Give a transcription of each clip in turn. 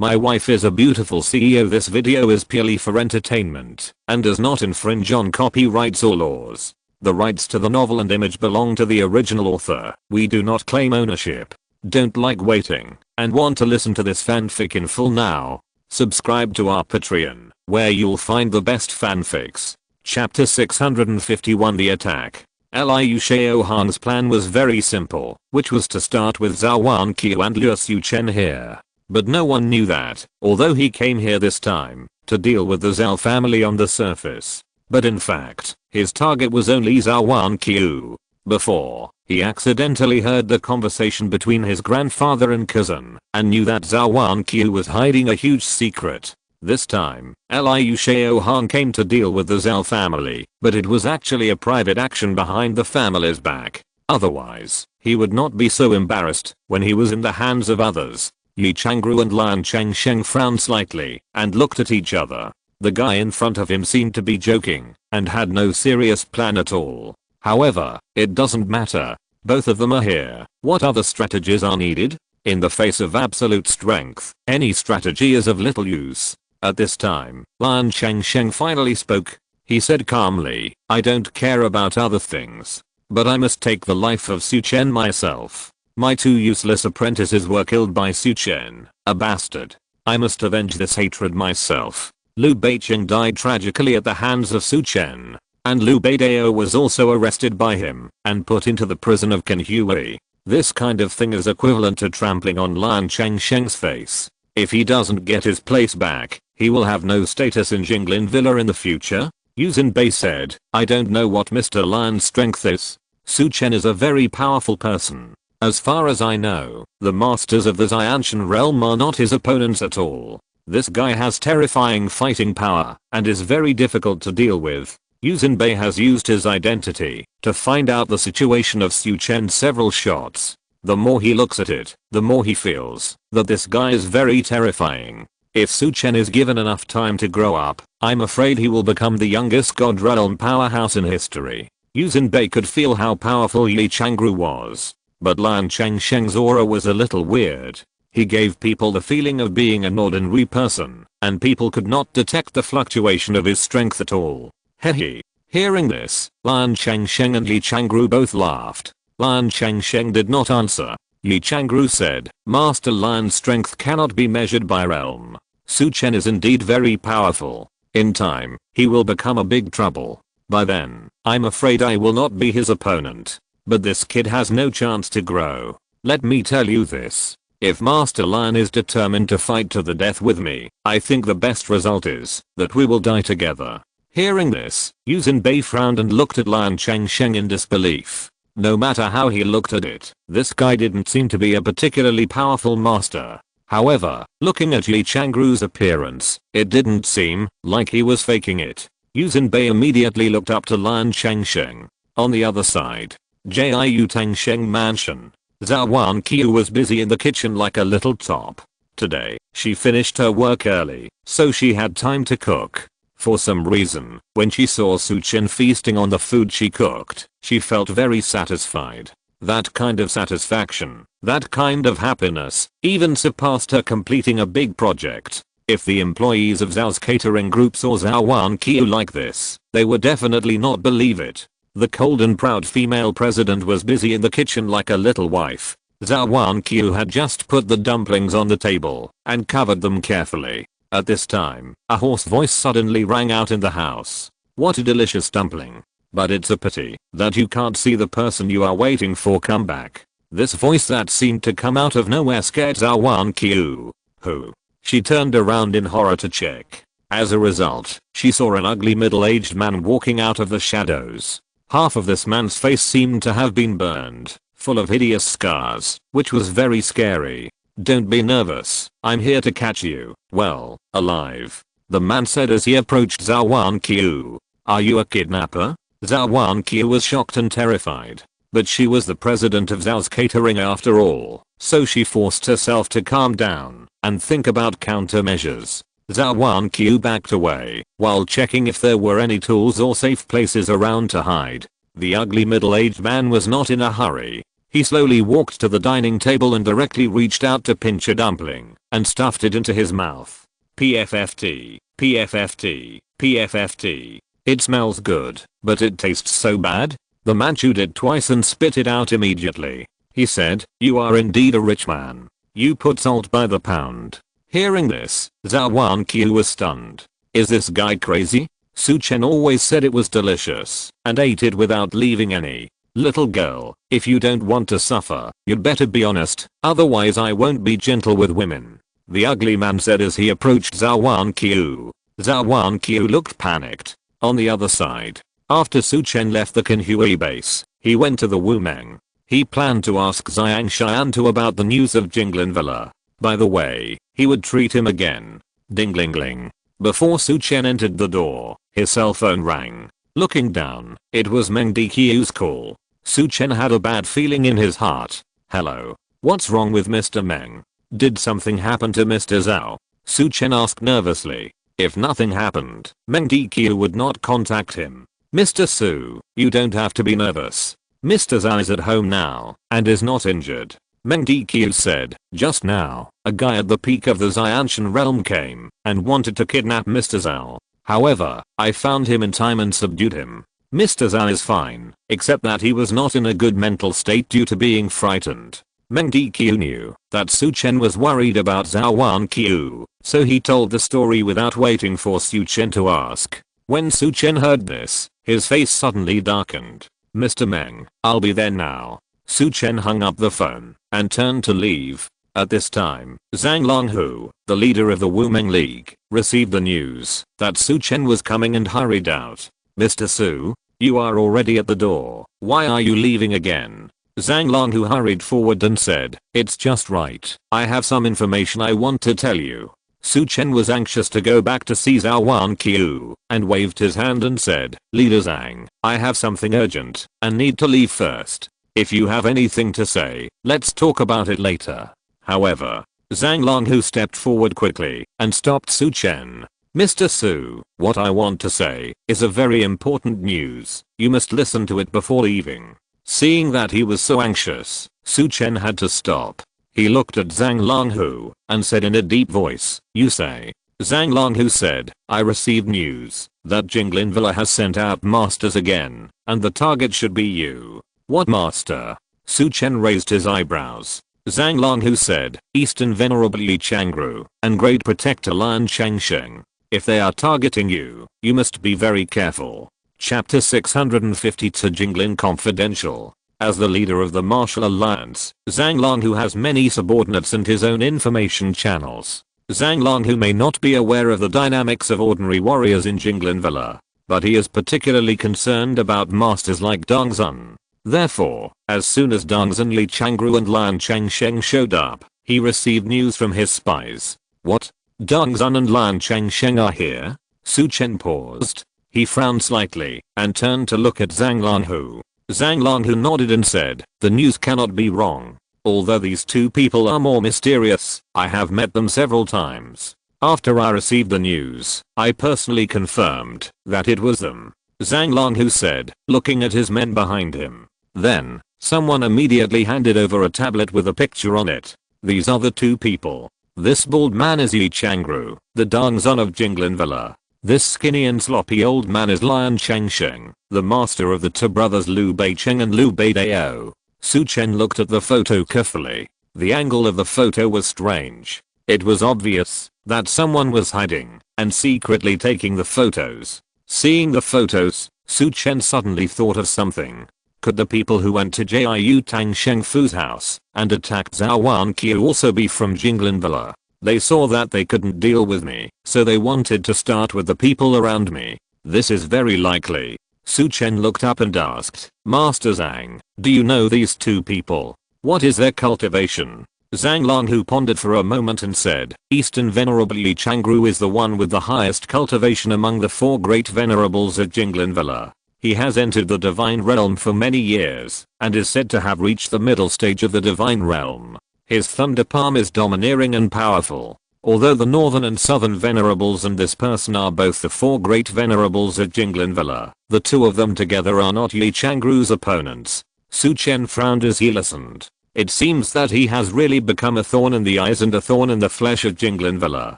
My wife is a beautiful CEO. This video is purely for entertainment and does not infringe on copyrights or laws. The rights to the novel and image belong to the original author. We do not claim ownership. Don't like waiting and want to listen to this fanfic in full now? Subscribe to our Patreon, where you'll find the best fanfics. Chapter 651 The Attack. Liu Shaohan's plan was very simple, which was to start with Zhou Wanqiu and lure Su Chen here. But no one knew that, although he came here this time, to deal with the Zhou family on the surface. But in fact, his target was only Zhou Wanqiu. Before, he accidentally heard the conversation between his grandfather and cousin, and knew that Zhou Wanqiu was hiding a huge secret. This time, Liu Shaohan came to deal with the Zhou family, but it was actually a private action behind the family's back. Otherwise, he would not be so embarrassed when he was in the hands of others. Li Changru and Lan Chengsheng frowned slightly and looked at each other. The guy in front of him seemed to be joking and had no serious plan at all. However, it doesn't matter. Both of them are here. What other strategies are needed? In the face of absolute strength, any strategy is of little use. At this time, Lan Chengsheng finally spoke. He said calmly, "I don't care about other things, but I must take the life of Su Chen myself. My two useless apprentices were killed by Su Chen, a bastard. I must avenge this hatred myself." Liu Beicheng died tragically at the hands of Su Chen, and Liu Beidao was also arrested by him and put into the prison of Kenhui. This kind of thing is equivalent to trampling on Lan Chengsheng's face. If he doesn't get his place back, he will have no status in Jinglin Villa in the future. Yu Zhenbei said, "I don't know what Mr. Lan's strength is. Su Chen is a very powerful person. As far as I know, the masters of the Xianshan realm are not his opponents at all. This guy has terrifying fighting power and is very difficult to deal with." Yu Zhenbei has used his identity to find out the situation of Su Chen several shots. The more he looks at it, the more he feels that this guy is very terrifying. If Su Chen is given enough time to grow up, I'm afraid he will become the youngest God Realm powerhouse in history. Yu Zhenbei could feel how powerful Li Changru was. But Lan Chengsheng's aura was a little weird. He gave people the feeling of being an ordinary person, and people could not detect the fluctuation of his strength at all. Hehe. Hearing this, Lan Chengsheng and Li Changru both laughed. Lan Chengsheng did not answer. Li Changru said, "Master Lan's strength cannot be measured by realm. Su Chen is indeed very powerful. In time, he will become a big trouble. By then, I'm afraid I will not be his opponent. But this kid has no chance to grow. Let me tell you this. If Master Lan is determined to fight to the death with me, I think the best result is that we will die together." Hearing this, Yu Zhenbei frowned and looked at Lan Chengsheng in disbelief. No matter how he looked at it, this guy didn't seem to be a particularly powerful master. However, looking at Li Changru's appearance, it didn't seem like he was faking it. Yu Zhenbei immediately looked up to Lan Chengsheng. On the other side, Jiu Tangsheng Mansion. Zhou Wanqiu was busy in the kitchen like a little top. Today, she finished her work early, so she had time to cook. For some reason, when she saw Su Chen feasting on the food she cooked, she felt very satisfied. That kind of satisfaction, that kind of happiness, even surpassed her completing a big project. If the employees of Zhao's catering group saw Zhou Wanqiu like this, they would definitely not believe it. The cold and proud female president was busy in the kitchen like a little wife. Zhou Wanqiu had just put the dumplings on the table and covered them carefully. At this time, a hoarse voice suddenly rang out in the house. "What a delicious dumpling. But it's a pity that you can't see the person you are waiting for come back." This voice that seemed to come out of nowhere scared Zhou Wanqiu. Who? She turned around in horror to check. As a result, she saw an ugly middle-aged man walking out of the shadows. Half of this man's face seemed to have been burned, full of hideous scars, which was very scary. "Don't be nervous, I'm here to catch you, well, alive," the man said as he approached Zhou Wanqiu. "Are you a kidnapper?" Zhou Wanqiu was shocked and terrified. But she was the president of Zhao's catering after all, so she forced herself to calm down and think about countermeasures. Zhou Wanqiu backed away while checking if there were any tools or safe places around to hide. The ugly middle-aged man was not in a hurry. He slowly walked to the dining table and directly reached out to pinch a dumpling and stuffed it into his mouth. PFFT, PFFT, PFFT. It smells good, but it tastes so bad. The man chewed it twice and spit it out immediately. He said, "You are indeed a rich man. You put salt by the pound." Hearing this, Zhou Wanqiu was stunned. Is this guy crazy? Su Chen always said it was delicious and ate it without leaving any. Little girl, if you don't want to suffer, you'd better be honest, otherwise I won't be gentle with women. The ugly man said as he approached Zhou Wanqiu. Zhou Wanqiu looked panicked. On the other side, after Su Chen left the Qinhui base, he went to the Wumeng. He planned to ask Xiang Xiantu about the news of Jinglin Villa. By the way, he would treat him again. Ding-ling-ling. Before Su Chen entered the door, his cell phone rang. Looking down, it was Meng Diqiu's call. Su Chen had a bad feeling in his heart. Hello. What's wrong with Mr. Meng? Did something happen to Mr. Zhao? Su Chen asked nervously. If nothing happened, Meng Diqiu would not contact him. Mr. Su, you don't have to be nervous. Mr. Zhao is at home now and is not injured. Meng Diqiu said, just now, a guy at the peak of the Xianshan realm came and wanted to kidnap Mr. Zhao. However, I found him in time and subdued him. Mr. Zhao is fine, except that he was not in a good mental state due to being frightened. Meng Diqiu knew that Su Chen was worried about Zhou Wanqiu, so he told the story without waiting for Su Chen to ask. When Su Chen heard this, his face suddenly darkened. Mr. Meng, I'll be there now. Su Chen hung up the phone and turned to leave. At this time, Zhang Longhu, the leader of the Wumeng League, received the news that Su Chen was coming and hurried out. Mr. Su, you are already at the door. Why are you leaving again? Zhang Longhu hurried forward and said, it's just right. I have some information I want to tell you. Su Chen was anxious to go back to see Zhou Wanqiu and waved his hand and said, Leader Zhang, I have something urgent and need to leave first. If you have anything to say, let's talk about it later. However, Zhang Longhu stepped forward quickly and stopped Su Chen. Mr. Su, what I want to say is a very important news. You must listen to it before leaving. Seeing that he was so anxious, Su Chen had to stop. He looked at Zhang Longhu and said in a deep voice, you say. Zhang Longhu said, I received news that Jinglin Villa has sent out masters again, and the target should be you. What master? Su Chen raised his eyebrows. Zhang Longhu said, Eastern Venerable Yi Changru and Great Protector Lian Changsheng. If they are targeting you, you must be very careful. Chapter 652 Jinglin Confidential. As the leader of the Martial Alliance, Zhang Longhu has many subordinates and his own information channels. Zhang Longhu may not be aware of the dynamics of ordinary warriors in Jinglin Villa, but he is particularly concerned about masters like Dong Zun. Therefore, as soon as Dong Zun, Li Changru and Lian Changsheng showed up, he received news from his spies. What? Dong Zun and Lian Changsheng are here? Su Chen paused. He frowned slightly and turned to look at Zhang Longhu. Zhang Longhu nodded and said, the news cannot be wrong. Although these two people are more mysterious, I have met them several times. After I received the news, I personally confirmed that it was them. Zhang Longhu said, looking at his men behind him. Then, someone immediately handed over a tablet with a picture on it. These are the two people. This bald man is Yi Changru, the Dong Zun of Jinglin Villa. This skinny and sloppy old man is Lian Changsheng, the master of the two brothers Liu Beicheng and Liu Beidao. Su Chen looked at the photo carefully. The angle of the photo was strange. It was obvious that someone was hiding and secretly taking the photos. Seeing the photos, Su Chen suddenly thought of something. Could the people who went to Jiu Tang Shengfu's house and attacked Zhou Wanqiu also be from Jinglin Villa? They saw that they couldn't deal with me, so they wanted to start with the people around me. This is very likely. Su Chen looked up and asked, Master Zhang, do you know these two people? What is their cultivation? Zhang Longhu pondered for a moment and said, Eastern Venerable Yi Changru is the one with the highest cultivation among the four great venerables at Jinglin Villa. He has entered the divine realm for many years, and is said to have reached the middle stage of the divine realm. His thunder palm is domineering and powerful. Although the northern and southern venerables and this person are both the four great venerables at Jinglin Villa, the two of them together are not Yi Changru's opponents. Su Chen frowned as he listened. It seems that he has really become a thorn in the eyes and a thorn in the flesh of Jinglin Villa.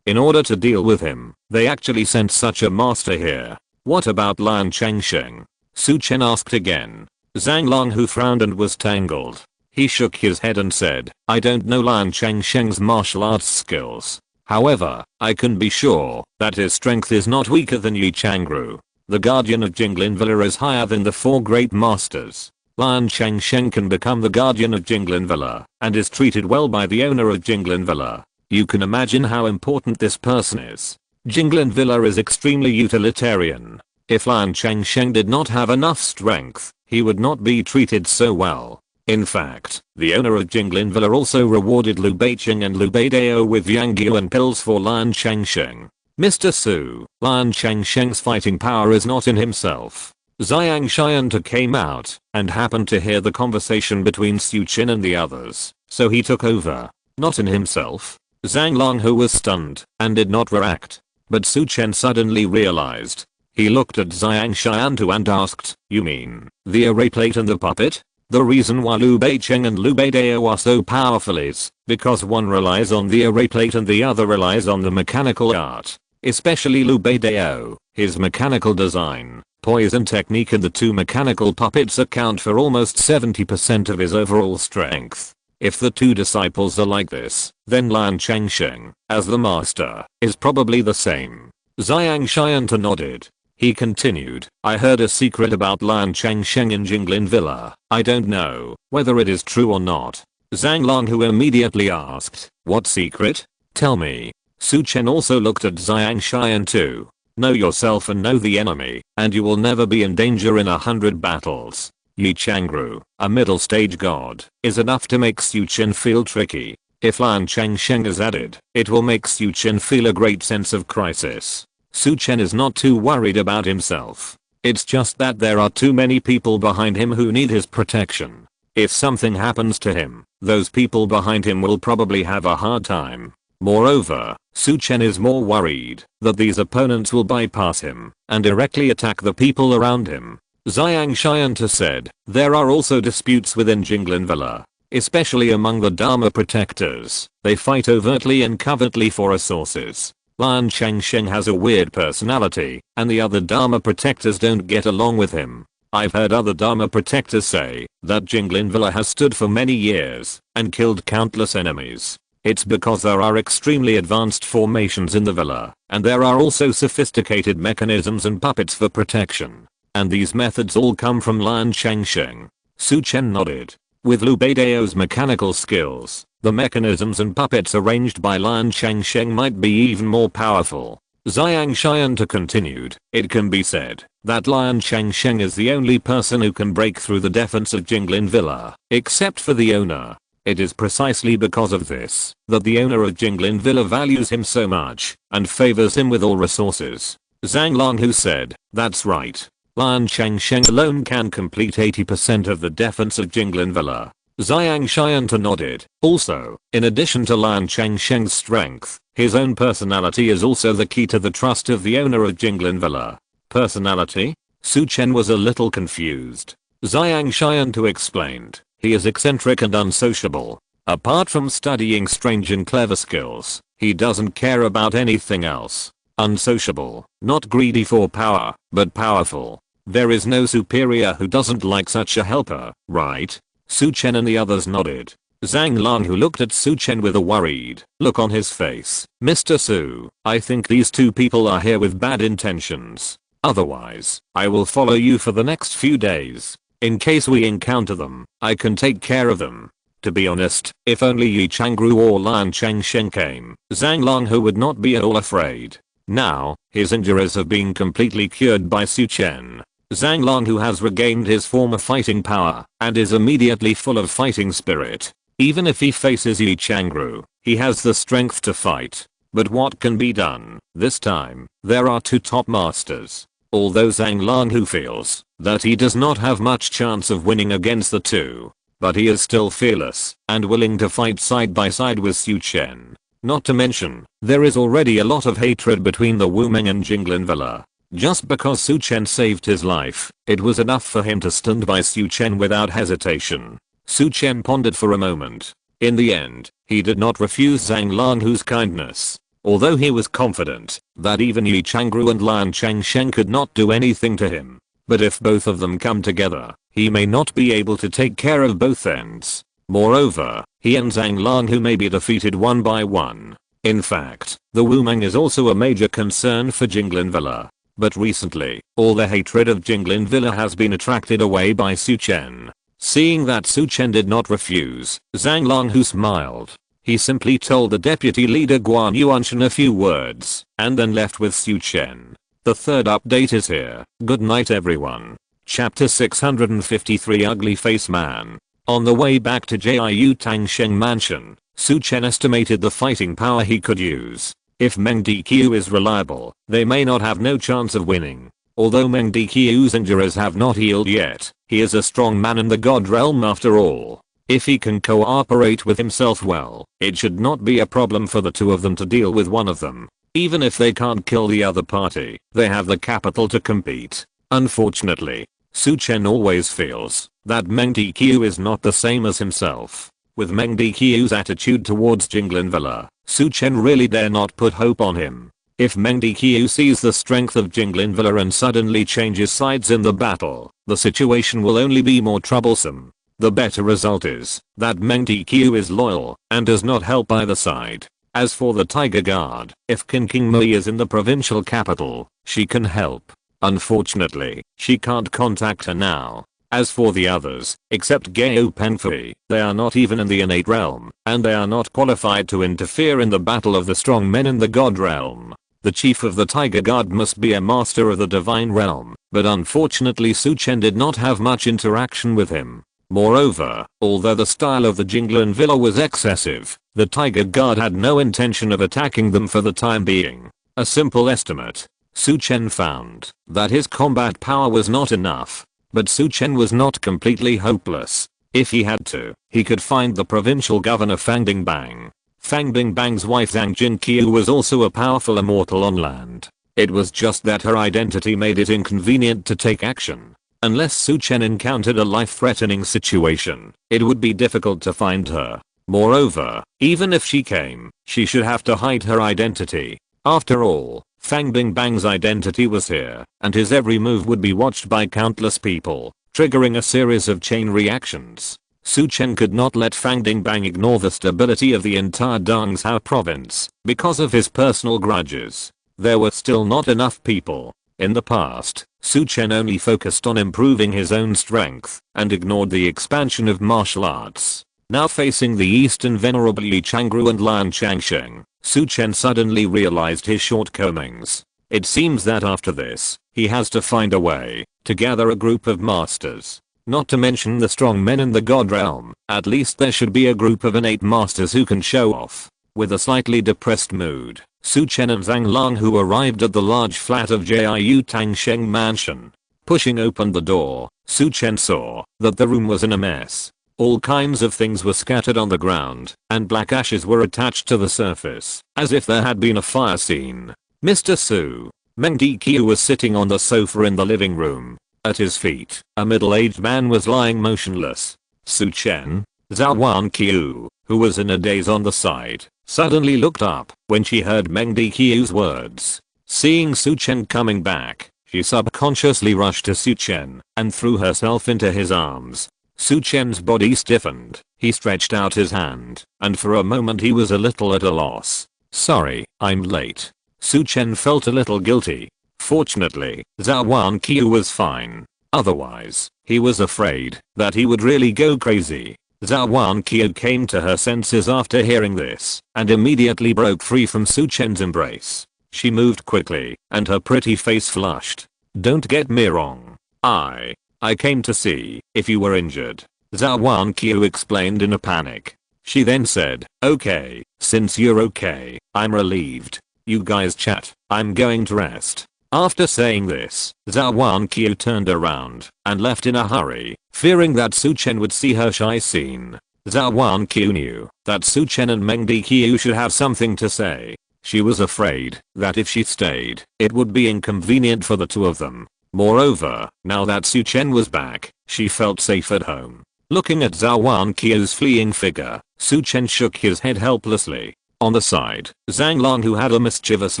In order to deal with him, they actually sent such a master here. What about Lan Changsheng? Su Chen asked again. Zhang Longhu frowned and was tangled. He shook his head and said, I don't know Lan Changsheng's martial arts skills. However, I can be sure that his strength is not weaker than Yi Changru. The guardian of Jinglin Villa is higher than the 4 great masters. Lan Changsheng can become the guardian of Jinglin Villa and is treated well by the owner of Jinglin Villa. You can imagine how important this person is. Jinglin Villa is extremely utilitarian. If Lan Changsheng did not have enough strength, he would not be treated so well. In fact, the owner of Jinglin Villa also rewarded Liu Beicheng and Liu Beidao with Yangyuan pills for Lan Changsheng. Mr. Su, Lan Changsheng's fighting power is not in himself. Zhang Xianta came out and happened to hear the conversation between Su Chen and the others, so he took over. Not in himself? Zhang Longhu was stunned and did not react. But Su Chen suddenly realized. He looked at Zhang Xianta and asked, you mean, the array plate and the puppet? The reason why Liu Beicheng and Liu Beidao are so powerful is because one relies on the array plate and the other relies on the mechanical art. Especially Liu Beidao, his mechanical design, poise and technique, and the 2 mechanical puppets account for almost 70% of his overall strength. If the 2 disciples are like this, then Lan Changsheng, as the master, is probably the same. Zhang Xianta nodded. He continued, I heard a secret about Lan Changsheng in Jinglin Villa. I don't know whether it is true or not. Zhang Longhu immediately asked, what secret? Tell me. Su Chen also looked at Zhang Xianta. Know yourself and know the enemy, and you will never be in danger in 100 battles. Yi Changru, a middle stage god, is enough to make Su Chen feel tricky. If Lan Changsheng is added, it will make Su Chen feel a great sense of crisis. Su Chen is not too worried about himself. It's just that there are too many people behind him who need his protection. If something happens to him, those people behind him will probably have a hard time. Moreover, Su Chen is more worried that these opponents will bypass him and directly attack the people around him. Zhang Xianta said, there are also disputes within Jinglin Villa, especially among the Dharma protectors. They fight overtly and covertly for resources. Lan Changsheng has a weird personality, and the other Dharma protectors don't get along with him. I've heard other Dharma protectors say that Jinglin Villa has stood for many years and killed countless enemies. It's because there are extremely advanced formations in the villa, and there are also sophisticated mechanisms and puppets for protection. And these methods all come from Lan Changsheng. Su Chen nodded. With Liu Beidao's mechanical skills, the mechanisms and puppets arranged by Lan Changsheng might be even more powerful. Zhang Xianta continued, it can be said that Lan Changsheng is the only person who can break through the defense of Jinglin Villa, except for the owner. It is precisely because of this that the owner of Jinglin Villa values him so much and favors him with all resources. Zhang Longhu said, that's right. Lan Changsheng alone can complete 80% of the defense of Jinglin Villa. Zhang Xianta nodded. Also, in addition to Lan Changsheng's strength, his own personality is also the key to the trust of the owner of Jinglin Villa. Personality? Su Chen was a little confused. Zhang Xianta explained. He is eccentric and unsociable. Apart from studying strange and clever skills, he doesn't care about anything else. Unsociable, not greedy for power, but powerful. There is no superior who doesn't like such a helper, right? Su Chen and the others nodded. Zhang Longhu looked at Su Chen with a worried look on his face. Mr. Su, I think these 2 people are here with bad intentions. Otherwise, I will follow you for the next few days. In case we encounter them, I can take care of them. To be honest, if only Yi Changru or Lan Changsheng came, Zhang Longhu would not be at all afraid. Now, his injuries have been completely cured by Su Chen. Zhang Longhu has regained his former fighting power and is immediately full of fighting spirit. Even if he faces Yi Changru, he has the strength to fight. But what can be done? This time, there are 2 top masters. Although Zhang Longhu feels that he does not have much chance of winning against the 2, but he is still fearless and willing to fight side by side with Su Chen. Not to mention, there is already a lot of hatred between the Wumeng and Jinglin Villa. Just because Su Chen saved his life, it was enough for him to stand by Su Chen without hesitation. Su Chen pondered for a moment. In the end, he did not refuse Zhang Langhu's kindness. Although he was confident that even Yi Changru and Lan Changsheng could not do anything to him. But if both of them come together, he may not be able to take care of both ends. Moreover, he and Zhang Langhu may be defeated one by one. In fact, the Wumeng is also a major concern for Jinglin Villa. But recently, all the hatred of Jinglin Villa has been attracted away by Su Chen. Seeing that Su Chen did not refuse, Zhang Langhu smiled. He simply told the deputy leader Guan Yuanshan a few words, and then left with Su Chen. The third update is here. Good night everyone. Chapter 653 Ugly Face Man. On the way back to Jiu Tangsheng Mansion, Su Chen estimated the fighting power he could use. If Meng Deqiu is reliable, they may not have no chance of winning. Although Meng Deqiu's injuries have not healed yet, he is a strong man in the god realm after all. If he can cooperate with himself well, it should not be a problem for the two of them to deal with one of them. Even if they can't kill the other party, they have the capital to compete. Unfortunately, Su Chen always feels that Meng Deqiu is not the same as himself. With Meng Deqiu's attitude towards Jinglin Villa, Su Chen really dare not put hope on him. If Meng Deqiu sees the strength of Jinglin Villa and suddenly changes sides in the battle, the situation will only be more troublesome. The better result is that Meng Deqiu is loyal and does not help either side. As for the Tiger Guard, if King Mei is in the provincial capital, she can help. Unfortunately, she can't contact her now. As for the others, except Gao Penfei, they are not even in the innate realm, and they are not qualified to interfere in the battle of the strong men in the god realm. The chief of the Tiger Guard must be a master of the divine realm, but unfortunately Su Chen did not have much interaction with him. Moreover, although the style of the Jinglin Villa was excessive, the Tiger Guard had no intention of attacking them for the time being. A simple estimate. Su Chen found that his combat power was not enough. But Su Chen was not completely hopeless. If he had to, he could find the provincial governor Fang Bingbang. Fang Bingbang's wife Zhang Jinqiu was also a powerful immortal on land. It was just that her identity made it inconvenient to take action. Unless Su Chen encountered a life-threatening situation, it would be difficult to find her. Moreover, even if she came, she should have to hide her identity. After all, Fang Bingbang's identity was here, and his every move would be watched by countless people, triggering a series of chain reactions. Su Chen could not let Fang Bingbang ignore the stability of the entire Dongzhou province because of his personal grudges. There were still not enough people. In the past, Su Chen only focused on improving his own strength and ignored the expansion of martial arts. Now facing the Eastern Venerable Yi Changru and Lan Changsheng, Su Chen suddenly realized his shortcomings. It seems that after this, he has to find a way to gather a group of masters. Not to mention the strong men in the god realm, at least there should be a group of innate masters who can show off. With a slightly depressed mood, Su Chen and Zhang Langhu arrived at the large flat of Jiu Tangsheng Mansion. Pushing open the door, Su Chen saw that the room was in a mess. All kinds of things were scattered on the ground, and black ashes were attached to the surface, as if there had been a fire scene. Mr. Su, Meng Deqiu was sitting on the sofa in the living room. At his feet, a middle-aged man was lying motionless. Su Chen, Zhou Wanqiu, who was in a daze on the side, suddenly looked up when she heard Meng Deqiu's words. Seeing Su Chen coming back, she subconsciously rushed to Su Chen and threw herself into his arms. Su Chen's body stiffened, he stretched out his hand, and for a moment he was a little at a loss. Sorry, I'm late. Su Chen felt a little guilty. Fortunately, Zhou Wanqiu was fine. Otherwise, he was afraid that he would really go crazy. Zhou Wanqiu came to her senses after hearing this, and immediately broke free from Su Chen's embrace. She moved quickly, and her pretty face flushed. Don't get me wrong. I came to see if you were injured. Zhou Wanqiu explained in a panic. She then said, okay, since you're okay, I'm relieved. You guys chat, I'm going to rest. After saying this, Zhou Wanqiu turned around and left in a hurry, fearing that Su Chen would see her shy scene. Zhou Wanqiu knew that Su Chen and Meng Deqiu should have something to say. She was afraid that if she stayed, it would be inconvenient for the two of them. Moreover, now that Su Chen was back, she felt safe at home. Looking at Zhou Wanqiu's fleeing figure, Su Chen shook his head helplessly. On the side, Zhang Long, who had a mischievous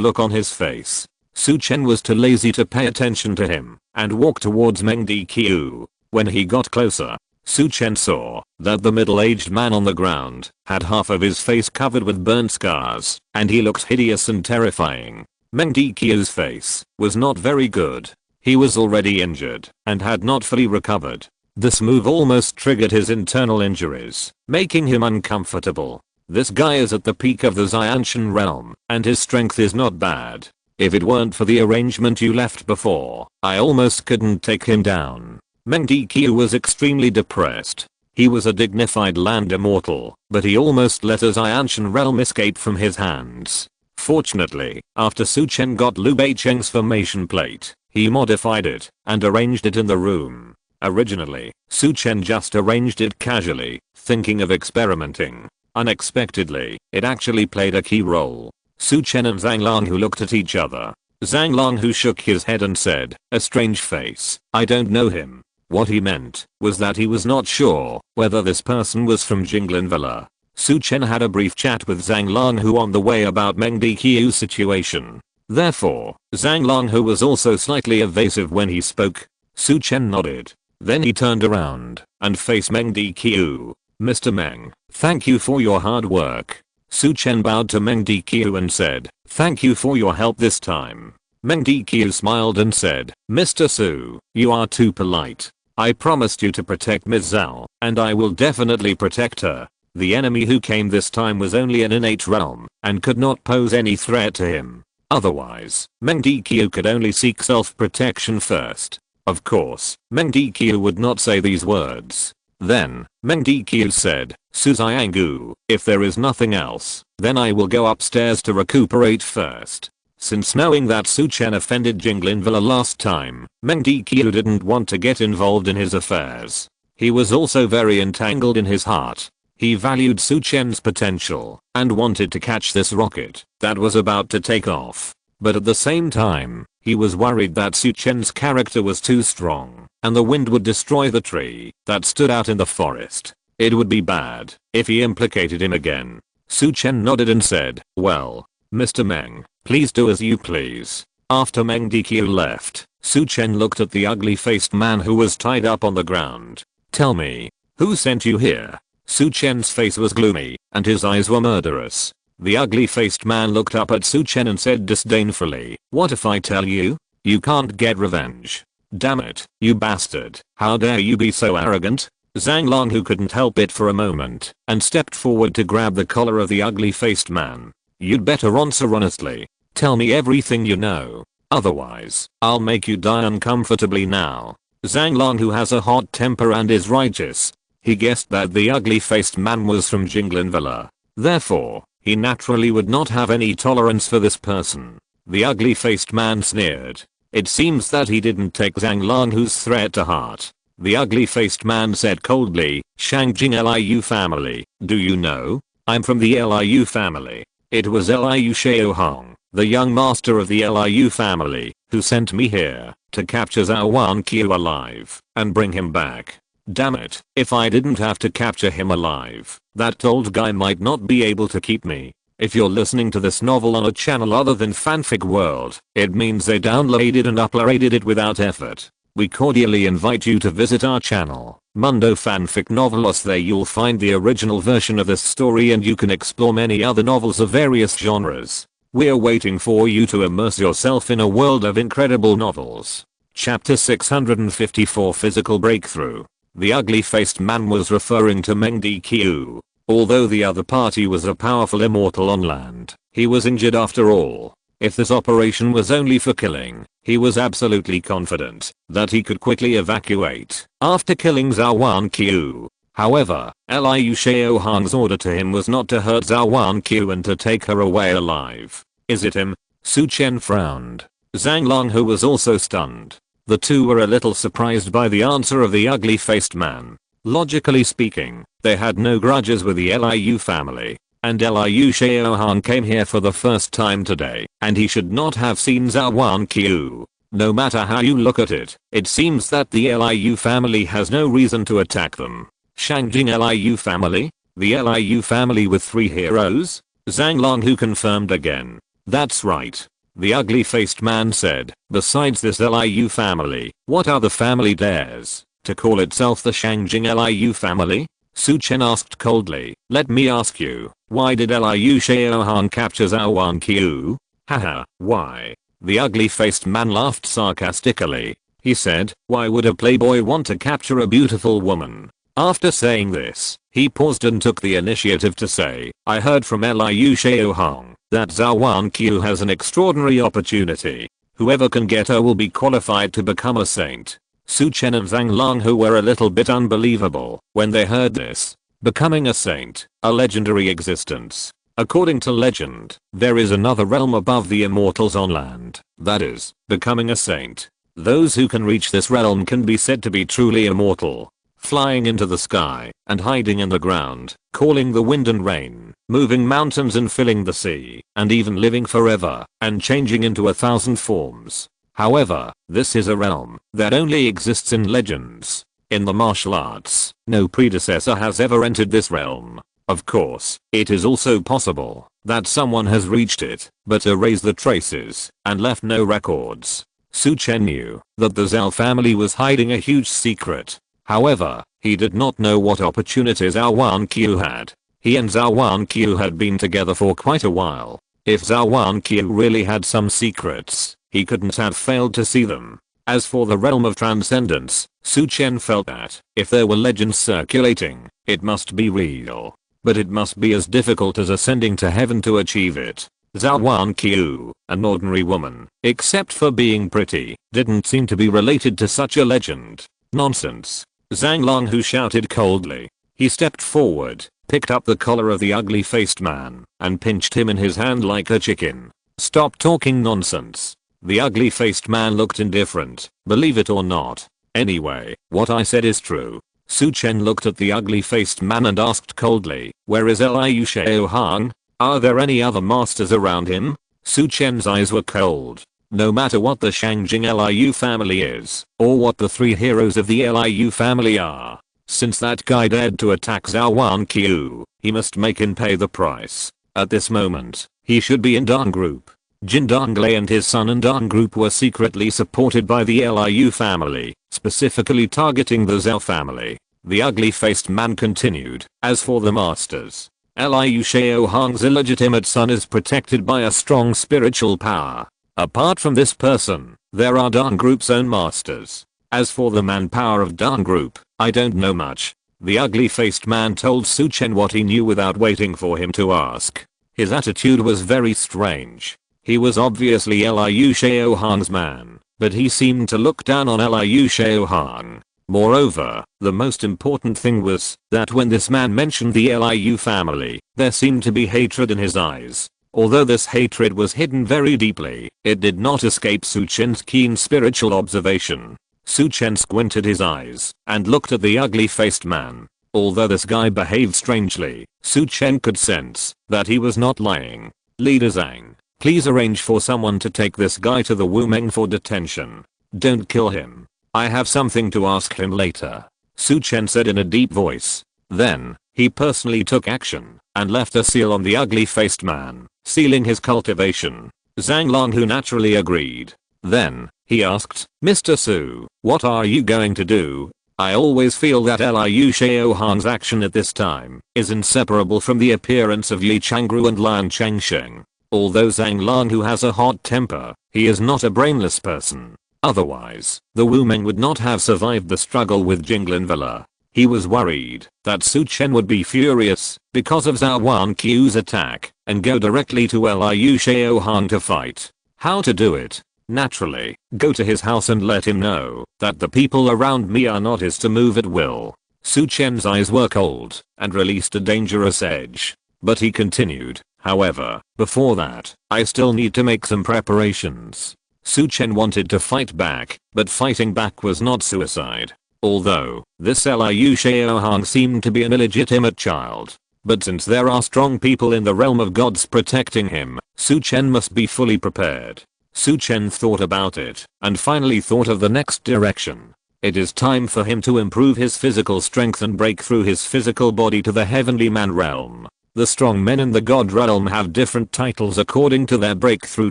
look on his face. Su Chen was too lazy to pay attention to him and walked towards Meng Diqiu. When he got closer, Su Chen saw that the middle-aged man on the ground had half of his face covered with burnt scars, and he looked hideous and terrifying. Meng Diqiu's face was not very good. He was already injured and had not fully recovered. This move almost triggered his internal injuries, making him uncomfortable. This guy is at the peak of the Xianshan realm, and his strength is not bad. If it weren't for the arrangement you left before, I almost couldn't take him down. Meng Diqiu was extremely depressed. He was a dignified land immortal, but he almost let a Xianshan realm escape from his hands. Fortunately, after Su Chen got Liu Beicheng's formation plate, he modified it and arranged it in the room. Originally, Su Chen just arranged it casually, thinking of experimenting. Unexpectedly, it actually played a key role. Su Chen and Zhang Long, who looked at each other. Zhang Long, who shook his head and said, "A strange face. I don't know him." What he meant was that he was not sure whether this person was from Jinglin Villa. Su Chen had a brief chat with Zhang Long, who on the way about Meng Diqiu's situation. Therefore, Zhang Long, who was also slightly evasive when he spoke. Su Chen nodded. Then he turned around and faced Meng Diqiu. "Mr. Meng, thank you for your hard work." Su Chen bowed to Meng Diqiu and said, "Thank you for your help this time." Meng Diqiu smiled and said, "Mr. Su, you are too polite. I promised you to protect Ms. Zhao, and I will definitely protect her." The enemy who came this time was only an innate realm and could not pose any threat to him. Otherwise, Meng Diqiu could only seek self-protection first. Of course, Meng Diqiu would not say these words. Then, Meng Diqiu said, "Su Xianggu, if there is nothing else, then I will go upstairs to recuperate first." Since knowing that Su Chen offended Jinglin Villa last time, Meng Diqiu didn't want to get involved in his affairs. He was also very entangled in his heart. He valued Su Chen's potential and wanted to catch this rocket that was about to take off. But at the same time, he was worried that Su Chen's character was too strong and the wind would destroy the tree that stood out in the forest. It would be bad if he implicated him again. Su Chen nodded and said, "Well, Mr. Meng, please do as you please." After Meng Diqiu left, Su Chen looked at the ugly-faced man who was tied up on the ground. "Tell me, who sent you here?" Su Chen's face was gloomy, and his eyes were murderous. The ugly-faced man looked up at Su Chen and said disdainfully, "What if I tell you? You can't get revenge. Damn it, you bastard, how dare you be so arrogant?" Zhang Long, who couldn't help it for a moment, and stepped forward to grab the collar of the ugly-faced man. "You'd better answer honestly. Tell me everything you know. Otherwise, I'll make you die uncomfortably now." Zhang Long, who has a hot temper and is righteous. He guessed that the ugly-faced man was from Jinglin Villa. Therefore, he naturally would not have any tolerance for this person. The ugly-faced man sneered. It seems that he didn't take Zhang Long's threat to heart. The ugly-faced man said coldly, "Shangjing Liu family, do you know? I'm from the Liu family. It was Liu Xiaohong, the young master of the Liu family, who sent me here to capture Zhou Wanqiu alive and bring him back. Damn it, if I didn't have to capture him alive, that old guy might not be able to keep me." If you're listening to this novel on a channel other than Fanfic World, it means they downloaded and uploaded it without effort. We cordially invite you to visit our channel, Mundo Fanfic Novelos. There you'll find the original version of this story and you can explore many other novels of various genres. We're waiting for you to immerse yourself in a world of incredible novels. Chapter 654, Physical Breakthrough. The ugly-faced man was referring to Meng Diqiu. Although the other party was a powerful immortal on land, he was injured after all. If this operation was only for killing, he was absolutely confident that he could quickly evacuate after killing Zhou Wanqiu. However, Liu Xiaohong's order to him was not to hurt Zhou Wanqiu and to take her away alive. "Is it him?" Su Chen frowned. Zhang Long, who was also stunned. The two were a little surprised by the answer of the ugly-faced man. Logically speaking, they had no grudges with the Liu family. and Liu Shaohang came here for the first time today, and he should not have seen Zhou Wanqiu. No matter how you look at it, it seems that the Liu family has no reason to attack them. Shangjing Liu family? The Liu family with 3 heroes? Zhang Longhu confirmed again. That's right. The ugly-faced man said, besides this Liu family, what other family dares to call itself the Shangjing Liu family? Su Chen asked coldly. Let me ask you, why did Liu Shaohang capture Zhou Wanqiu? Haha, why? The ugly-faced man laughed sarcastically. He said, why would a playboy want to capture a beautiful woman? After saying this, he paused and took the initiative to say, I heard from Liu Shaohang that Zhou Wanqiu has an extraordinary opportunity. Whoever can get her will be qualified to become a saint. Su Chen and Zhang Longhu were a little bit unbelievable when they heard this. Becoming a saint, a legendary existence. According to legend, there is another realm above the immortals on land, that is, becoming a saint. Those who can reach this realm can be said to be truly immortal. Flying into the sky and hiding in the ground, calling the wind and rain, moving mountains and filling the sea, and even living forever and changing into 1,000 forms. However, this is a realm that only exists in legends. In the martial arts, no predecessor has ever entered this realm. Of course, it is also possible that someone has reached it, but erased the traces and left no records. Su Chen knew that the Zhou family was hiding a huge secret. However, he did not know what opportunities Zhou Wanqiu had. He and Zhou Wanqiu had been together for quite a while. If Zhou Wanqiu really had some secrets, he couldn't have failed to see them. As for the realm of transcendence, Su Chen felt that if there were legends circulating, it must be real. But it must be as difficult as ascending to heaven to achieve it. Zhou Wanqiu, an ordinary woman, except for being pretty, didn't seem to be related to such a legend. Nonsense. Zhang Longhu shouted coldly. He stepped forward, picked up the collar of the ugly-faced man, and pinched him in his hand like a chicken. Stop talking nonsense. The ugly-faced man looked indifferent, believe it or not. Anyway, what I said is true. Su Chen looked at the ugly-faced man and asked coldly, where is Liu Shaohang? Are there any other masters around him? Su Chen's eyes were cold. No matter what the Shangjing Liu family is, or what the 3 heroes of the Liu family are, since that guy dared to attack Zhou Wanqiu, he must make him pay the price. At this moment, he should be in Dong Group. Jin Donglei and his son in Dong Group were secretly supported by the Liu family, specifically targeting the Zhou family. The ugly-faced man continued, as for the masters, Liu Shaohang's illegitimate son is protected by a strong spiritual power. Apart from this person, there are Dong Group's own masters. As for the manpower of Dong Group, I don't know much. The ugly-faced man told Su Chen what he knew without waiting for him to ask. His attitude was very strange. He was obviously Liu Shaohang's man, but he seemed to look down on Liu Shaohang. Moreover, the most important thing was that when this man mentioned the Liu family, there seemed to be hatred in his eyes. Although this hatred was hidden very deeply, it did not escape Su Chen's keen spiritual observation. Su Chen squinted his eyes and looked at the ugly-faced man. Although this guy behaved strangely, Su Chen could sense that he was not lying. Leader Zhang, please arrange for someone to take this guy to the Wumeng for detention. Don't kill him. I have something to ask him later. Su Chen said in a deep voice. Then, he personally took action and left a seal on the ugly-faced man, sealing his cultivation. Zhang Longhu naturally agreed. Then, he asked, Mr. Su, what are you going to do? I always feel that Liu Shaohang's action at this time is inseparable from the appearance of Li Changru and Liang Chengsheng. Although Zhang Longhu has a hot temper, he is not a brainless person. Otherwise, the Wumeng would not have survived the struggle with Jinglin Villa. He was worried that Su Chen would be furious because of Zhou Wanqiu's attack and go directly to Liu Shaohang to fight. How to do it? Naturally, go to his house and let him know that the people around me are not his to move at will. Su Chen's eyes were cold and released a dangerous edge. But he continued, however, before that, I still need to make some preparations. Su Chen wanted to fight back, but fighting back was not suicide. Although, this Liu Shaohang seemed to be an illegitimate child. But since there are strong people in the realm of gods protecting him, Su Chen must be fully prepared. Su Chen thought about it, and finally thought of the next direction. It is time for him to improve his physical strength and break through his physical body to the heavenly man realm. The strong men in the god realm have different titles according to their breakthrough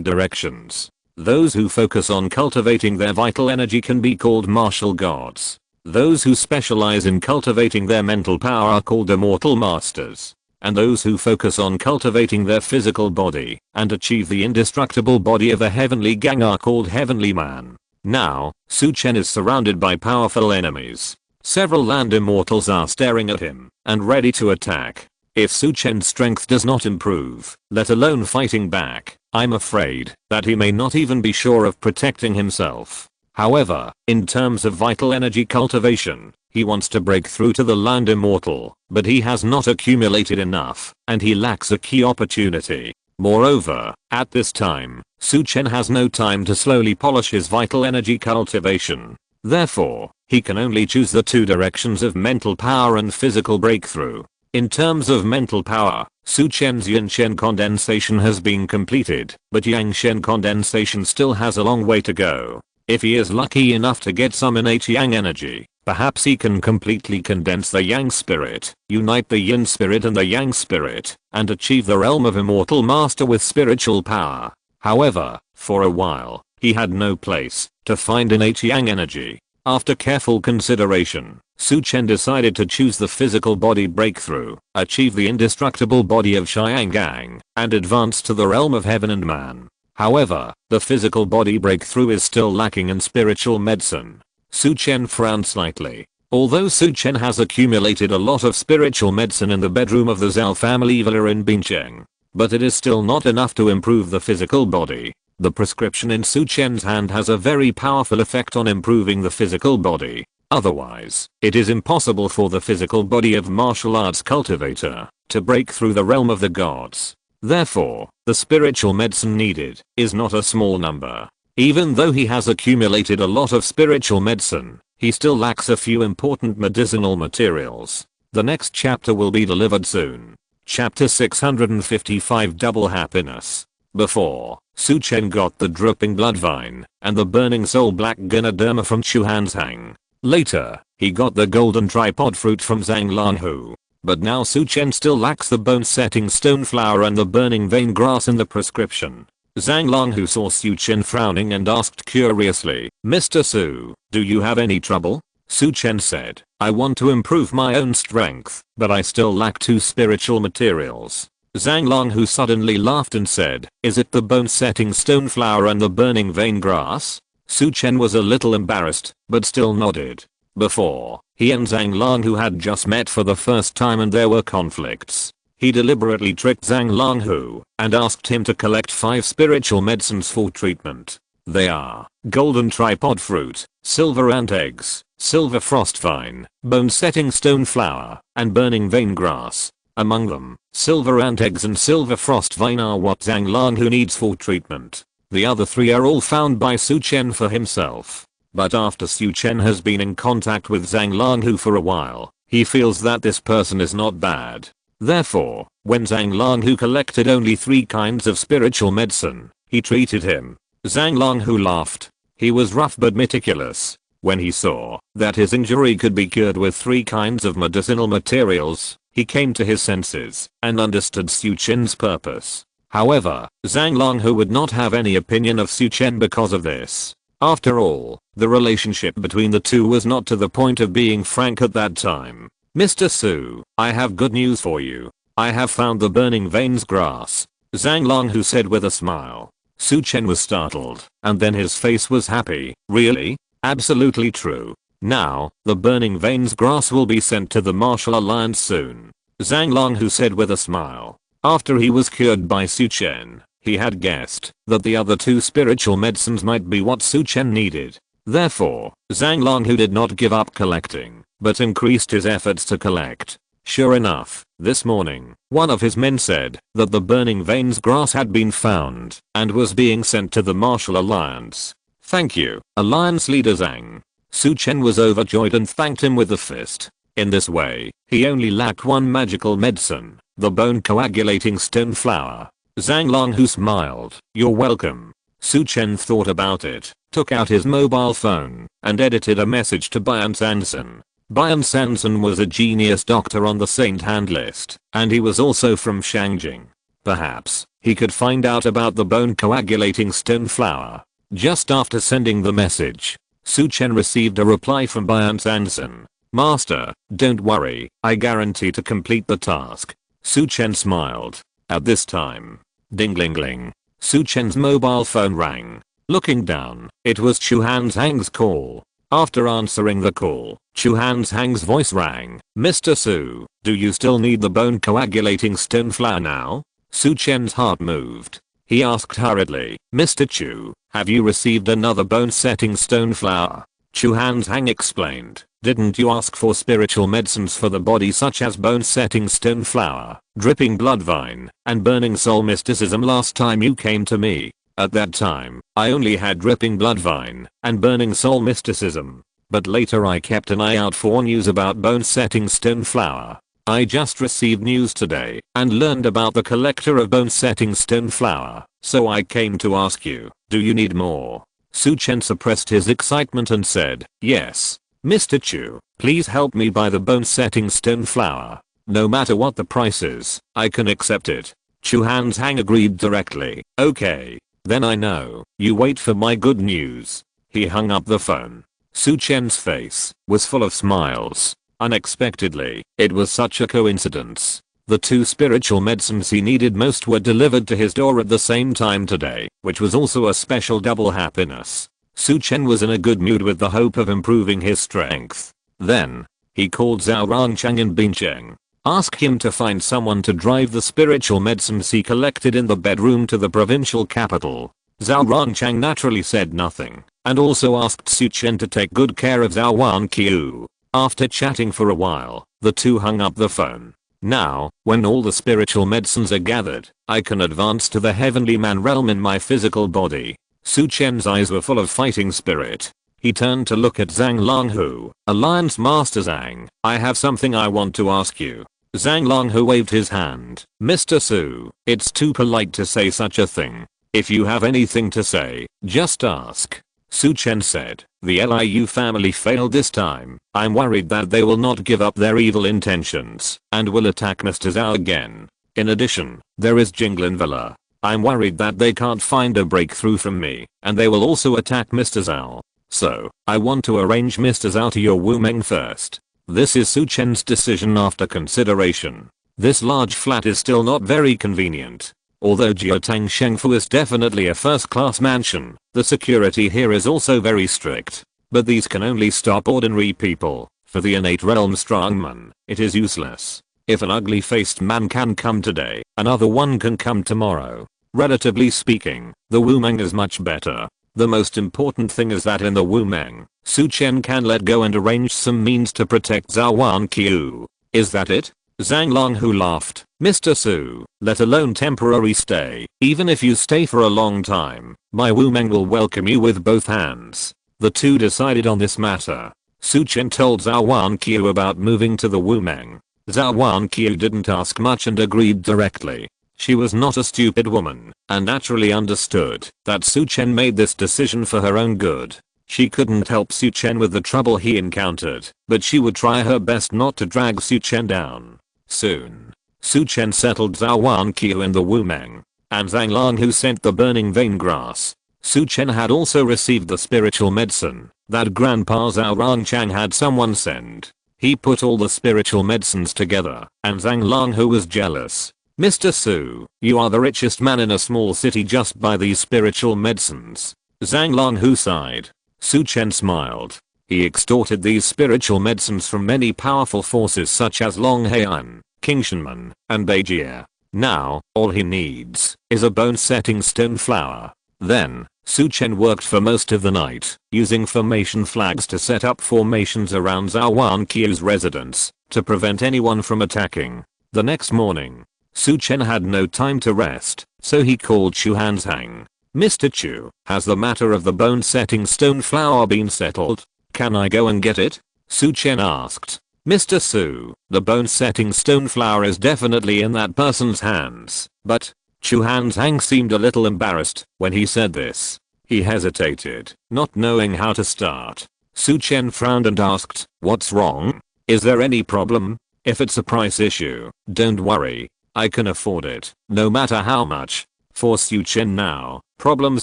directions. Those who focus on cultivating their vital energy can be called martial gods. Those who specialize in cultivating their mental power are called immortal masters. And those who focus on cultivating their physical body and achieve the indestructible body of a heavenly gang are called heavenly man. Now, Su Chen is surrounded by powerful enemies. Several land immortals are staring at him and ready to attack. If Su Chen's strength does not improve, let alone fighting back, I'm afraid that he may not even be sure of protecting himself. However, in terms of vital energy cultivation, he wants to break through to the land immortal, but he has not accumulated enough, and he lacks a key opportunity. Moreover, at this time, Su Chen has no time to slowly polish his vital energy cultivation. Therefore, he can only choose the two directions of mental power and physical breakthrough. In terms of mental power, Su Chen's Yin Shen condensation has been completed, but Yang Shen condensation still has a long way to go. If he is lucky enough to get some innate Yang energy, perhaps he can completely condense the Yang spirit, unite the Yin spirit and the Yang spirit, and achieve the realm of immortal master with spiritual power. However, for a while, he had no place to find innate Yang energy. After careful consideration, Su Chen decided to choose the physical body breakthrough, achieve the indestructible body of Xiangang, and advance to the realm of heaven and man. However, the physical body breakthrough is still lacking in spiritual medicine. Su Chen frowned slightly. Although Su Chen has accumulated a lot of spiritual medicine in the bedroom of the Zhao family villa in Bincheng, but it is still not enough to improve the physical body. The prescription in Su Chen's hand has a very powerful effect on improving the physical body. Otherwise, it is impossible for the physical body of martial arts cultivator to break through the realm of the gods. Therefore, the spiritual medicine needed is not a small number. Even though he has accumulated a lot of spiritual medicine, he still lacks a few important medicinal materials. The next chapter will be delivered soon. Chapter 655 Double Happiness. Before, Su Chen got the dripping blood vine and the burning soul black Ganoderma from Chuanzang. Later, he got the golden tripod fruit from Zhang Lanhu. But now Su Chen still lacks the bone-setting stone flower and the burning vein grass in the prescription. Zhang Lanhu saw Su Chen frowning and asked curiously, "Mr. Su, do you have any trouble?" Su Chen said, "I want to improve my own strength, but I still lack two spiritual materials." Zhang Lanhu suddenly laughed and said, "Is it the bone-setting stone flower and the burning vein grass?" Su Chen was a little embarrassed, but still nodded. Before, he and Zhang Lanhu had just met for the first time and there were conflicts. He deliberately tricked Zhang Lanhu and asked him to collect 5 spiritual medicines for treatment. They are golden tripod fruit, silver ant eggs, silver frost vine, bone-setting stone flower, and burning vein grass. Among them, silver ant eggs and silver frost vine are what Zhang Lanhu needs for treatment. The other 3 are all found by Su Chen for himself. But after Su Chen has been in contact with Zhang Lanhu for a while, he feels that this person is not bad. Therefore, when Zhang Lanhu collected only 3 kinds of spiritual medicine, he treated him. Zhang Lanhu laughed. He was rough but meticulous. When he saw that his injury could be cured with 3 kinds of medicinal materials, he came to his senses and understood Su Chen's purpose. However, Zhang Lanhu would not have any opinion of Su Chen because of this. After all, the relationship between the two was not to the point of being frank at that time. "Mr. Su, I have good news for you. I have found the burning veins grass," Zhang Lanhu said with a smile. Su Chen was startled, and then his face was happy. "Really? Absolutely true. Now, the burning veins grass will be sent to the Martial Alliance soon," Zhang Lanhu said with a smile. After he was cured by Su Chen, he had guessed that the other 2 spiritual medicines might be what Su Chen needed. Therefore, Zhang Lanhu did not give up collecting, but increased his efforts to collect. Sure enough, this morning, one of his men said that the burning veins grass had been found and was being sent to the Martial Alliance. "Thank you, Alliance Leader Zhang." Su Chen was overjoyed and thanked him with a fist. In this way, he only lacked 1 magical medicine, The bone coagulating stone flower. Zhang Longhu smiled. You're welcome. Su Chen thought about it, took out his mobile phone, and edited a message to Bian Sanson. Bian Sanson was a genius doctor on the Saint Hand list, and he was also from Shangjing. Perhaps he could find out about the bone coagulating stone flower. Just after sending the message, Su Chen received a reply from Bian Sanson. Master, don't worry, I guarantee to complete the task. Su Chen smiled. At this time, ding-ling-ling, Su Chen's mobile phone rang. Looking down, it was Chu Hanzhang's call. After answering the call, Chu Hanzhang's voice rang. Mr. Su, do you still need the bone coagulating stone flower now? Su Chen's heart moved. He asked hurriedly, Mr. Chu, have you received another bone setting stone flower? Chu Hanzhang explained. Didn't you ask for spiritual medicines for the body such as bone setting stone flower, dripping blood vine, and burning soul mysticism last time you came to me? At that time, I only had dripping blood vine and burning soul mysticism. But later I kept an eye out for news about bone setting stone flower. I just received news today and learned about the collector of bone setting stone flower, so I came to ask you, do you need more? Su Chen suppressed his excitement and said, yes. Mr. Chu, please help me buy the bone setting stone flower. No matter what the price is, I can accept it. Chu Hanzhang agreed directly. Okay. Then I know. You wait for my good news. He hung up the phone. Su Chen's face was full of smiles. Unexpectedly, it was such a coincidence. The two spiritual medicines he needed most were delivered to his door at the same time today, which was also a special double happiness. Su Chen was in a good mood with the hope of improving his strength. Then, he called Zhou Wanqiu and Bincheng. Asked him to find someone to drive the spiritual medicines he collected in the bedroom to the provincial capital. Zhou Wanqiu naturally said nothing, and also asked Su Chen to take good care of Zhou Wanqiu. After chatting for a while, the two hung up the phone. Now, when all the spiritual medicines are gathered, I can advance to the heavenly man realm in my physical body. Su Chen's eyes were full of fighting spirit. He turned to look at Zhang Longhu. Alliance Master Zhang, I have something I want to ask you. Zhang Longhu waved his hand. Mr. Su, it's too polite to say such a thing. If you have anything to say, just ask. Su Chen said, the Liu family failed this time. I'm worried that they will not give up their evil intentions and will attack Mr. Zhao again. In addition, there is Jinglin Villa. I'm worried that they can't find a breakthrough from me, and they will also attack Mr. Zhao. So, I want to arrange Mr. Zhao to your Wumeng first. This is Su Chen's decision after consideration. This large flat is still not very convenient. Although Jiatang Shengfu is definitely a first-class mansion, the security here is also very strict. But these can only stop ordinary people. For the innate realm strongman, it is useless. If an ugly-faced man can come today, another one can come tomorrow. Relatively speaking, the Wumeng is much better. The most important thing is that in the Wumeng, Su Chen can let go and arrange some means to protect Zhou Wanqiu. Is that it? Zhang Longhu laughed. Mr. Su, let alone temporary stay, even if you stay for a long time, my Wumeng will welcome you with both hands. The two decided on this matter. Su Chen told Zhou Wanqiu about moving to the Wumeng. Zhou Wanqiu didn't ask much and agreed directly. She was not a stupid woman, and naturally understood that Su Chen made this decision for her own good. She couldn't help Su Chen with the trouble he encountered, but she would try her best not to drag Su Chen down. Soon, Su Chen settled Zhou Wanqiu in the Wumeng, and Zhang Longhu sent the burning vein grass. Su Chen had also received the spiritual medicine that Grandpa Zhou Rongchang had someone send. He put all the spiritual medicines together, and Zhang Longhu was jealous. Mr. Su, you are the richest man in a small city just by these spiritual medicines. Zhang Longhu sighed. Su Chen smiled. He extorted these spiritual medicines from many powerful forces such as Long Heian, King Shenman, and Beijie. Now, all he needs is a bone-setting stone flower. Then, Su Chen worked for most of the night, using formation flags to set up formations around Zhou Wanqiu's residence, to prevent anyone from attacking. The next morning, Su Chen had no time to rest, so he called Chu Hanzhang. Mr. Chu, has the matter of the bone-setting stone flower been settled? Can I go and get it? Su Chen asked. Mr. Su, the bone-setting stone flower is definitely in that person's hands, but Chu Hanzhang seemed a little embarrassed when he said this. He hesitated, not knowing how to start. Su Chen frowned and asked, "What's wrong? Is there any problem? If it's a price issue, don't worry. I can afford it, no matter how much." For Su Chen now, problems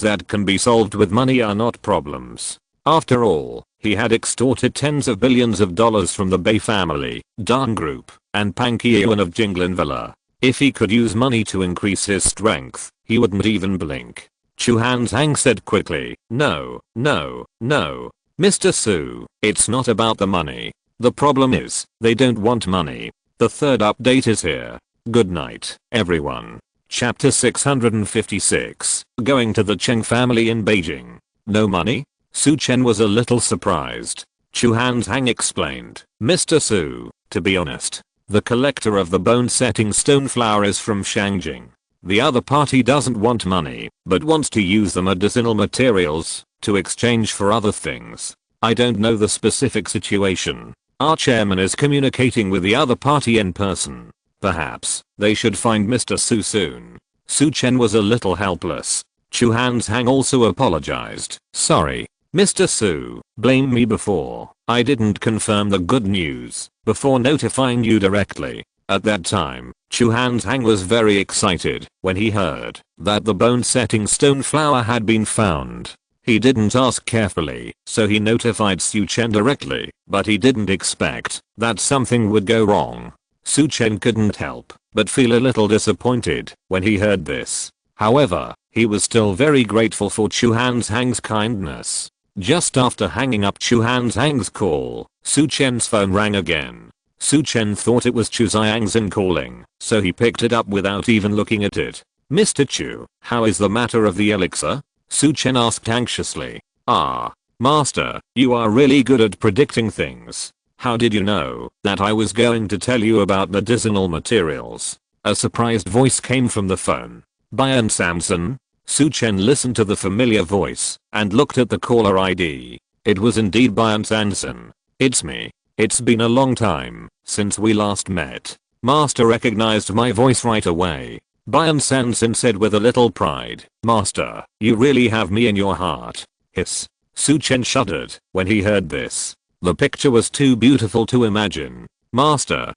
that can be solved with money are not problems. After all, he had extorted tens of billions of dollars from the Bei family, Dong Group, and Pang Qiuan of Jinglin Villa. If he could use money to increase his strength, he wouldn't even blink. Chu Hanzhang said quickly, "No, no, no. Mr. Su, it's not about the money. The problem is, they don't want money." The third update is here. Good night, everyone. Chapter 656. Going to the Cheng family in Beijing. No money? Su Chen was a little surprised. Chu Hanzhang explained, "Mr. Su, to be honest, the collector of the bone-setting stone flower is from Shangjing. The other party doesn't want money, but wants to use the medicinal materials to exchange for other things. I don't know the specific situation. Our chairman is communicating with the other party in person. Perhaps they should find Mr. Su soon." Su Chen was a little helpless. Chu Hanzhang also apologized. "Sorry, Mr. Su, blame me before. I didn't confirm the good news before notifying you directly." At that time, Chu Hanzhang was very excited when he heard that the bone-setting stone flower had been found. He didn't ask carefully, so he notified Su Chen directly, but he didn't expect that something would go wrong. Su Chen couldn't help but feel a little disappointed when he heard this. However, he was still very grateful for Chu Hanzhang's kindness. Just after hanging up Chu Hanzhang's call, Su Chen's phone rang again. Su Chen thought it was Chu Xiangxin calling, so he picked it up without even looking at it. "Mr. Chu, how is the matter of the elixir?" Su Chen asked anxiously. "Ah, master, you are really good at predicting things. How did you know that I was going to tell you about medicinal materials?" A surprised voice came from the phone. "Bian Samson?" Su Chen listened to the familiar voice and looked at the caller ID. It was indeed Bian Samson. "It's me. It's been a long time since we last met." Master recognized my voice right away. Bian Samson said with a little pride, "Master, you really have me in your heart." Hiss. Su Chen shuddered when he heard this. The picture was too beautiful to imagine. Master,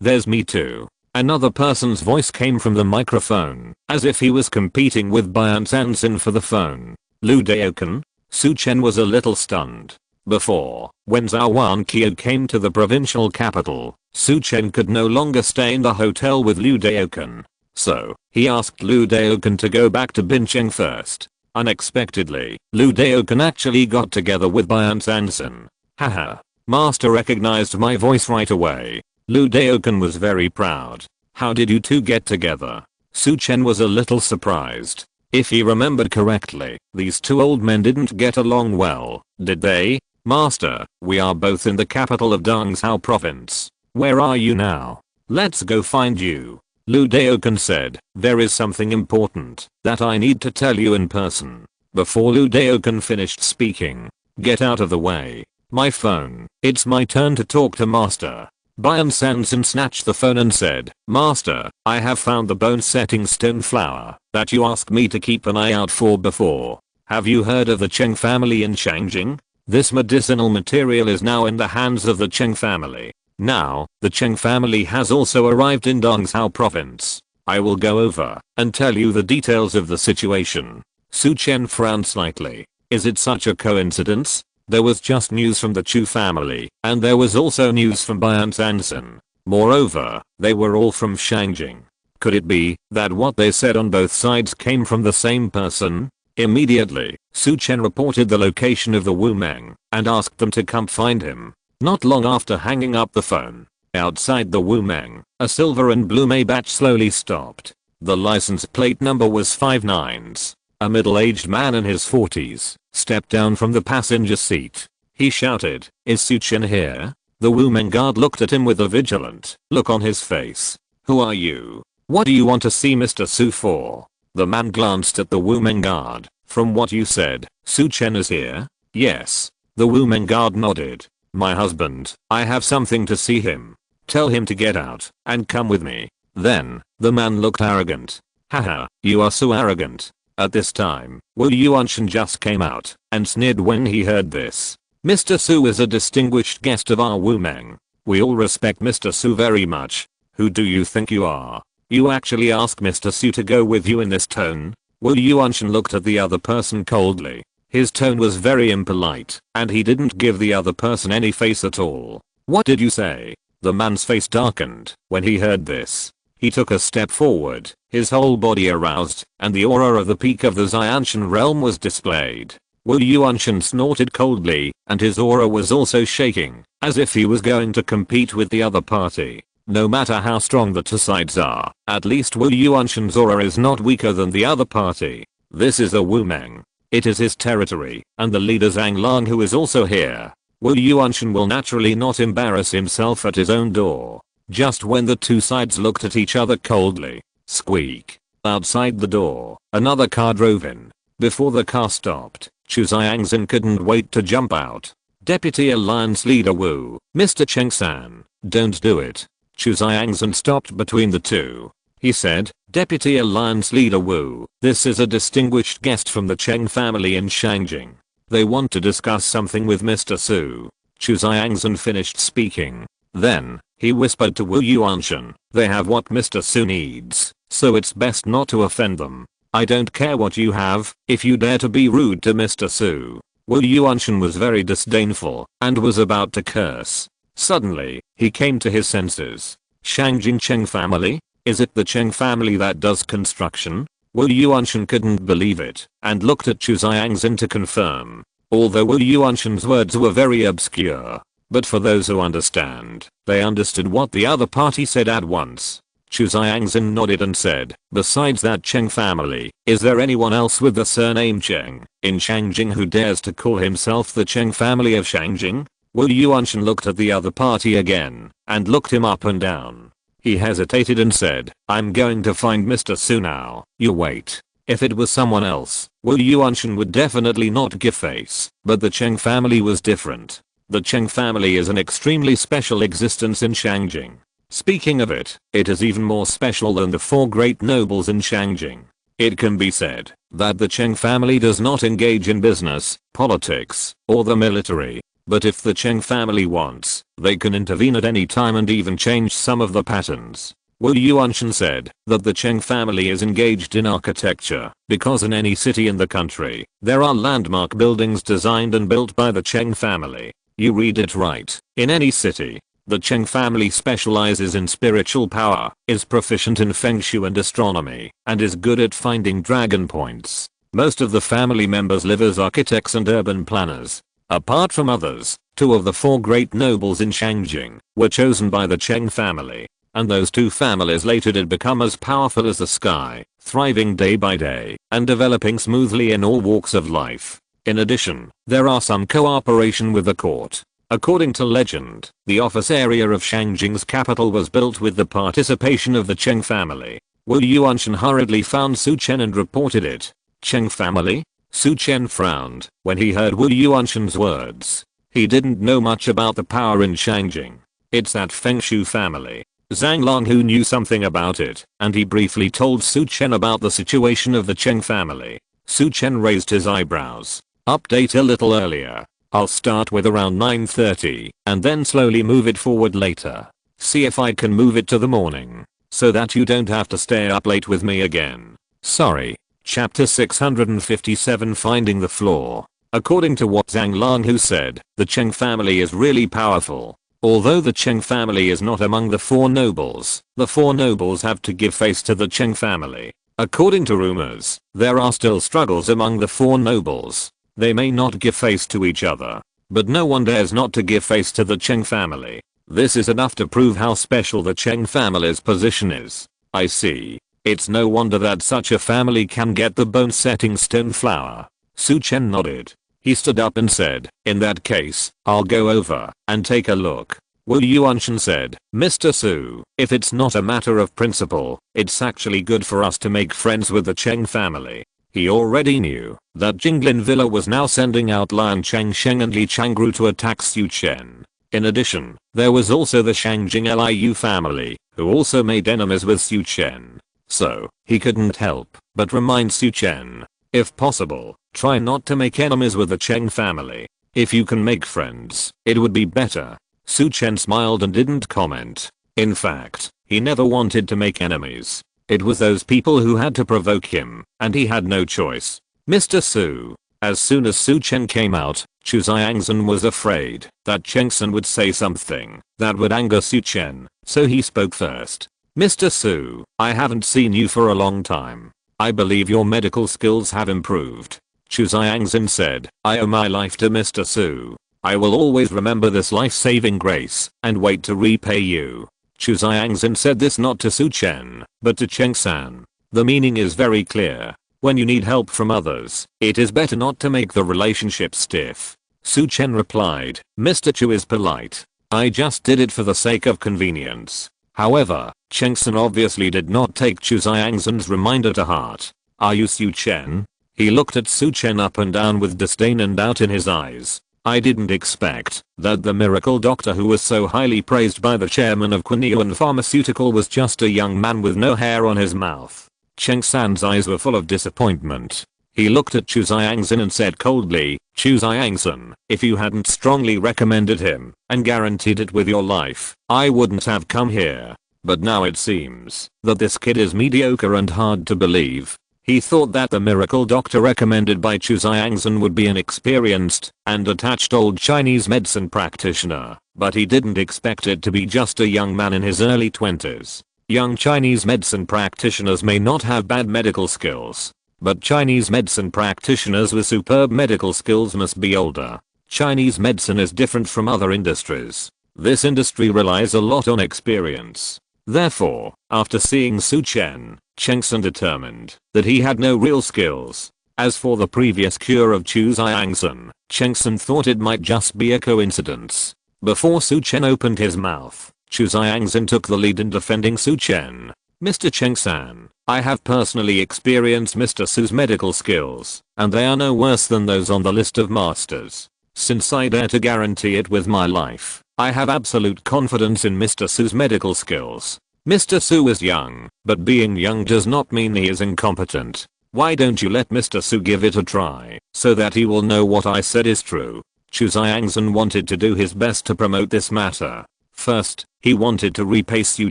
there's me too." Another person's voice came from the microphone, as if he was competing with Bian Samson for the phone. "Lu Daokan?" Su Chen was a little stunned. Before, when Zhou Wanqiu came to the provincial capital, Su Chen could no longer stay in the hotel with Lu Daokan. So, he asked Lu Daokan to go back to Bincheng first. Unexpectedly, Lu Daokan actually got together with Bian Samson. "Haha. Master recognized my voice right away." Lu Daokan was very proud. "How did you two get together?" Su Chen was a little surprised. If he remembered correctly, these two old men didn't get along well, did they? "Master, we are both in the capital of Dongzhou province. Where are you now? Let's go find you." Lu Daokan said, "There is something important that I need to tell you in person." Before Lu Daokan finished speaking, "Get out of the way. My phone. It's my turn to talk to Master." Bian Samson snatched the phone and said, "Master, I have found the bone-setting stone flower that you asked me to keep an eye out for before. Have you heard of the Cheng family in Shangjing? This medicinal material is now in the hands of the Cheng family. Now, the Cheng family has also arrived in Dongzhou province. I will go over and tell you the details of the situation." Su Chen frowned slightly. Is it such a coincidence? There was just news from the Chu family, and there was also news from Bian Samson. Moreover, they were all from Shangjing. Could it be that what they said on both sides came from the same person? Immediately, Su Chen reported the location of the Wu Meng and asked them to come find him. Not long after hanging up the phone, outside the Wu Meng, a silver and blue Maybach slowly stopped. The license plate number was 5 nines. A middle-aged man in his 40s stepped down from the passenger seat. He shouted, "Is Su Chen here?" The Wu Meng guard looked at him with a vigilant look on his face. "Who are you? What do you want to see Mr. Su for?" The man glanced at the Wu Meng guard. "From what you said, Su Chen is here?" "Yes." The Wu Meng guard nodded. My husband, I have something to see him. Tell him to get out and come with me. Then, the man looked arrogant. Haha, you are so arrogant. At this time, Wu Yuanshan just came out and sneered when he heard this. Mr. Su is a distinguished guest of our Wu Meng. We all respect Mr. Su very much. Who do you think you are? You actually ask Mr. Su to go with you in this tone? Wu Yuanshan looked at the other person coldly. His tone was very impolite, and he didn't give the other person any face at all. What did you say? The man's face darkened when he heard this. He took a step forward, his whole body aroused, and the aura of the peak of the Xianshan realm was displayed. Wu Yuanshan snorted coldly, and his aura was also shaking, as if he was going to compete with the other party. No matter how strong the two sides are, at least Wu Yuanshan's aura is not weaker than the other party. This is a Wu Meng. It is his territory, and the leader Zhang Lang who is also here. Wu Yuanshan will naturally not embarrass himself at his own door. Just when the two sides looked at each other coldly, squeak. Outside the door, another car drove in. Before the car stopped, Chu Xiangxin couldn't wait to jump out. Deputy Alliance Leader Wu, Mr. Cheng-san, don't do it. Chu Xiangxin stopped between the two. He said, Deputy Alliance Leader Wu, this is a distinguished guest from the Cheng family in Shangjing. They want to discuss something with Mr. Su. Chu Xiangxin finished speaking. Then, he whispered to Wu Yuanshan, they have what Mr. Su needs, so it's best not to offend them. I don't care what you have, if you dare to be rude to Mr. Su. Wu Yuanshan was very disdainful, and was about to curse. Suddenly, he came to his senses. Shangjing Cheng family? Is it the Cheng family that does construction? Wu Yuanshan couldn't believe it, and looked at Chu Xiangxin to confirm. Although Wu Yuanshan's words were very obscure, but for those who understand, they understood what the other party said at once. Chu Xiangxin nodded and said, besides that Cheng family, is there anyone else with the surname Cheng in Shangjing who dares to call himself the Cheng family of Shangjing? Wu Yuanshan looked at the other party again, and looked him up and down. He hesitated and said, I'm going to find Mr. Su now. You wait. If it was someone else, Wu Yuanshan would definitely not give face, but the Cheng family was different. The Cheng family is an extremely special existence in Shangjing. Speaking of it, it is even more special than the four great nobles in Shangjing. It can be said that the Cheng family does not engage in business, politics, or the military. But if the Cheng family wants, they can intervene at any time and even change some of the patterns. Wu Yuanshan said that the Cheng family is engaged in architecture because in any city in the country, there are landmark buildings designed and built by the Cheng family. You read it right. In any city, the Cheng family specializes in spiritual power, is proficient in feng shui and astronomy, and is good at finding dragon points. Most of the family members live as architects and urban planners. Apart from others, two of the four great nobles in Shangjing were chosen by the Cheng family, and those two families later did become as powerful as the sky, thriving day by day, and developing smoothly in all walks of life. In addition, there are some cooperation with the court. According to legend, the office area of Shangjing's capital was built with the participation of the Cheng family. Wu Yuanshan hurriedly found Su Chen and reported it. Cheng family? Su Chen frowned when he heard Wu Yuanshan's words. He didn't know much about the power in Shangjing. It's that Feng Shui family. Zhang Lang who knew something about it, and he briefly told Su Chen about the situation of the Cheng family. Su Chen raised his eyebrows. Update a little earlier. I'll start with around 9:30, and then slowly move it forward later. See if I can move it to the morning, so that you don't have to stay up late with me again. Sorry. Chapter 657 Finding the Flaw. According to what Zhang Lang said, the Cheng family is really powerful. Although the Cheng family is not among the four nobles, the four nobles have to give face to the Cheng family. According to rumors, there are still struggles among the four nobles. They may not give face to each other, but no one dares not to give face to the Cheng family. This is enough to prove how special the Cheng family's position is. I see. It's no wonder that such a family can get the bone-setting stone flower. Su Chen nodded. He stood up and said, in that case, I'll go over and take a look. Wu Yuanshan said, Mr. Su, if it's not a matter of principle, it's actually good for us to make friends with the Cheng family. He already knew that Jinglin Villa was now sending out Lian Changsheng and Li Changru to attack Su Chen. In addition, there was also the Shangjing Liu family, who also made enemies with Su Chen. So, he couldn't help but remind Su Chen, if possible, try not to make enemies with the Cheng family. If you can make friends, it would be better. Su Chen smiled and didn't comment. In fact, he never wanted to make enemies. It was those people who had to provoke him, and he had no choice. Mr. Su. As soon as Su Chen came out, Chu Xiangzhen was afraid that Chengsen would say something that would anger Su Chen, so he spoke first. Mr. Su, I haven't seen you for a long time. I believe your medical skills have improved. Chu Xiangzhen said, I owe my life to Mr. Su. I will always remember this life-saving grace and wait to repay you. Chu Xiangzhen said this not to Su Chen, but to Chengsan. The meaning is very clear. When you need help from others, it is better not to make the relationship stiff. Su Chen replied, Mr. Chu is polite. I just did it for the sake of convenience. However, Chengsan obviously did not take Chu Xiangzhen's reminder to heart. Are you Su Chen? He looked at Su Chen up and down with disdain and doubt in his eyes. I didn't expect that the miracle doctor who was so highly praised by the chairman of Quinnian Pharmaceutical was just a young man with no hair on his mouth. Chengsan's eyes were full of disappointment. He looked at Chu Xiangzhen and said coldly, Chu Xiangzhen, if you hadn't strongly recommended him and guaranteed it with your life, I wouldn't have come here. But now it seems that this kid is mediocre and hard to believe. He thought that the miracle doctor recommended by Chu Xiangzhen would be an experienced and attached old Chinese medicine practitioner, but he didn't expect it to be just a young man in his early 20s. Young Chinese medicine practitioners may not have bad medical skills, but Chinese medicine practitioners with superb medical skills must be older. Chinese medicine is different from other industries. This industry relies a lot on experience. Therefore, after seeing Su Chen, Chengsen determined that he had no real skills. As for the previous cure of Chu Xiangzhen, Chengsen thought it might just be a coincidence. Before Su Chen opened his mouth, Chu Xiangzhen took the lead in defending Su Chen. Mr. Chengsan, I have personally experienced Mr. Su's medical skills, and they are no worse than those on the list of masters. Since I dare to guarantee it with my life, I have absolute confidence in Mr. Su's medical skills. Mr. Su is young, but being young does not mean he is incompetent. Why don't you let Mr. Su give it a try, so that he will know what I said is true? Chu Xiangzhen wanted to do his best to promote this matter. First, he wanted to repay Su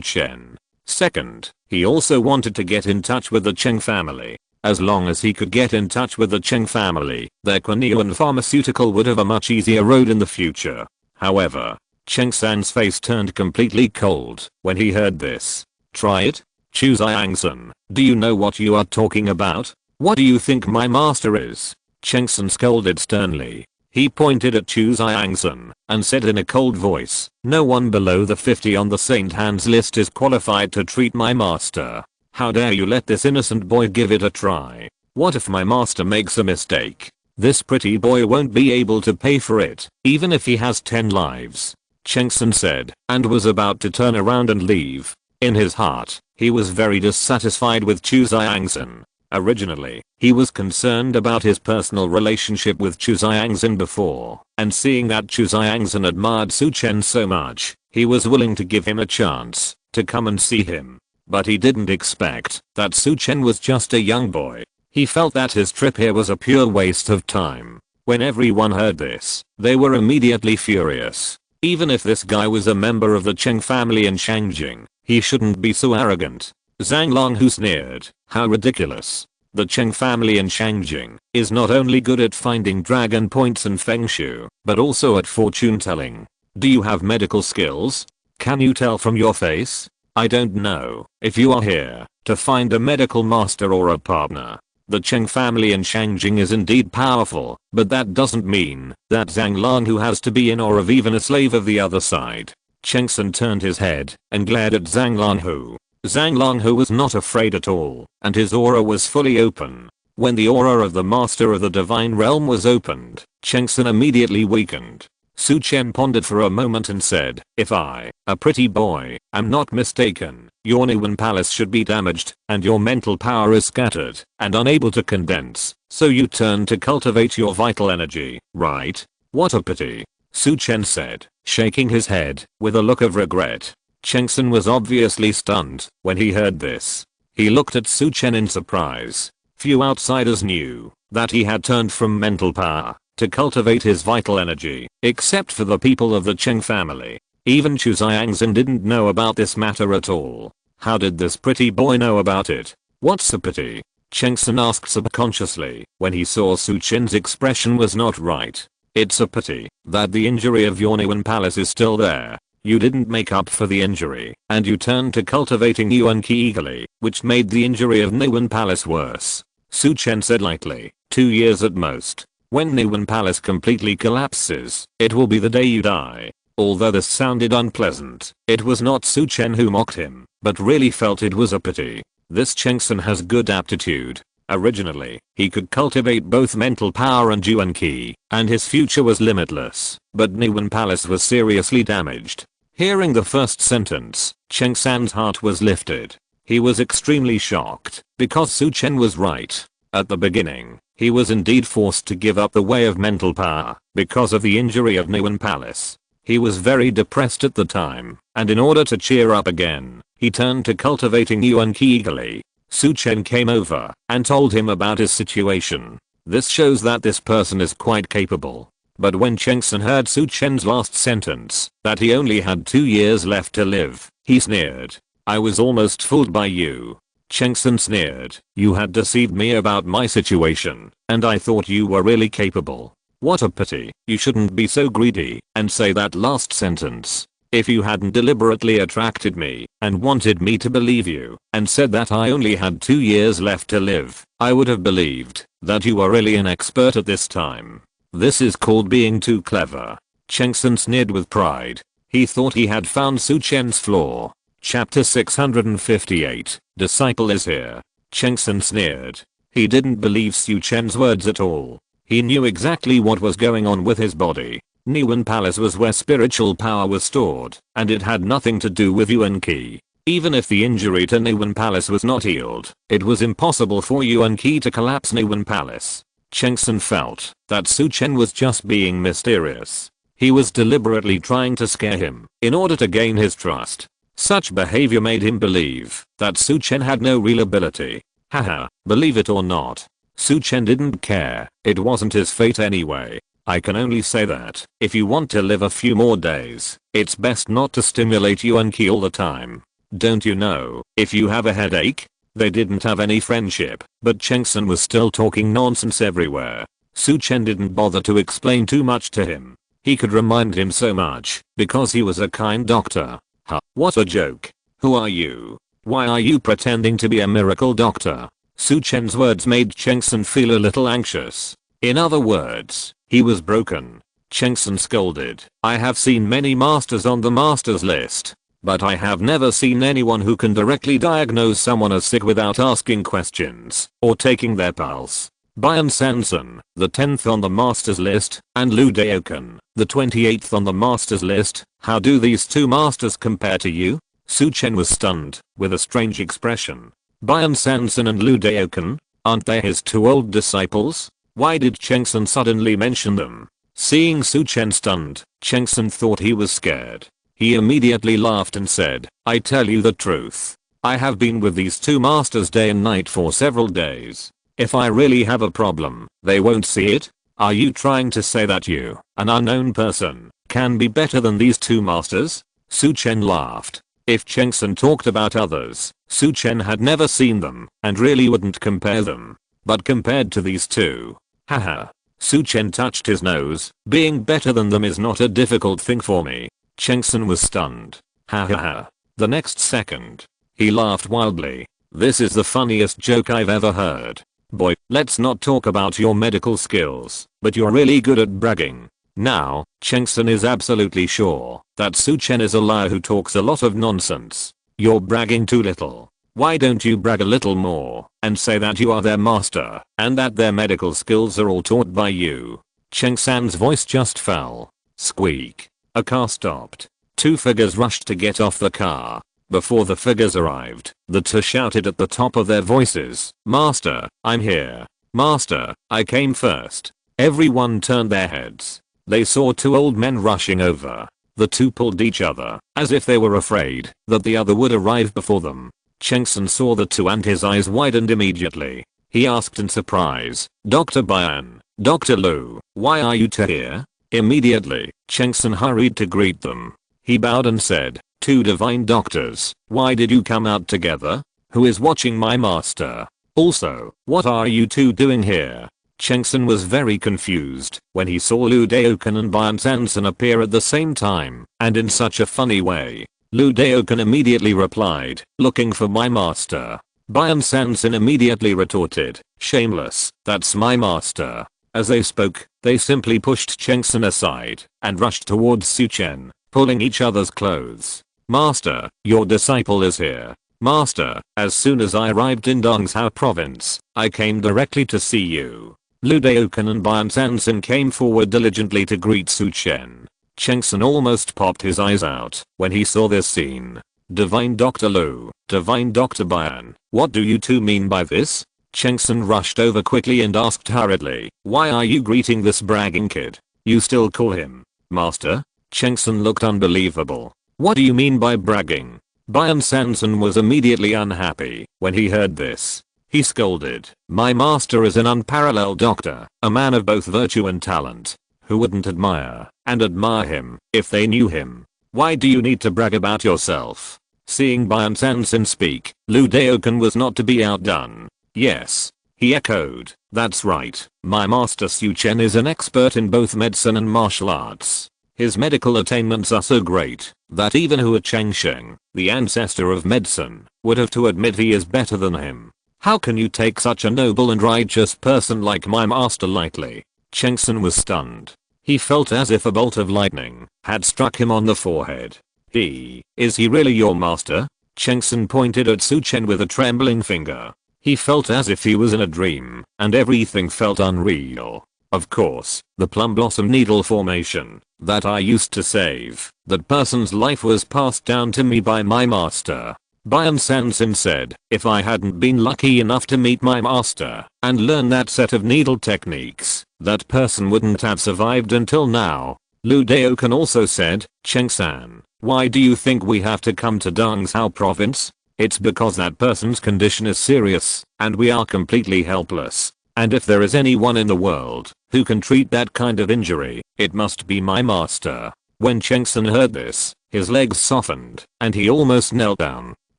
Chen. Second, he also wanted to get in touch with the Cheng family. As long as he could get in touch with the Cheng family, their Quinnian Pharmaceutical would have a much easier road in the future. However, Chengsan's face turned completely cold when he heard this. Try it? Chu Xiangzhen, do you know what you are talking about? What do you think my master is? Chengsan scolded sternly. He pointed at Chu Xiangzhen and said in a cold voice, no one below the 50 on the Saint Hands list is qualified to treat my master. How dare you let this innocent boy give it a try? What if my master makes a mistake? This pretty boy won't be able to pay for it, even if he has 10 lives. Chengsen said, and was about to turn around and leave. In his heart, he was very dissatisfied with Chu Xiangzhen. Originally, he was concerned about his personal relationship with Chu Xiangzhen before, and seeing that Chu Xiangzhen admired Su Chen so much, he was willing to give him a chance to come and see him. But he didn't expect that Su Chen was just a young boy. He felt that his trip here was a pure waste of time. When everyone heard this, they were immediately furious. Even if this guy was a member of the Cheng family in Shangjing, he shouldn't be so arrogant. Zhang Longhu sneered, how ridiculous. The Cheng family in Shangjing is not only good at finding dragon points and feng shui, but also at fortune telling. Do you have medical skills? Can you tell from your face? I don't know if you are here to find a medical master or a partner. The Cheng family in Shangjing is indeed powerful, but that doesn't mean that Zhang Longhu has to be in or of even a slave of the other side. Chengsen turned his head and glared at Zhang Longhu. Zhang Longhu was not afraid at all, and his aura was fully open. When the aura of the master of the divine realm was opened, Chengsen immediately weakened. Su Chen pondered for a moment and said, if I, a pretty boy, am not mistaken, your Niwen palace should be damaged, and your mental power is scattered, and unable to condense, so you turn to cultivate your vital energy, right? What a pity. Su Chen said, shaking his head, with a look of regret. Chengsun was obviously stunned when he heard this. He looked at Su Chen in surprise. Few outsiders knew that he had turned from mental power to cultivate his vital energy, except for the people of the Cheng family. Even Chu Xiangxin didn't know about this matter at all. How did this pretty boy know about it? What's a pity? Chengsun asked subconsciously when he saw Su Chen's expression was not right. It's a pity that the injury of your Niwen palace is still there. You didn't make up for the injury, and you turned to cultivating Yuan Qi eagerly, which made the injury of Niwen palace worse. Su Chen said lightly, 2 years at most. When Niwen palace completely collapses, it will be the day you die. Although this sounded unpleasant, it was not Su Chen who mocked him, but really felt it was a pity. This Chengsun has good aptitude. Originally, he could cultivate both mental power and Yuan Qi, and his future was limitless, but Niwen palace was seriously damaged. Hearing the first sentence, Chengsan's heart was lifted. He was extremely shocked, because Su Chen was right. At the beginning, he was indeed forced to give up the way of mental power, because of the injury of Niwen palace. He was very depressed at the time, and in order to cheer up again, he turned to cultivating Yuan Qi eagerly. Su Chen came over and told him about his situation. This shows that this person is quite capable. But when Chengsun heard Su Chen's last sentence, that he only had 2 years left to live, he sneered. I was almost fooled by you. Chengsun sneered. You had deceived me about my situation, and I thought you were really capable. What a pity. You shouldn't be so greedy and say that last sentence. If you hadn't deliberately attracted me and wanted me to believe you and said that I only had 2 years left to live, I would have believed that you were really an expert at this time. This is called being too clever. Chengsun sneered with pride. He thought he had found Su Chen's flaw. Chapter 658, Disciple is here. Chengsun sneered. He didn't believe Su Chen's words at all. He knew exactly what was going on with his body. Niwen Palace was where spiritual power was stored, and it had nothing to do with Yuan Qi. Even if the injury to Niwen Palace was not healed, it was impossible for Yuan Qi to collapse Niwen Palace. Chengsun felt that Su Chen was just being mysterious. He was deliberately trying to scare him in order to gain his trust. Such behavior made him believe that Su Chen had no real ability. Haha, believe it or not, Su Chen didn't care. It wasn't his fate anyway. I can only say that if you want to live a few more days, it's best not to stimulate Yuan Qi all the time. Don't you know, if you have a headache? They didn't have any friendship, but Chengsun was still talking nonsense everywhere. Su Chen didn't bother to explain too much to him. He could remind him so much, because he was a kind doctor. Huh, what a joke. Who are you? Why are you pretending to be a miracle doctor? Su Chen's words made Chengsun feel a little anxious. In other words, he was broken. Chengsun scolded. I have seen many masters on the masters list, but I have never seen anyone who can directly diagnose someone as sick without asking questions or taking their pulse. Bian Sanson, the 10th on the masters list, and Lu Daoken, the 28th on the masters list. How do these two masters compare to you? Su Chen was stunned, with a strange expression. Bian Sanson and Lu Daoken? Aren't they his two old disciples? Why did Chengsun suddenly mention them? Seeing Su Chen stunned, Chengsun thought he was scared. He immediately laughed and said, I tell you the truth. I have been with these two masters day and night for several days. If I really have a problem, they won't see it? Are you trying to say that you, an unknown person, can be better than these two masters? Su Chen laughed. If Chengsun talked about others, Su Chen had never seen them and really wouldn't compare them. But compared to these two, haha. Su Chen touched his nose. Being better than them is not a difficult thing for me. Chengsun was stunned. Ha ha ha. The next second, he laughed wildly. This is the funniest joke I've ever heard. Boy, let's not talk about your medical skills, but you're really good at bragging. Now, Chengsun is absolutely sure that Su Chen is a liar who talks a lot of nonsense. You're bragging too little. Why don't you brag a little more and say that you are their master and that their medical skills are all taught by you? Chengsan's voice just fell. Squeak. A car stopped. Two figures rushed to get off the car. Before the figures arrived, the two shouted at the top of their voices, "Master, I'm here. Master, I came first." Everyone turned their heads. They saw two old men rushing over. The two pulled each other, as if they were afraid that the other would arrive before them. Chengsun saw the two and his eyes widened immediately. He asked in surprise, "Dr. Bian, Dr. Lu, why are you two here?" Immediately, Chengsun hurried to greet them. He bowed and said, "Two divine doctors, why did you come out together? Who is watching my master? Also, what are you two doing here?" Chengsun was very confused when he saw Lu Daokan and Bian Sanson appear at the same time, and in such a funny way. Lu Daokan immediately replied, "Looking for my master." Bian Sanson immediately retorted, "Shameless, that's my master." As they spoke, they simply pushed Chengsun aside and rushed towards Su Chen, pulling each other's clothes. "Master, your disciple is here. Master, as soon as I arrived in Dongzhou province, I came directly to see you." Lu Daokan and Bian Sanson came forward diligently to greet Su Chen. Chengsun almost popped his eyes out when he saw this scene. "Divine Dr. Lu, Divine Dr. Bian, what do you two mean by this?" Chengsun rushed over quickly and asked hurriedly, "Why are you greeting this bragging kid? You still call him master?" Chengsun looked unbelievable. "What do you mean by bragging?" Bian Sanson was immediately unhappy when he heard this. He scolded, "My master is an unparalleled doctor, a man of both virtue and talent. Who wouldn't admire him if they knew him? Why do you need to brag about yourself?" Seeing Bian Sanson speak, Lu Daokan was not to be outdone. "Yes," he echoed, "that's right. My master Su Chen is an expert in both medicine and martial arts. His medical attainments are so great that even Hua Chengsheng, the ancestor of medicine, would have to admit he is better than him. How can you take such a noble and righteous person like my master lightly?" Chengsun was stunned. He felt as if a bolt of lightning had struck him on the forehead. Is he really your master?" Chengsun pointed at Su Chen with a trembling finger. He felt as if he was in a dream, and everything felt unreal. "Of course, the plum blossom needle formation that I used to save, that person's life was passed down to me by my master." Bian Sanson said, "If I hadn't been lucky enough to meet my master and learn that set of needle techniques, that person wouldn't have survived until now." Lu Daokan also said, "Chengsan, why do you think we have to come to Dongzhou province? It's because that person's condition is serious, and we are completely helpless. And if there is anyone in the world who can treat that kind of injury, it must be my master." When Chengsun heard this, his legs softened, and he almost knelt down.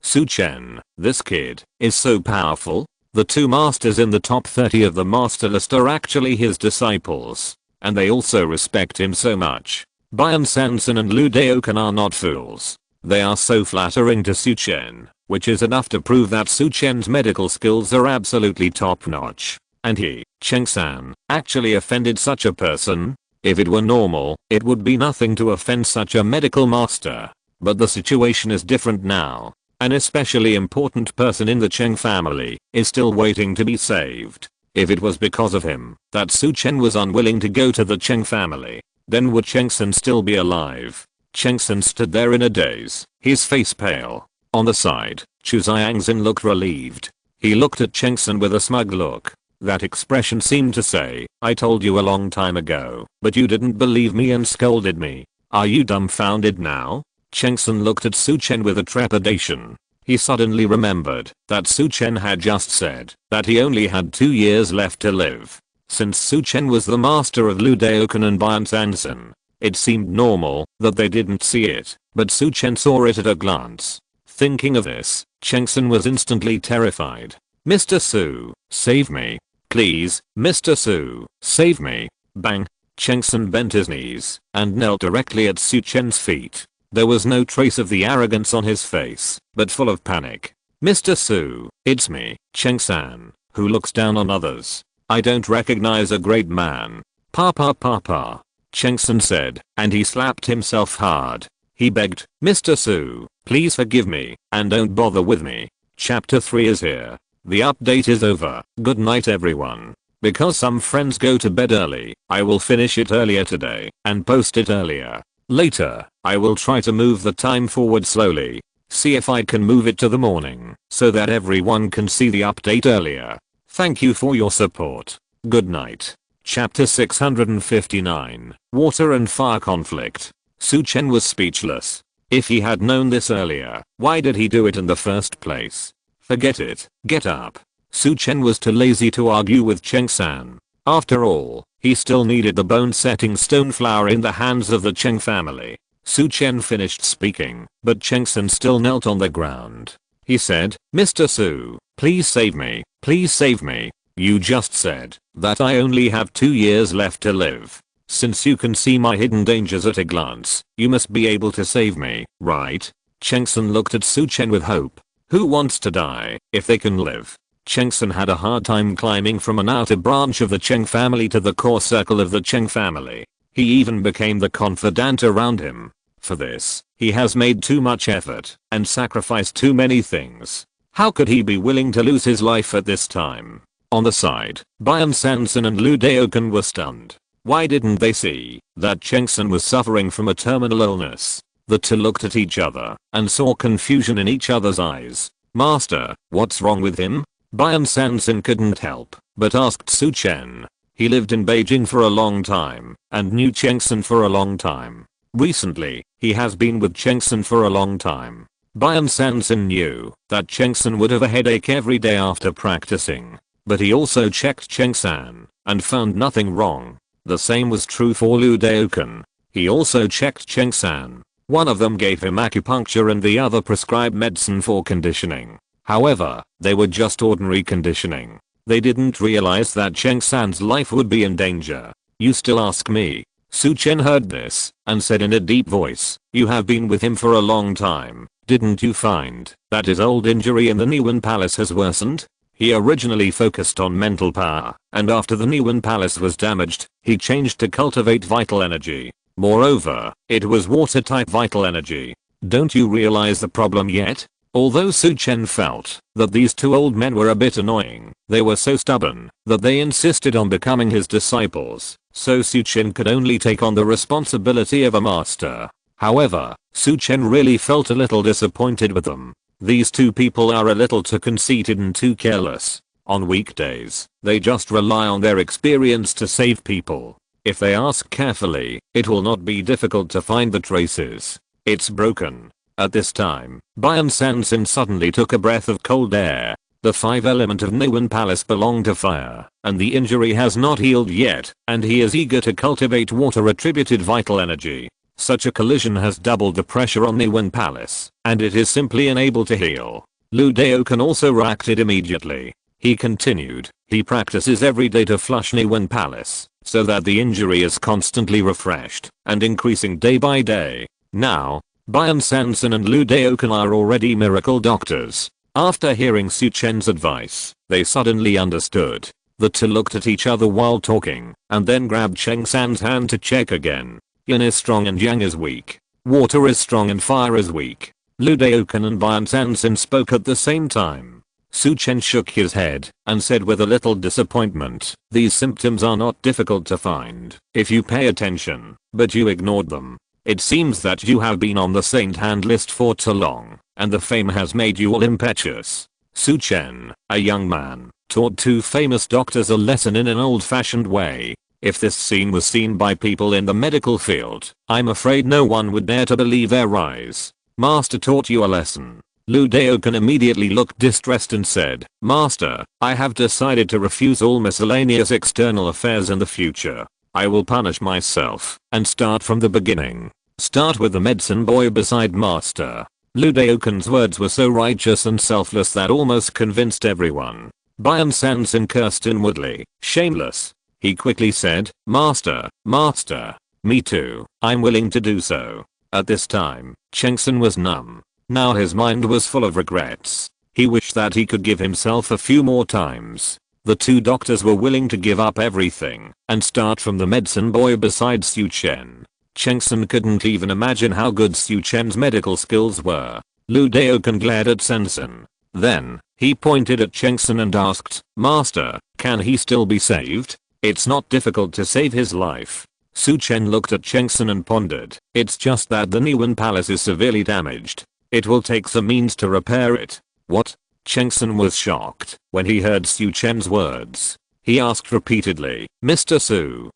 "Su Chen, this kid, is so powerful. The two masters in the top 30 of the master list are actually his disciples, and they also respect him so much. Bian Sanson and Lu Daokan are not fools. They are so flattering to Su Chen, which is enough to prove that Su Chen's medical skills are absolutely top-notch. And he, Chengsan, actually offended such a person? If it were normal, it would be nothing to offend such a medical master. But the situation is different now. An especially important person in the Cheng family is still waiting to be saved. If it was because of him that Su Chen was unwilling to go to the Cheng family, then would Chengsun still be alive? Chengsun stood there in a daze, his face pale. On the side, Chu Xiangxin looked relieved. He looked at Chengsun with a smug look. That expression seemed to say, "I told you a long time ago, but you didn't believe me and scolded me. Are you dumbfounded now?" Chengsun looked at Su Chen with a trepidation. He suddenly remembered that Su Chen had just said that he only had 2 years left to live. Since Su Chen was the master of Lu Daokan and Bian Sanson, it seemed normal that they didn't see it, but Su Chen saw it at a glance. Thinking of this, Chengsun was instantly terrified. "Mr. Su, save me. Please, Mr. Su, save me." Bang! Chengsun bent his knees and knelt directly at Su Chen's feet. There was no trace of the arrogance on his face, but full of panic. "Mr. Su, it's me, Chengsan, who looks down on others. I don't recognize a great man." Papa, Chengsun said, and he slapped himself hard. He begged, "Mr. Su, please forgive me, and don't bother with me." Chapter 3 is here. The update is over. Good night everyone. Because some friends go to bed early, I will finish it earlier today and post it earlier. Later, I will try to move the time forward slowly. See if I can move it to the morning so that everyone can see the update earlier. Thank you for your support. Good night. Chapter 659. Water and Fire Conflict. Su Chen was speechless. If he had known this earlier, why did he do it in the first place? Forget it. Get up. Su Chen was too lazy to argue with Cheng-san. After all, he still needed the bone-setting stone flower in the hands of the Cheng family. Su Chen finished speaking, but Cheng-san still knelt on the ground. He said, "Mr. Su, please save me. Please save me. You just said that I only have 2 years left to live. Since you can see my hidden dangers at a glance, you must be able to save me, right?" Cheng-san looked at Su Chen with hope. Who wants to die if they can live? Cheng-san had a hard time climbing from an outer branch of the Cheng family to the core circle of the Cheng family. He even became the confidant around him. For this, he has made too much effort and sacrificed too many things. How could he be willing to lose his life at this time? On the side, Bian Sanson and Lu Daokan were stunned. Why didn't they see that Cheng-san was suffering from a terminal illness? The two looked at each other and saw confusion in each other's eyes. "Master, what's wrong with him?" Bian Sanson couldn't help but asked Su Chen. He lived in Beijing for a long time and knew Cheng-san for a long time. Recently, he has been with Cheng-san for a long time. Bian Sanson knew that Cheng-san would have a headache every day after practicing. But he also checked Cheng-san and found nothing wrong. The same was true for Lu Daokan. He also checked Cheng-san. One of them gave him acupuncture and the other prescribed medicine for conditioning. However, they were just ordinary conditioning. They didn't realize that Cheng-san's life would be in danger. "You still ask me?" Su Chen heard this and said in a deep voice, "You have been with him for a long time. Didn't you find that his old injury in the Niwen Palace has worsened?" He originally focused on mental power, and after the Niwen Palace was damaged, he changed to cultivate vital energy. Moreover, it was water-type vital energy. Don't you realize the problem yet? Although Su Chen felt that these two old men were a bit annoying, they were so stubborn that they insisted on becoming his disciples, so Su Chen could only take on the responsibility of a master. However, Su Chen really felt a little disappointed with them. These two people are a little too conceited and too careless. On weekdays, they just rely on their experience to save people. If they ask carefully, it will not be difficult to find the traces. It's broken. At this time, Bian Sanson suddenly took a breath of cold air. The 5 element of Niwen Palace belonged to fire, and the injury has not healed yet, and he is eager to cultivate water-attributed vital energy. Such a collision has doubled the pressure on Niwen Palace, and it is simply unable to heal. Lu Daokan also reacted immediately. He continued, he practices every day to flush Niwen Palace, so that the injury is constantly refreshed and increasing day by day. Now, Bian Sanson and Lu Daokan are already miracle doctors. After hearing Su Chen's advice, they suddenly understood. The two looked at each other while talking, and then grabbed Cheng-san's hand to check again. Yin is strong and Yang is weak. Water is strong and fire is weak. Lu Daokan and Bian Sanson spoke at the same time. Su Chen shook his head and said with a little disappointment, "These symptoms are not difficult to find if you pay attention, but you ignored them. It seems that you have been on the saint hand list for too long, and the fame has made you all impetuous." Su Chen, a young man, taught two famous doctors a lesson in an old-fashioned way. If this scene was seen by people in the medical field, I'm afraid no one would dare to believe their eyes. "Master taught you a lesson." Lu Daokan immediately looked distressed and said, "Master, I have decided to refuse all miscellaneous external affairs in the future. I will punish myself and start from the beginning. Start with the medicine boy beside Master." Lu Daokan's words were so righteous and selfless that almost convinced everyone. Bian Sanson cursed inwardly, shameless. He quickly said, "Master, Master, me too, I'm willing to do so." At this time, Cheng-san was numb. Now his mind was full of regrets. He wished that he could give himself a few more times. The two doctors were willing to give up everything and start from the medicine boy beside Su Chen. Cheng-san couldn't even imagine how good Su Chen's medical skills were. Lu Daokan glared at Sanson. Then, He pointed at Chengsun and asked, "Master, can he still be saved? It's not difficult to save his life." Su Chen looked at Chengsun and pondered. "It's just that the Niwen Palace is severely damaged. It will take some means to repair it." "What?" Chengsun was shocked when he heard Su Chen's words. He asked repeatedly, "Mr. Su,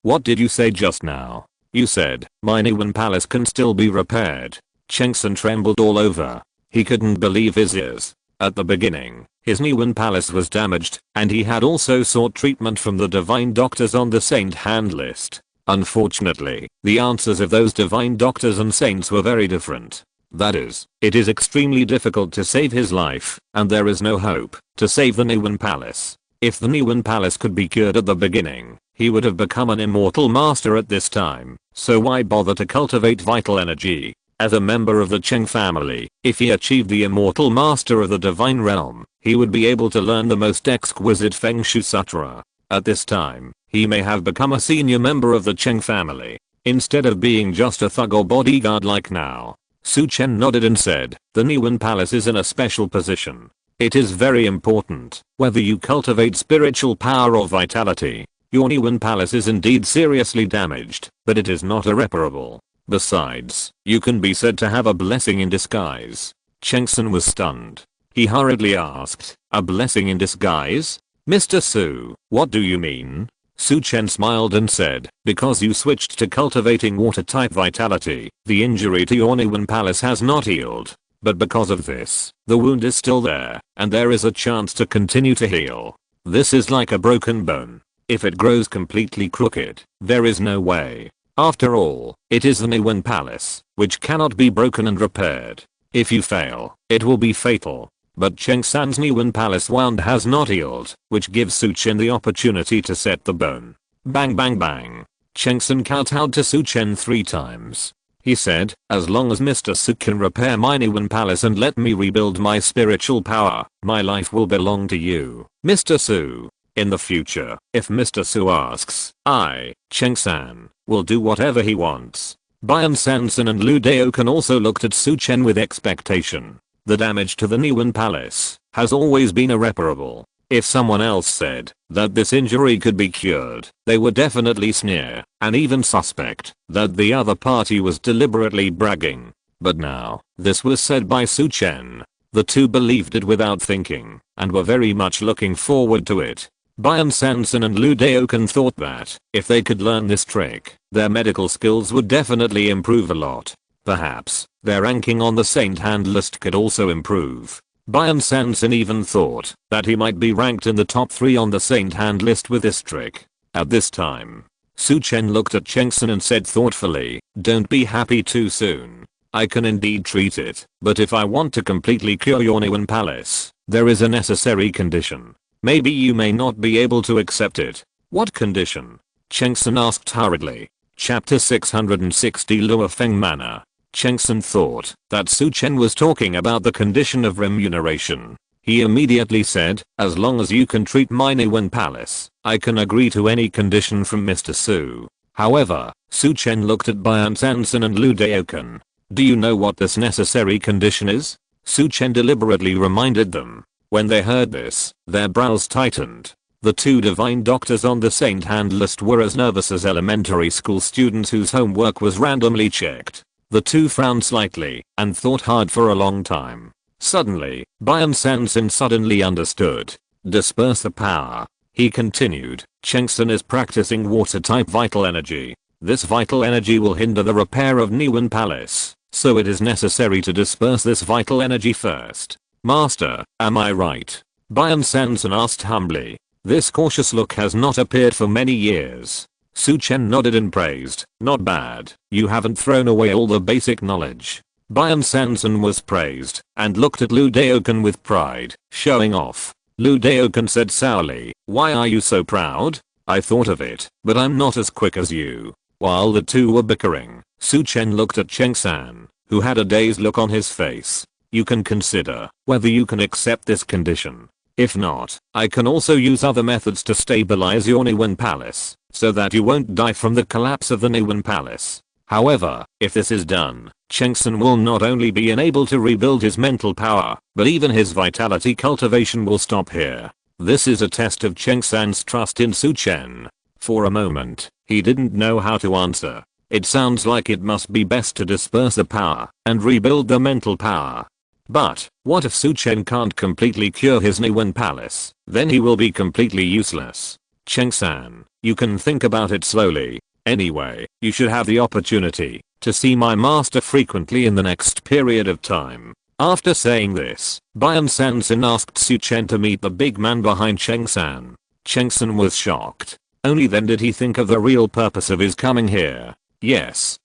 what did you say just now?" "You said, my Niwen Palace can still be repaired." Chengsun trembled all over. He couldn't believe his ears. At the beginning, his Niwen Palace was damaged, and he had also sought treatment from the divine doctors on the saint hand list. Unfortunately, the answers of those divine doctors and saints were very different. That is, it is extremely difficult to save his life, and there is no hope to save the Niwen Palace. If the Niwen Palace could be cured at the beginning, he would have become an immortal master at this time, so why bother to cultivate vital energy? As a member of the Cheng family, if he achieved the immortal master of the divine realm, he would be able to learn the most exquisite Feng Shui Sutra. At this time, he may have become a senior member of the Cheng family, instead of being just a thug or bodyguard like now. Su Chen nodded and said, "The Niwen Palace is in a special position. It is very important, whether you cultivate spiritual power or vitality. Your Niwen Palace is indeed seriously damaged, but it is not irreparable. Besides, you can be said to have a blessing in disguise." Chengsun was stunned. He hurriedly asked, "A blessing in disguise? Mr. Su, what do you mean?" Su Chen smiled and said, "Because you switched to cultivating water-type vitality, the injury to your Niwen Palace has not healed. But because of this, the wound is still there, and there is a chance to continue to heal. This is like a broken bone. If it grows completely crooked, there is no way. After all, it is the Niwen Palace, which cannot be broken and repaired. If you fail, it will be fatal." But Chengsan's Niwen Palace wound has not healed, which gives Su Chen the opportunity to set the bone. Bang bang bang. Chengsan kowtowed to Su Chen 3 times. He said, "As long as Mr. Su can repair my Niwen Palace and let me rebuild my spiritual power, my life will belong to you, Mr. Su. In the future, if Mr. Su asks, I, Chengsan, will do whatever he wants." Bian Sanson and Lu Daokan also looked at Su Chen with expectation. The damage to the Niwen Palace has always been irreparable. If someone else said that this injury could be cured, they would definitely sneer and even suspect that the other party was deliberately bragging. But now, this was said by Su Chen. The two believed it without thinking and were very much looking forward to it. Bian Sanson and Lu Daokan thought that if they could learn this trick, their medical skills would definitely improve a lot. Perhaps their ranking on the saint hand list could also improve. Bian Sanson even thought that he might be ranked in the top 3 on the saint hand list with this trick. At this time, Su Chen looked at Chengsun and said thoughtfully, "Don't be happy too soon. I can indeed treat it, but if I want to completely cure your Niwen Palace, there is a necessary condition. Maybe you may not be able to accept it." "What condition?" Chengsun asked hurriedly. Chapter 660 Luo Feng Manor. Chengsun thought that Su Chen was talking about the condition of remuneration. He immediately said, "As long as you can treat my Niwen Palace, I can agree to any condition from Mr. Su." However, Su Chen looked at Bian Sanson and Lu Daokan. "Do you know what this necessary condition is?" Su Chen deliberately reminded them. When they heard this, their brows tightened. The 2 divine doctors on the saint hand list were as nervous as elementary school students whose homework was randomly checked. The 2 frowned slightly and thought hard for a long time. Suddenly, Bian Sanson suddenly understood. "Disperse the power." He continued, "Chengsun is practicing water-type vital energy. This vital energy will hinder the repair of Niwen Palace, so it is necessary to disperse this vital energy first." "Master, am I right?" Bian Sanson asked humbly. This cautious look has not appeared for many years. Su Chen nodded and praised, "Not bad, you haven't thrown away all the basic knowledge." Bian Sanson was praised and looked at Lu Daokan with pride, showing off. Lu Daokan said sourly, "Why are you so proud? I thought of it, but I'm not as quick as you." While the 2 were bickering, Su Chen looked at Chengsan, who had a dazed look on his face. "You can consider whether you can accept this condition. If not, I can also use other methods to stabilize your Niwen Palace, so that you won't die from the collapse of the Niwen Palace. However, if this is done, Chengsan will not only be unable to rebuild his mental power, but even his vitality cultivation will stop here. This is a test of Chengsan's trust in Su Chen. For a moment, he didn't know how to answer. It sounds like it must be best to disperse the power and rebuild the mental power. But, what if Su Chen can't completely cure his Niwen Palace? Then he will be completely useless. Chengsan, you can think about it slowly. Anyway, you should have the opportunity to see my master frequently in the next period of time. After saying this, Bian Sansin asked Su Chen to meet the big man behind Chengsan. Chengsan was shocked. Only then did he think of the real purpose of his coming here. Yes.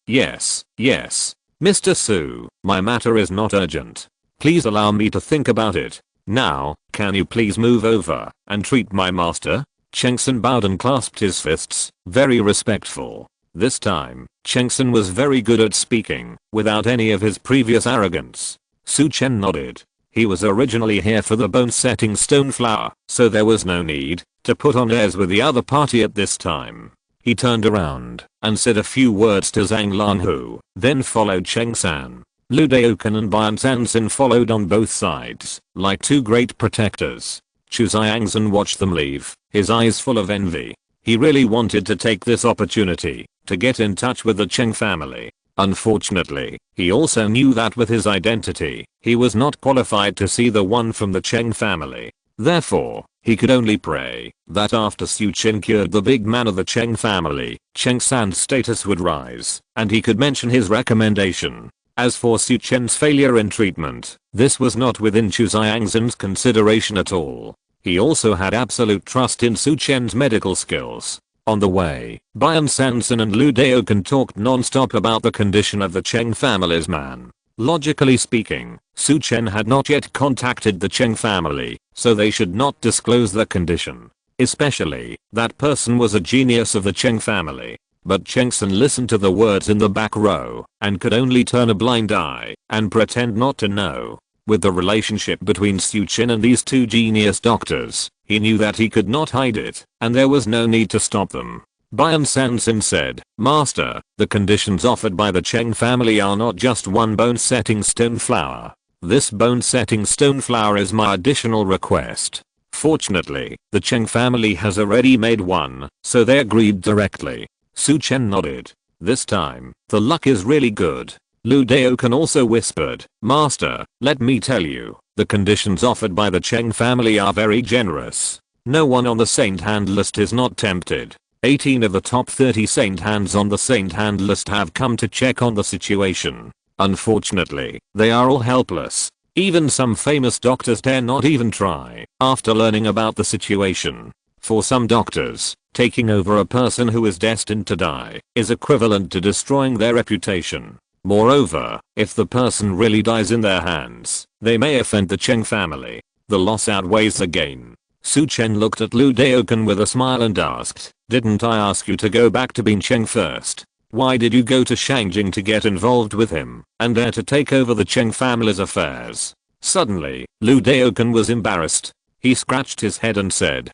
Mr. Su, my matter is not urgent. Please allow me to think about it. Now, can you please move over and treat my master? Chengsan bowed and clasped his fists, very respectful. This time, Chengsan was very good at speaking, without any of his previous arrogance. Su Chen nodded. He was originally here for the bone-setting stone flower, so there was no need to put on airs with the other party at this time. He turned around and said a few words to Zhang Lanhu, then followed Chengsan. Lu Daokan and Bian Sansin followed on both sides, like two great protectors. Chu Xiangzhen watched them leave, his eyes full of envy. He really wanted to take this opportunity to get in touch with the Cheng family. Unfortunately, he also knew that with his identity, he was not qualified to see the one from the Cheng family. Therefore, he could only pray that after Su Chen cured the big man of the Cheng family, Chengsan's status would rise, and he could mention his recommendation. As for Su Chen's failure in treatment, this was not within Chu Xiangzhen's consideration at all. He also had absolute trust in Su Chen's medical skills. On the way, Bian Sansin and Lu Daokan talked non-stop about the condition of the Cheng family's man. Logically speaking, Su Chen had not yet contacted the Cheng family, so they should not disclose the condition. Especially, that person was a genius of the Cheng family. But Chengsan listened to the words in the back row, and could only turn a blind eye, and pretend not to know. With the relationship between Su Chen and these two genius doctors, he knew that he could not hide it, and there was no need to stop them. Bian Sansin said, Master, the conditions offered by the Cheng family are not just one bone-setting stone flower. This bone-setting stone flower is my additional request. Fortunately, the Cheng family has already made one, so they agreed directly. Su Chen nodded. This time, the luck is really good. Lu Daokan also whispered, Master, let me tell you, the conditions offered by the Cheng family are very generous. No one on the saint hand list is not tempted. 18 of the top 30 saint hands on the saint hand list have come to check on the situation. Unfortunately, they are all helpless. Even some famous doctors dare not even try after learning about the situation. For some doctors, taking over a person who is destined to die is equivalent to destroying their reputation. Moreover, if the person really dies in their hands, they may offend the Cheng family. The loss outweighs the gain. Su Chen looked at Lu Daokan with a smile and asked, didn't I ask you to go back to Bincheng first? Why did you go to Shangjing to get involved with him, and dare to take over the Cheng family's affairs? Suddenly, Lu Daokan was embarrassed. He scratched his head and said,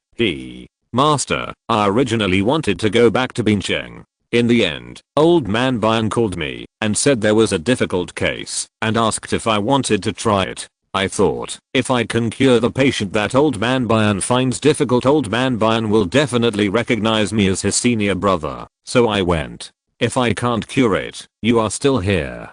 Master, I originally wanted to go back to Bincheng. In the end, old man Bian called me and said there was a difficult case and asked if I wanted to try it. I thought, if I can cure the patient that old man Bian finds difficult, old man Bian will definitely recognize me as his senior brother, so I went. If I can't cure it, you are still here.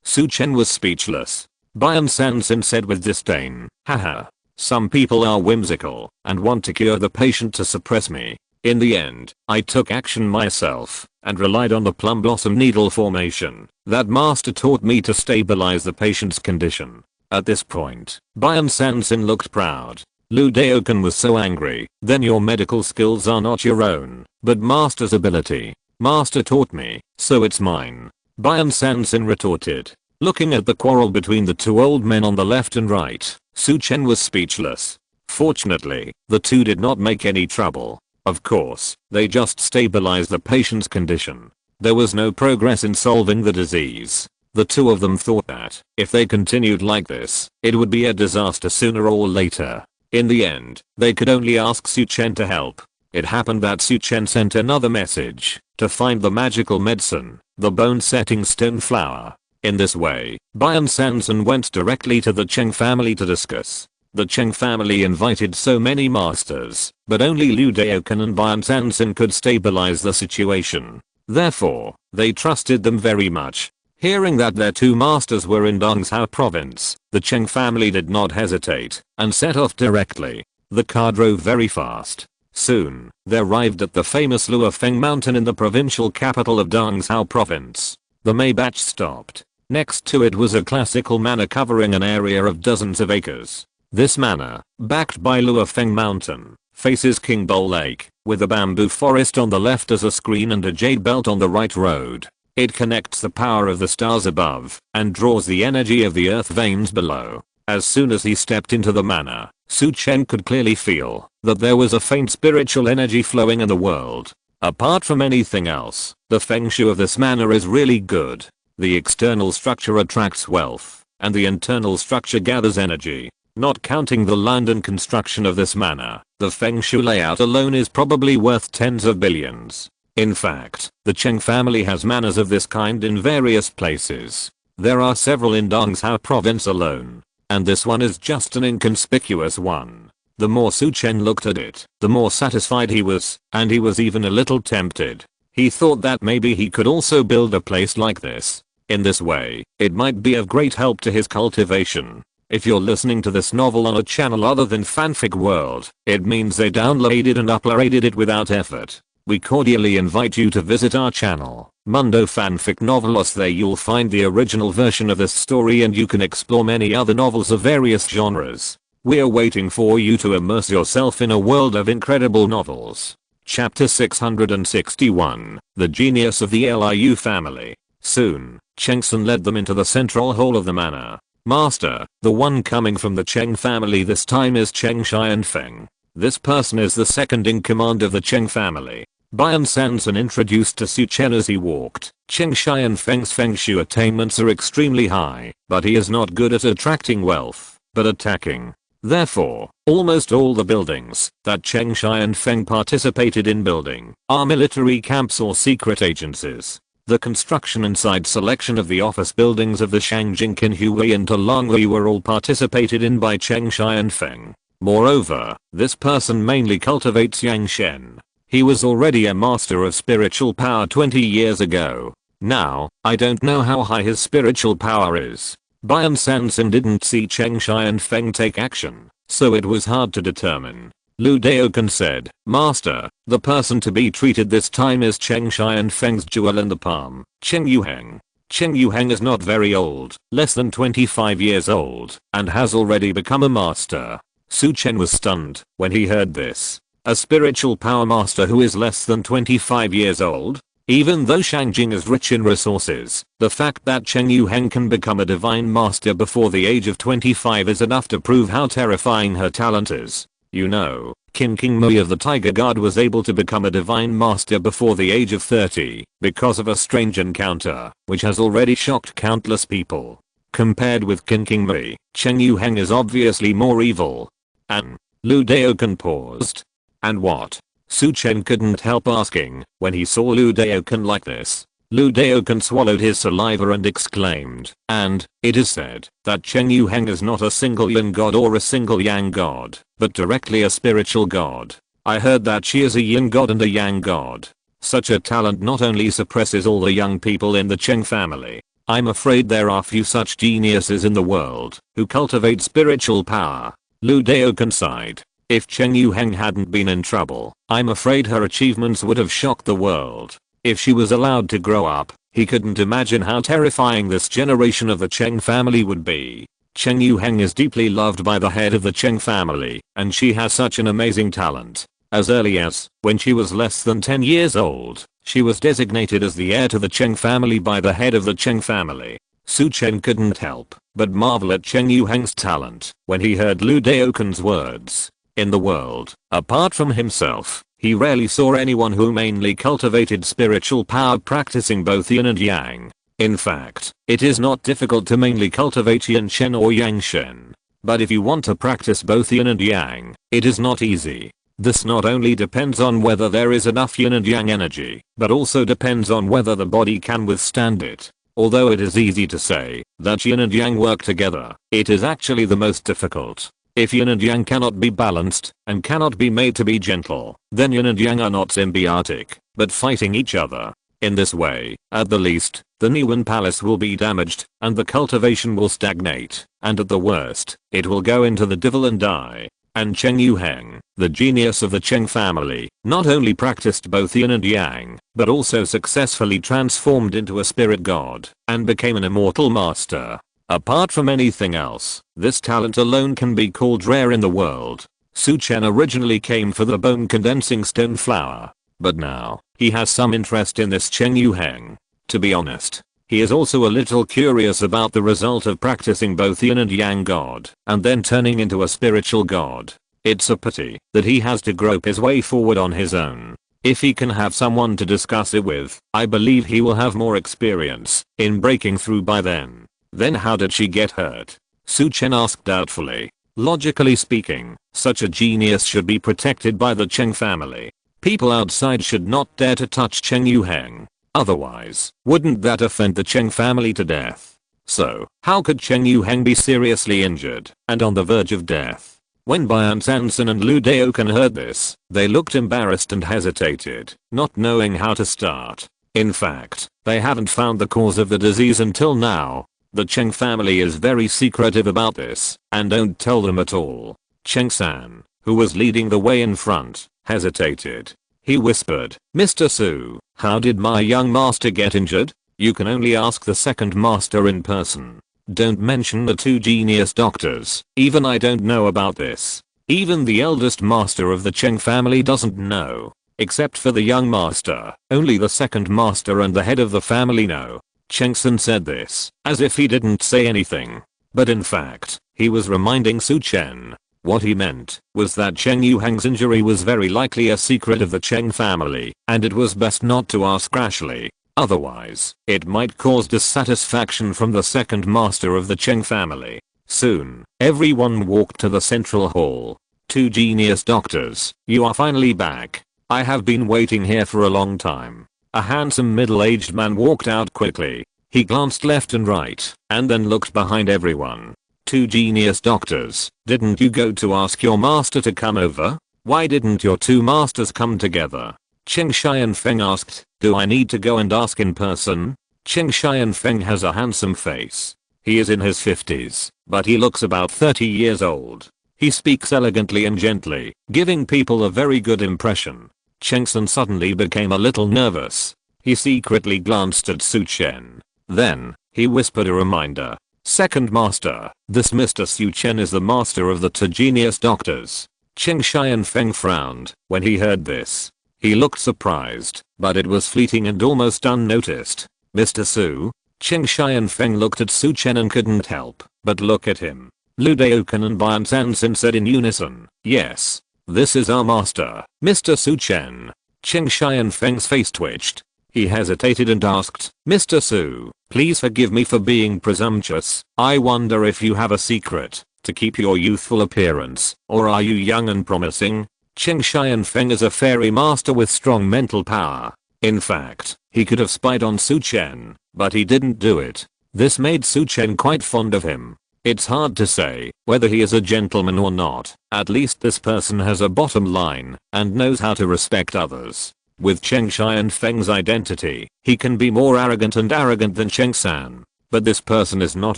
Su Chen was speechless. Bian Sansin said with disdain, haha. Some people are whimsical and want to cure the patient to suppress me. In the end, I took action myself and relied on the plum blossom needle formation that master taught me to stabilize the patient's condition. At this point, Bian Sansin looked proud. Lu Daokan was so angry. Then your medical skills are not your own, but master's ability. Master taught me, so it's mine. Bian Sansin retorted. Looking at the quarrel between the two old men on the left and right, Su Chen was speechless. Fortunately, the two did not make any trouble. Of course, they just stabilized the patient's condition. There was no progress in solving the disease. The two of them thought that, if they continued like this, it would be a disaster sooner or later. In the end, they could only ask Su Chen to help. It happened that Su Chen sent another message to find the magical medicine, the bone-setting stone flower. In this way, Bian Sanson went directly to the Cheng family to discuss. The Cheng family invited so many masters, but only Liu Daokan and Bian Sanson could stabilize the situation. Therefore, they trusted them very much. Hearing that their two masters were in Dongzhou province, the Cheng family did not hesitate and set off directly. The car drove very fast. Soon, they arrived at the famous Luofeng mountain in the provincial capital of Dongzhou province. The Maybach stopped. Next to it was a classical manor covering an area of dozens of acres. This manor, backed by Luofeng mountain, faces Qingbo Lake, with a bamboo forest on the left as a screen and a jade belt on the right road. It connects the power of the stars above and draws the energy of the earth veins below. As soon as he stepped into the manor, Su Chen could clearly feel that there was a faint spiritual energy flowing in the world. Apart from anything else, the feng shui of this manor is really good. The external structure attracts wealth, and the internal structure gathers energy. Not counting the land and construction of this manor, the feng shui layout alone is probably worth tens of billions. In fact, the Cheng family has manors of this kind in various places. There are several in Dongzhou province alone, and this one is just an inconspicuous one. The more Su Chen looked at it, the more satisfied he was, and he was even a little tempted. He thought that maybe he could also build a place like this. In this way, it might be of great help to his cultivation. If you're listening to this novel on a channel other than Fanfic World, it means they downloaded and uploaded it without effort. We cordially invite you to visit our channel, Mundo Fanfic Novelos. There you'll find the original version of this story and you can explore many other novels of various genres. We're waiting for you to immerse yourself in a world of incredible novels. Chapter 661, The Genius of the Liu Family. Soon, Chengsun led them into the central hall of the manor. Master, the one coming from the Cheng family this time is Cheng Xianfeng. This person is the second in command of the Cheng family. Bian Sanson introduced to Su Chen as he walked. Cheng Xianfeng's feng shui attainments are extremely high, but he is not good at attracting wealth, but attacking. Therefore, almost all the buildings that Cheng Xianfeng participated in building are military camps or secret agencies. The construction and site selection of the office buildings of the Shangjing Qinhui and Talonghui were all participated in by Cheng Xianfeng. Moreover, this person mainly cultivates Yangshen. He was already a master of spiritual power 20 years ago. Now, I don't know how high his spiritual power is. Bian Sanson didn't see Cheng Xianfeng take action, so it was hard to determine. Liu Daokan said, Master, the person to be treated this time is Cheng Xianfeng's jewel in the palm, Cheng Yuheng. Cheng Yuheng is not very old, less than 25 years old, and has already become a master. Su Chen was stunned when he heard this. A spiritual power master who is less than 25 years old? Even though Shangjing is rich in resources, the fact that Cheng Yuheng can become a divine master before the age of 25 is enough to prove how terrifying her talent is. You know, King Mui of the Tiger Guard was able to become a divine master before the age of 30 because of a strange encounter, which has already shocked countless people. Compared with King Mui, Cheng Yuheng is obviously more evil. And Liu Daokan paused. And what? Su Chen couldn't help asking when he saw Liu Daokan like this. Liu Daokan swallowed his saliva and exclaimed, and, it is said, that Cheng Yuheng is not a single yin god or a single yang god, but directly a spiritual god. I heard that she is a yin god and a yang god. Such a talent not only suppresses all the young people in the Cheng family. I'm afraid there are few such geniuses in the world who cultivate spiritual power. Liu Daokan sighed. If Cheng Yuheng hadn't been in trouble, I'm afraid her achievements would have shocked the world. If she was allowed to grow up, he couldn't imagine how terrifying this generation of the Cheng family would be. Cheng Yuheng is deeply loved by the head of the Cheng family, and she has such an amazing talent. As early as when she was less than 10 years old, she was designated as the heir to the Cheng family by the head of the Cheng family. Su Chen couldn't help but marvel at Cheng Yuheng's talent when he heard Liu Daokan's words. In the world, apart from himself, he rarely saw anyone who mainly cultivated spiritual power practicing both yin and yang. In fact, it is not difficult to mainly cultivate yin shen or yang shen. But if you want to practice both yin and yang, it is not easy. This not only depends on whether there is enough yin and yang energy, but also depends on whether the body can withstand it. Although it is easy to say that yin and yang work together, it is actually the most difficult. If yin and yang cannot be balanced and cannot be made to be gentle, then yin and yang are not symbiotic, but fighting each other. In this way, at the least, the Niwen palace will be damaged, and the cultivation will stagnate, and at the worst, it will go into the devil and die. And Cheng Yuheng, the genius of the Cheng family, not only practiced both yin and yang, but also successfully transformed into a spirit god, and became an immortal master. Apart from anything else, this talent alone can be called rare in the world. Su Chen originally came for the bone condensing stone flower, but now, he has some interest in this Cheng Yuheng. To be honest, he is also a little curious about the result of practicing both yin and yang god, and then turning into a spiritual god. It's a pity that he has to grope his way forward on his own. If he can have someone to discuss it with, I believe he will have more experience in breaking through by then. Then how did she get hurt? Su Chen asked doubtfully. Logically speaking, such a genius should be protected by the Cheng family. People outside should not dare to touch Cheng Yuheng. Otherwise, wouldn't that offend the Cheng family to death? So, how could Cheng Yuheng be seriously injured and on the verge of death? When Bian Sanson and Lu Daokan heard this, they looked embarrassed and hesitated, not knowing how to start. In fact, they haven't found the cause of the disease until now. The Cheng family is very secretive about this, and don't tell them at all. Cheng San, who was leading the way in front, hesitated. He whispered, "Mr. Su, how did my young master get injured? You can only ask the second master in person. Don't mention the two genius doctors, even I don't know about this. Even the eldest master of the Cheng family doesn't know. Except for the young master, only the second master and the head of the family know." Cheng San said this, as if he didn't say anything. But in fact, he was reminding Su Chen. What he meant was that Cheng Yuheng's injury was very likely a secret of the Cheng family, and it was best not to ask rashly. Otherwise, it might cause dissatisfaction from the second master of the Cheng family. Soon, everyone walked to the central hall. "Two genius doctors, you are finally back. I have been waiting here for a long time." A handsome middle-aged man walked out quickly. He glanced left and right, and then looked behind everyone. "Two genius doctors, didn't you go to ask your master to come over? Why didn't your two masters come together?" Cheng Xianfeng asked. "Do I need to go and ask in person?" Cheng Xianfeng has a handsome face. He is in his 50s, but he looks about 30 years old. He speaks elegantly and gently, giving people a very good impression. Cheng San suddenly became a little nervous. He secretly glanced at Su Chen. Then, he whispered a reminder. "Second master, this Mr. Su Chen is the master of the two genius doctors." Cheng Xianfeng frowned when he heard this. He looked surprised, but it was fleeting and almost unnoticed. "Mr. Su?" Cheng Xianfeng looked at Su Chen and couldn't help but look at him. Lu Daokan and Bian Sanson said in unison, "Yes. This is our master, Mr. Su Chen." Cheng Xianfeng's face twitched. He hesitated and asked, "Mr. Su, please forgive me for being presumptuous. I wonder if you have a secret to keep your youthful appearance, or are you young and promising?" Cheng Xianfeng is a fairy master with strong mental power. In fact, he could have spied on Su Chen, but he didn't do it. This made Su Chen quite fond of him. It's hard to say whether he is a gentleman or not. At least this person has a bottom line and knows how to respect others. With Cheng Xianfeng's identity, he can be more arrogant than Cheng San. But this person is not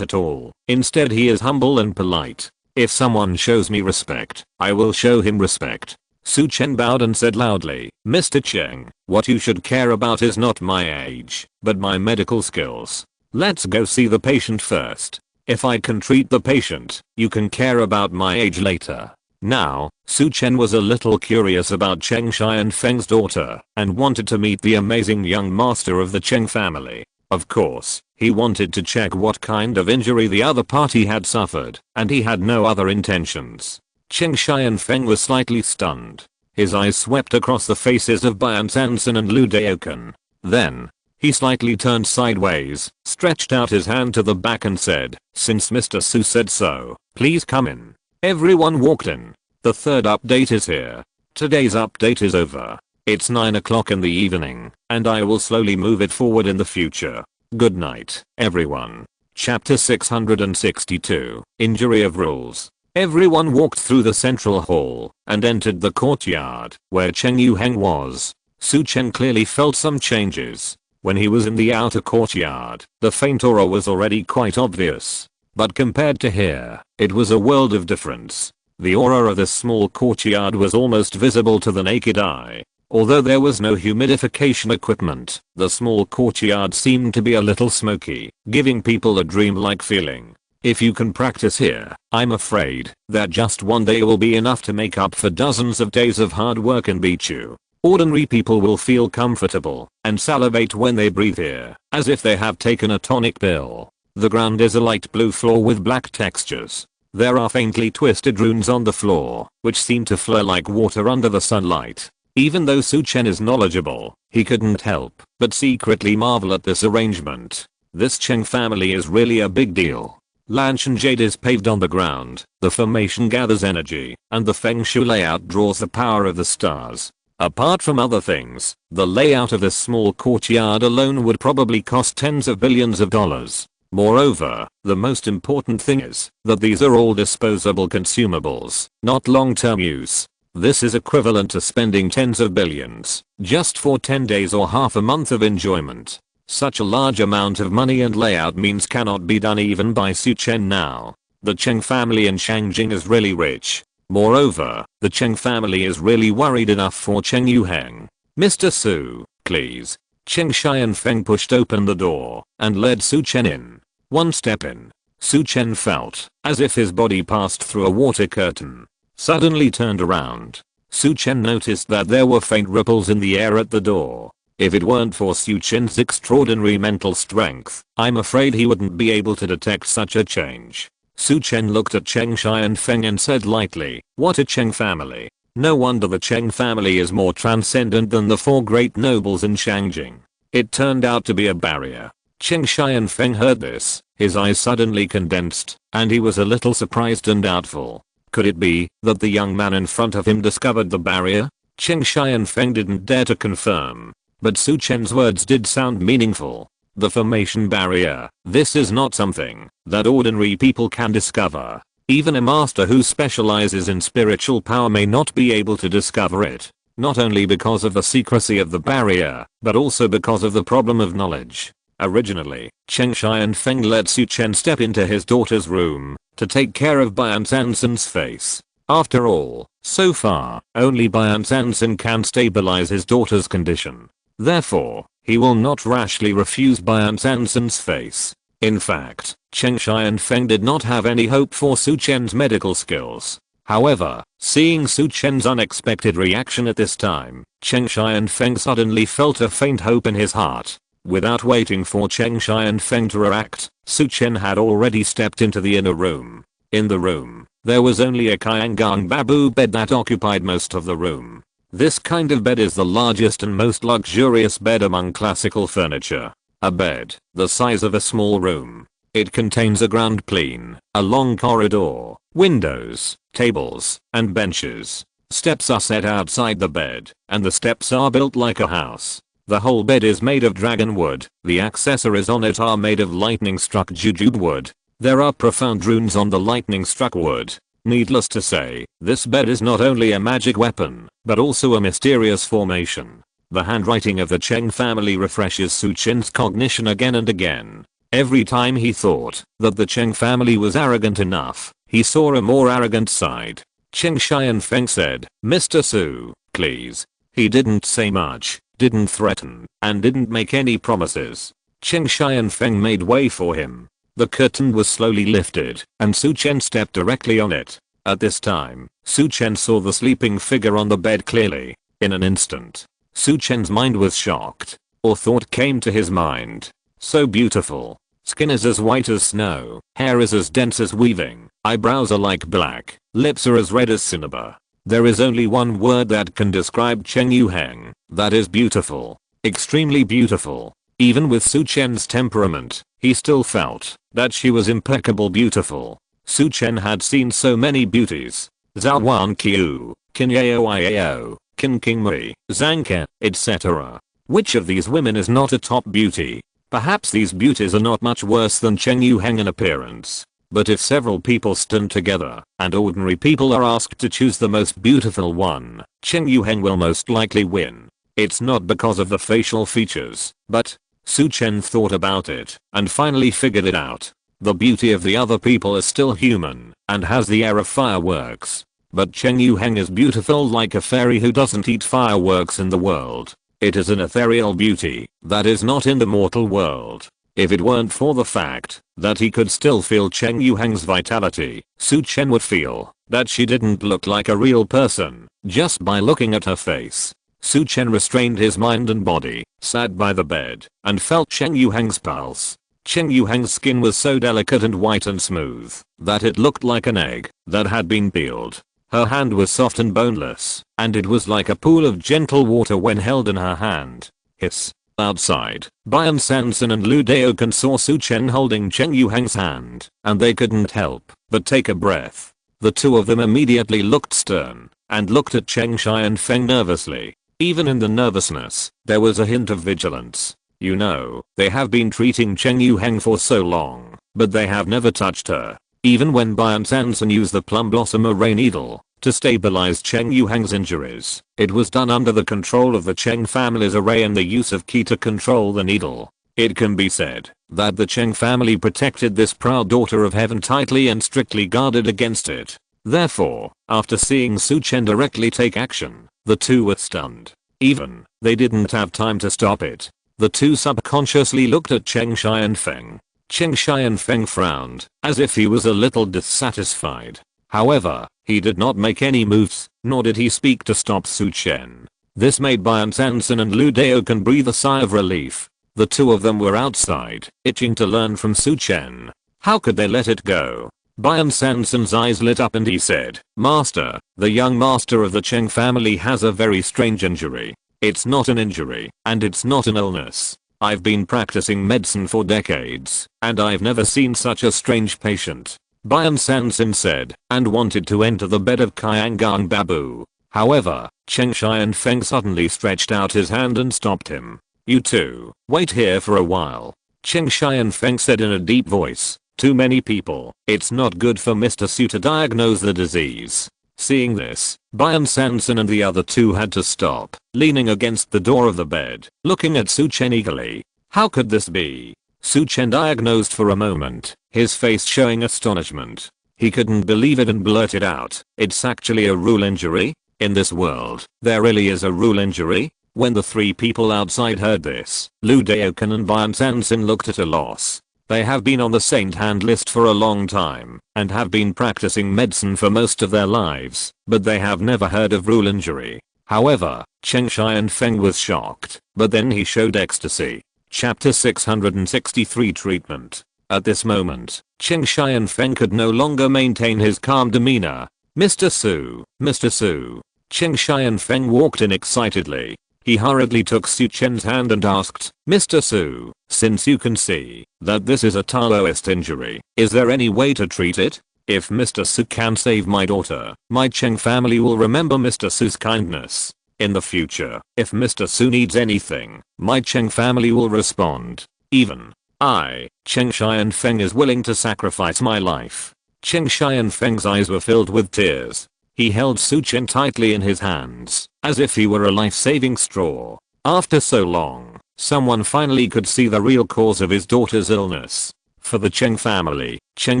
at all. Instead, he is humble and polite. If someone shows me respect, I will show him respect. Su Chen bowed and said loudly, "Mr. Cheng, what you should care about is not my age, but my medical skills. Let's go see the patient first. If I can treat the patient, you can care about my age later." Now, Su Chen was a little curious about Cheng Xianfeng's daughter and wanted to meet the amazing young master of the Cheng family. Of course, he wanted to check what kind of injury the other party had suffered, and he had no other intentions. Cheng Xianfeng was slightly stunned. His eyes swept across the faces of Bian Sanson and Lu Daokan. Then, he slightly turned sideways, stretched out his hand to the back and said, "Since Mr. Su said so, please come in." Everyone walked in. The third update is here. Today's update is over. It's 9 o'clock in the evening, and I will slowly move it forward in the future. Good night, everyone. Chapter 662. Injury of Rules. Everyone walked through the central hall and entered the courtyard where Cheng Yuheng was. Su Chen clearly felt some changes. When he was in the outer courtyard, the faint aura was already quite obvious. But compared to here, it was a world of difference. The aura of this small courtyard was almost visible to the naked eye. Although there was no humidification equipment, the small courtyard seemed to be a little smoky, giving people a dreamlike feeling. If you can practice here, I'm afraid that just one day will be enough to make up for dozens of days of hard work in Bichu. Ordinary people will feel comfortable and salivate when they breathe here, as if they have taken a tonic pill. The ground is a light blue floor with black textures. There are faintly twisted runes on the floor, which seem to flare like water under the sunlight. Even though Su Chen is knowledgeable, he couldn't help but secretly marvel at this arrangement. This Cheng family is really a big deal. Lanshan jade is paved on the ground, the formation gathers energy, and the feng shui layout draws the power of the stars. Apart from other things, the layout of this small courtyard alone would probably cost tens of billions of dollars. Moreover, the most important thing is that these are all disposable consumables, not long-term use. This is equivalent to spending tens of billions just for 10 days or half a month of enjoyment. Such a large amount of money and layout means cannot be done even by Su Chen now. The Cheng family in Shangjing is really rich. Moreover, the Cheng family is really worried enough for Cheng Yuheng. Mr. Su, please. Cheng Xianfeng pushed open the door and led Su Chen in. One step in, Su Chen felt as if his body passed through a water curtain. Suddenly turned around, Su Chen noticed that there were faint ripples in the air at the door. If it weren't for Su Chen's extraordinary mental strength, I'm afraid he wouldn't be able to detect such a change. Su Chen looked at Cheng Xianfeng and said lightly, "What a Cheng family. No wonder the Cheng family is more transcendent than the four great nobles in Shangjing." It turned out to be a barrier. Cheng Xianfeng heard this, his eyes suddenly condensed, and he was a little surprised and doubtful. Could it be that the young man in front of him discovered the barrier? Cheng Xianfeng didn't dare to confirm. But Su Chen's words did sound meaningful. The formation barrier. This is not something that ordinary people can discover. Even a master who specializes in spiritual power may not be able to discover it. Not only because of the secrecy of the barrier, but also because of the problem of knowledge. Originally, Cheng Xianfeng let Su Chen step into his daughter's room to take care of Bian Sansan's face. After all, so far, only Bian Sansan can stabilize his daughter's condition. Therefore, he will not rashly refuse Bian Sansan's face. In fact, Cheng Xianfeng did not have any hope for Su Chen's medical skills. However, seeing Su Chen's unexpected reaction at this time, Cheng Xianfeng suddenly felt a faint hope in his heart. Without waiting for Cheng Xianfeng to react, Su Chen had already stepped into the inner room. In the room, there was only a Kyangang bamboo bed that occupied most of the room. This kind of bed is the largest and most luxurious bed among classical furniture. A bed, the size of a small room. It contains a ground plane, a long corridor, windows, tables, and benches. Steps are set outside the bed, and the steps are built like a house. The whole bed is made of dragon wood. The accessories on it are made of lightning-struck jujube wood. There are profound runes on the lightning-struck wood. Needless to say, this bed is not only a magic weapon, but also a mysterious formation. The handwriting of the Cheng family refreshes Su Chen's cognition again and again. Every time he thought that the Cheng family was arrogant enough, he saw a more arrogant side. Cheng Xianfeng said, "Mr. Su, please." He didn't say much, didn't threaten, and didn't make any promises. Cheng Xianfeng made way for him. The curtain was slowly lifted, and Su Chen stepped directly on it. At this time, Su Chen saw the sleeping figure on the bed clearly. In an instant, Su Chen's mind was shocked. A thought came to his mind. So beautiful. Skin is as white as snow, hair is as dense as weaving, eyebrows are like black, lips are as red as cinnabar. There is only one word that can describe Cheng Yuheng. That is beautiful. Extremely beautiful. Even with Su Chen's temperament, he still felt that she was impeccable beautiful. Su Chen had seen so many beauties. Zhou Wanqiu, Qin Yao, Qin Qingmei, Zhang Ke, etc. Which of these women is not a top beauty? Perhaps these beauties are not much worse than Cheng Yuheng in appearance. But if several people stand together, and ordinary people are asked to choose the most beautiful one, Cheng Yuheng will most likely win. It's not because of the facial features, but Su Chen thought about it, and finally figured it out. The beauty of the other people is still human, and has the air of fireworks. But Cheng Yuheng is beautiful like a fairy who doesn't eat fireworks in the world. It is an ethereal beauty that is not in the mortal world. If it weren't for the fact that he could still feel Cheng Yuheng's vitality, Su Chen would feel that she didn't look like a real person just by looking at her face. Su Chen restrained his mind and body, sat by the bed, and felt Cheng Yuheng's pulse. Cheng Yuheng's skin was so delicate and white and smooth that it looked like an egg that had been peeled. Her hand was soft and boneless, and it was like a pool of gentle water when held in her hand. Hiss. Outside, Bian Sanson and Lu Daokan saw Su Chen holding Cheng Yuheng's hand, and they couldn't help but take a breath. The two of them immediately looked stern, and looked at Cheng Shai and Feng nervously. Even in the nervousness, there was a hint of vigilance. You know, they have been treating Cheng Yuheng for so long, but they have never touched her. Even when Bian Sanson used the plum blossom array needle to stabilize Cheng Yuheng's injuries, it was done under the control of the Cheng family's array and the use of qi to control the needle. It can be said that the Cheng family protected this proud daughter of heaven tightly and strictly guarded against it. Therefore, after seeing Su Chen directly take action, the two were stunned. Even, they didn't have time to stop it. The two subconsciously looked at Cheng Shai and Feng. Cheng Shai and Feng frowned, as if he was a little dissatisfied. However, he did not make any moves, nor did he speak to stop Su Chen. This made Bian Sanson and Lu Daokan breathe a sigh of relief. The two of them were outside, itching to learn from Su Chen. How could they let it go? Bian Sanson's eyes lit up and he said, "Master, the young master of the Cheng family has a very strange injury. It's not an injury, and it's not an illness. I've been practicing medicine for decades, and I've never seen such a strange patient." Bian Sanson said, and wanted to enter the bed of Kyangang Babu. However, Cheng Shai and Feng suddenly stretched out his hand and stopped him. "You two, wait here for a while," Cheng Shai and Feng said in a deep voice. "Too many people. It's not good for Mr. Su to diagnose the disease." Seeing this, Bian Sanson and the other two had to stop, leaning against the door of the bed, looking at Su Chen eagerly. How could this be? Su Chen diagnosed for a moment, his face showing astonishment. He couldn't believe it and blurted out, "It's actually a rule injury? In this world, there really is a rule injury?" When the three people outside heard this, Lu Daokan and Bian Sanson looked at a loss. They have been on the saint hand list for a long time, and have been practicing medicine for most of their lives, but they have never heard of rule injury. However, Cheng Shai and Feng was shocked, but then he showed ecstasy. Chapter 663 Treatment. At this moment, Cheng Shai and Feng could no longer maintain his calm demeanor. "Mr. Su, Mr. Su." Cheng Shai and Feng walked in excitedly. He hurriedly took Su Chen's hand and asked, "Mr. Su, since you can see that this is a Taoist injury, is there any way to treat it? If Mr. Su can save my daughter, my Cheng family will remember Mr. Su's kindness. In the future, if Mr. Su needs anything, my Cheng family will respond. Even I, Cheng Shai and Feng, is willing to sacrifice my life." Cheng Shai and Feng's eyes were filled with tears. He held Su Chen tightly in his hands, as if he were a life-saving straw. After so long, someone finally could see the real cause of his daughter's illness. For the Cheng family, Cheng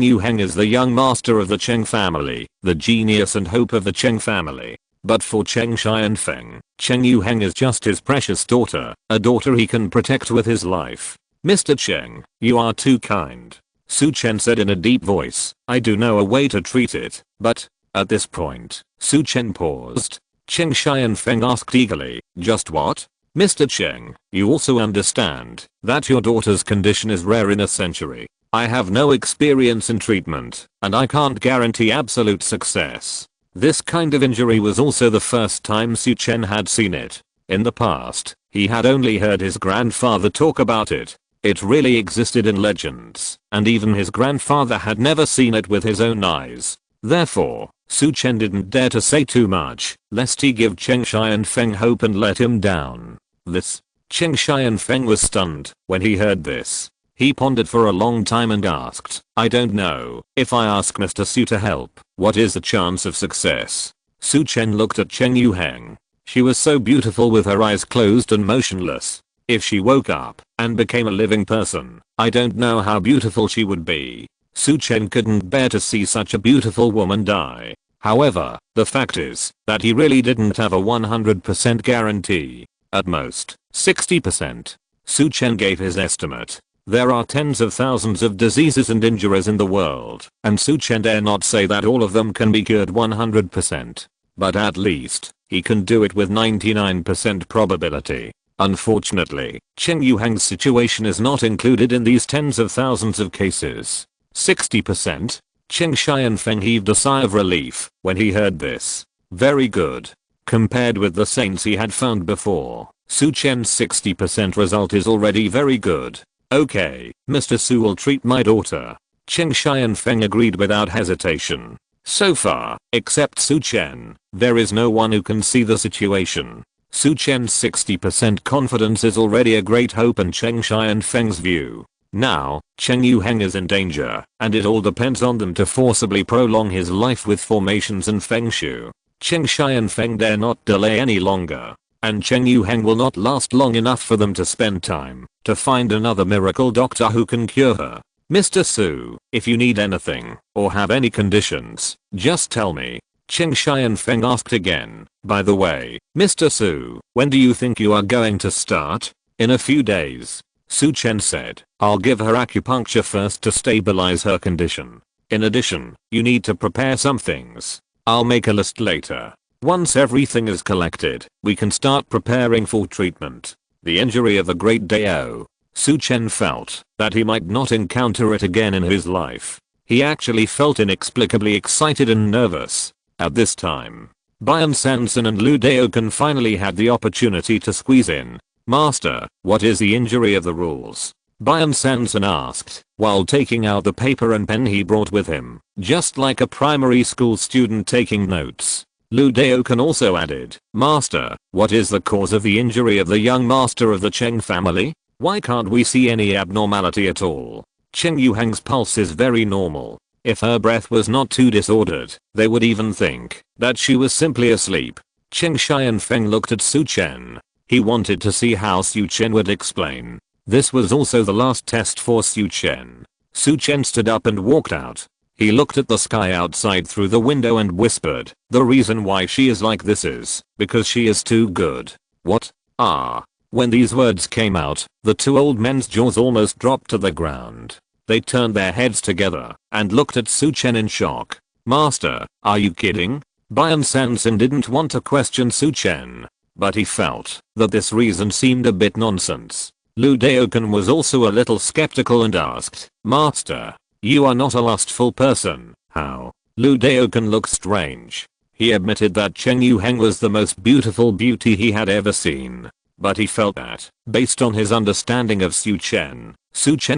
Yuheng is the young master of the Cheng family, the genius and hope of the Cheng family. But for Cheng Shai and Feng, Cheng Yuheng is just his precious daughter, a daughter he can protect with his life. "Mr. Cheng, you are too kind," Su Chen said in a deep voice. "I do know a way to treat it, but..." At this point, Su Chen paused. Cheng Shai and Feng asked eagerly, "Just what?" "Mr. Cheng, you also understand that your daughter's condition is rare in a century. I have no experience in treatment, and I can't guarantee absolute success." This kind of injury was also the first time Su Chen had seen it. In the past, he had only heard his grandfather talk about it. It really existed in legends, and even his grandfather had never seen it with his own eyes. Therefore, Su Chen didn't dare to say too much, lest he give Cheng Shai and Feng hope and let him down. This Cheng Xianfeng was stunned when he heard this. He pondered for a long time and asked, I don't know, if I ask Mr. Su to help, what is the chance of success? Su Chen looked at Cheng Yuheng. She was so beautiful with her eyes closed and motionless. If she woke up and became a living person, I don't know how beautiful she would be. Su Chen couldn't bear to see such a beautiful woman die. However, the fact is that he really didn't have a 100% guarantee. At most, 60%. Su Chen gave his estimate. There are tens of thousands of diseases and injuries in the world, and Su Chen dare not say that all of them can be cured 100%. But at least, he can do it with 99% probability. Unfortunately, Cheng Yuheng's situation is not included in these tens of thousands of cases. 60%? Cheng Xianfeng heaved a sigh of relief when he heard this. Very good. Compared with the saints he had found before, Su Chen's 60% result is already very good. Okay, Mr. Su will treat my daughter. Cheng Xianfeng agreed without hesitation. So far, except Su Chen, there is no one who can see the situation. Su Chen's 60% confidence is already a great hope in Cheng Xianfeng's view. Now, Cheng Yuheng is in danger, and it all depends on them to forcibly prolong his life with formations and feng shui. Cheng Xianfeng dare not delay any longer. And Cheng Yuheng will not last long enough for them to spend time to find another miracle doctor who can cure her. Mr. Su, if you need anything or have any conditions, just tell me. Cheng Xianfeng asked again. By the way, Mr. Su, when do you think you are going to start? In a few days. Su Chen said. I'll give her acupuncture first to stabilize her condition. In addition, you need to prepare some things. I'll make a list later. Once everything is collected, we can start preparing for treatment. The injury of the great Dao. Su Chen felt that he might not encounter it again in his life. He actually felt inexplicably excited and nervous. At this time, Bian Sanson and Lu Daokan finally had the opportunity to squeeze in. Master, what is the injury of the rules? Bian Sanson asked, while taking out the paper and pen he brought with him, just like a primary school student taking notes. Lu Daokan also added, Master, what is the cause of the injury of the young master of the Cheng family? Why can't we see any abnormality at all? Cheng Yuheng's pulse is very normal. If her breath was not too disordered, they would even think that she was simply asleep. Cheng Xianfeng looked at Su Chen. He wanted to see how Su Chen would explain. This was also the last test for Su Chen. Su Chen stood up and walked out. He looked at the sky outside through the window and whispered, the reason why she is like this is because she is too good. What? Ah. When these words came out, the two old men's jaws almost dropped to the ground. They turned their heads together and looked at Su Chen in shock. Master, are you kidding? Bian Sanson didn't want to question Su Chen, but he felt that this reason seemed a bit nonsense. Lu Daokan was also a little skeptical and asked, Master, you are not a lustful person, how? Lu Daokan looked strange. He admitted that Cheng Yuheng was the most beautiful beauty he had ever seen. But he felt that, based on his understanding of Su Chen